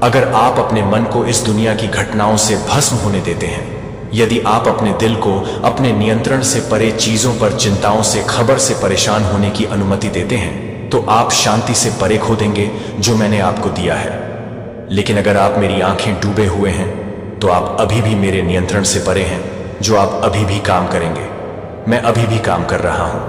अगर आप अपने मन को इस दुनिया की घटनाओं से भस्म होने देते हैं, यदि आप अपने दिल को अपने नियंत्रण से परे चीजों पर, चिंताओं से, खबर से परेशान होने की अनुमति देते हैं, तो आप शांति से परे खो देंगे जो मैंने आपको दिया है। लेकिन अगर आप मेरी आंखें डूबे हुए हैं, तो आप अभी भी मेरे नियंत्रण से परे हैं, जो आप अभी भी काम करेंगे। मैं अभी भी काम कर रहा हूं।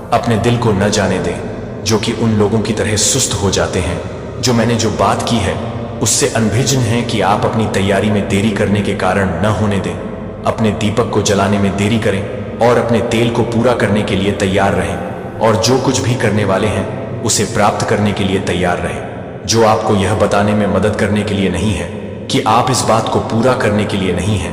अपने दिल को न जाने दें, जो कि उन लोगों की तरह सुस्त हो जाते हैं, जो मैंने जो बात की है उससे अनभिज्ञ हैं, कि आप अपनी तैयारी में देरी करने के कारण न होने दें। अपने दीपक को जलाने में देरी करें और अपने तेल को पूरा करने के लिए तैयार रहें, और जो कुछ भी करने वाले हैं उसे प्राप्त करने के लिए तैयार रहें। जो आपको यह बताने में मदद करने के लिए नहीं है कि आप इस बात को पूरा करने के लिए नहीं है,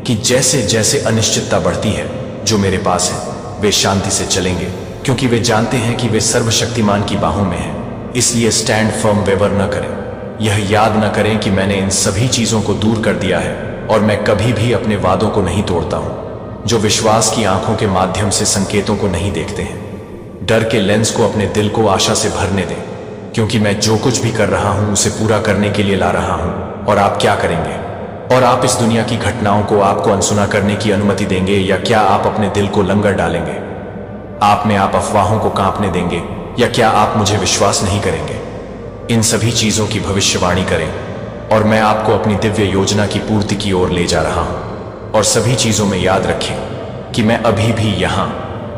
कि जैसे जैसे अनिश्चितता बढ़ती है, जो मेरे पास है, वे शांति से चलेंगे, क्योंकि वे जानते हैं कि वे सर्वशक्तिमान की बाहों में हैं। इसलिए स्टैंड फर्म वेवर न करें। यह याद न करें कि मैंने इन सभी चीजों को दूर कर दिया है और मैं कभी भी अपने वादों को नहीं तोड़ता हूं। जो विश्वास की आंखों के माध्यम से संकेतों को नहीं देखते हैं, डर के लेंस को अपने दिल को आशा से भरने दें, क्योंकि मैं जो कुछ भी कर रहा हूं उसे पूरा करने के लिए ला रहा हूं। और आप क्या करेंगे? और आप इस दुनिया की घटनाओं को आपको अनसुना करने की अनुमति देंगे, या क्या आप अपने दिल को लंगर डालेंगे? आप में आप अफवाहों को कांपने देंगे, या क्या आप मुझे विश्वास नहीं करेंगे? इन सभी चीजों की भविष्यवाणी करें, और मैं आपको अपनी दिव्य योजना की पूर्ति की ओर ले जा रहा हूं। और सभी चीजों में याद रखें कि मैं अभी भी यहां,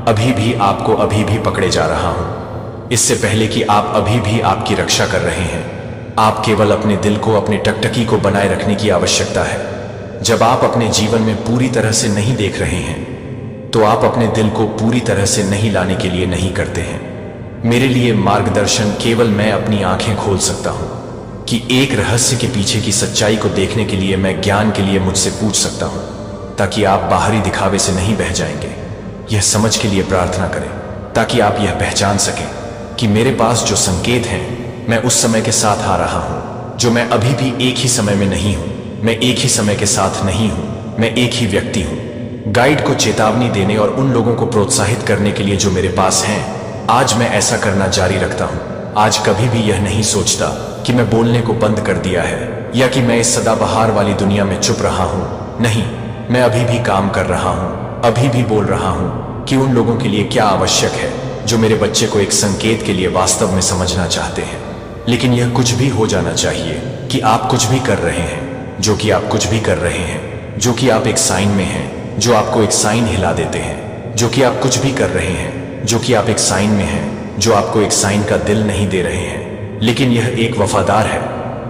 अभी भी आपको अभी भी पकड़े जा रहा हूं। इससे पहले कि आप अभी भी आपकी रक्षा कर रहे हैं, आप केवल अपने दिल को, अपनी टकटकी को बनाए रखने की आवश्यकता है। जब आप अपने जीवन में पूरी तरह से नहीं देख रहे हैं, तो आप अपने दिल को पूरी तरह से नहीं लाने के लिए नहीं करते हैं। मेरे लिए मार्गदर्शन केवल मैं अपनी आंखें खोल सकता हूं, कि एक रहस्य के पीछे की सच्चाई को देखने के लिए मैं ज्ञान के लिए मुझसे पूछ सकता हूं, ताकि आप बाहरी दिखावे से नहीं बह जाएंगे। यह समझ के लिए प्रार्थना करें, ताकि आप यह पहचान सकें कि मेरे पास जो संकेत हैं, मैं उस समय के साथ आ रहा हूं, जो मैं अभी भी एक ही समय में नहीं हूं। मैं एक ही समय के साथ नहीं हूं, मैं एक ही व्यक्ति हूं। गाइड को चेतावनी देने और उन लोगों को प्रोत्साहित करने के लिए जो मेरे पास हैं, आज मैं ऐसा करना जारी रखता हूं। आज कभी भी यह नहीं सोचता कि मैं बोलने को बंद कर दिया है, या कि मैं इस सदाबहार वाली दुनिया में चुप रहा हूं। नहीं, मैं अभी भी काम कर रहा हूं, अभी भी बोल रहा हूं कि उन लोगों के लिए क्या आवश्यक है, जो मेरे बच्चे को एक संकेत के लिए वास्तव में समझना चाहते हैं। लेकिन यह कुछ भी हो जाना चाहिए कि आप कुछ भी कर रहे हैं, जो कि आप कुछ भी कर रहे हैं, जो कि आप एक साइन में हैं, जो आपको एक साइन हिला देते हैं, जो कि आप कुछ भी कर रहे हैं, जो कि आप एक साइन में हैं, जो आपको एक साइन का दिल नहीं दे रहे हैं। लेकिन यह एक वफादार है,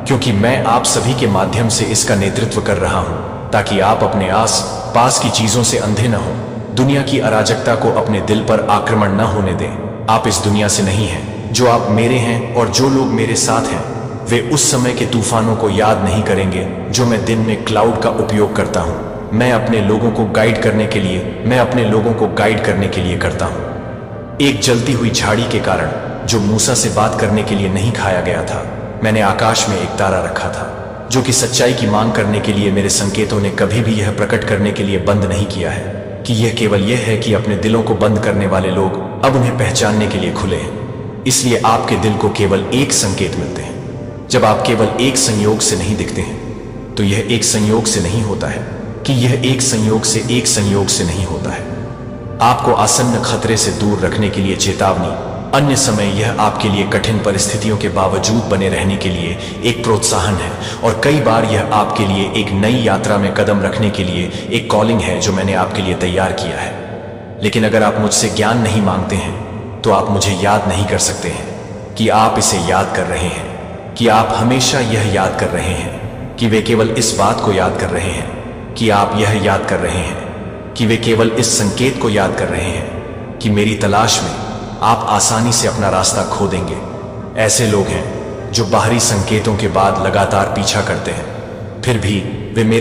क्योंकि मैं आप सभी के माध्यम से इसका नेतृत्व कर रहा हूं, ताकि आप अपने आस पास की चीजों से अंधे न हो। दुनिया की अराजकता को अपने दिल पर आक्रमण न होने दें। आप इस दुनिया से नहीं हैं। जो आप मेरे हैं और जो लोग मेरे साथ हैं, वे उस समय के तूफानों को याद नहीं करेंगे जो मैं दिन में क्लाउड का उपयोग करता हूं। मैं अपने लोगों को गाइड करने के लिए करता हूं। एक जलती हुई झाड़ी के कारण, जो मूसा से बात करने के लिए नहीं खाया गया था, मैंने आकाश में एक तारा रखा था, जो कि सच्चाई की मांग करने के लिए मेरे संकेतों ने कभी भी यह प्रकट करने के लिए बंद नहीं किया है कि यह केवल यह है कि अपने दिलों को बंद करने वाले लोग अब उन्हें पहचानने के लिए खुले हैं। इसलिए आपके दिल को केवल एक संकेत मिलते हैं। जब आप केवल एक संयोग से नहीं दिखते हैं, तो यह एक संयोग से नहीं होता है कि यह एक संयोग से नहीं होता है। आपको आसन्न खतरे से दूर रखने के लिए चेतावनी, अन्य समय यह आपके लिए कठिन परिस्थितियों के बावजूद बने रहने के लिए एक प्रोत्साहन है, और कई बार यह आपके लिए एक नई यात्रा में कदम रखने के लिए एक कॉलिंग है जो मैंने आपके लिए तैयार किया है। लेकिन अगर आप मुझसे ज्ञान नहीं मांगते हैं तो आप मुझे याद नहीं कर सकते हैं कि आप इसे याद कर रहे हैं, कि आप हमेशा यह याद कर रहे हैं कि वे केवल इस बात को याद कर रहे हैं, कि आप यह याद कर रहे हैं कि वे केवल इस संकेत को याद कर रहे हैं कि मेरी तलाश में आप आसानी से अपना रास्ता खो देंगे। ऐसे लोग हैं जो बाहरी संकेतों के बाद लगातार पीछा करते हैं, फिर भी वे मेरे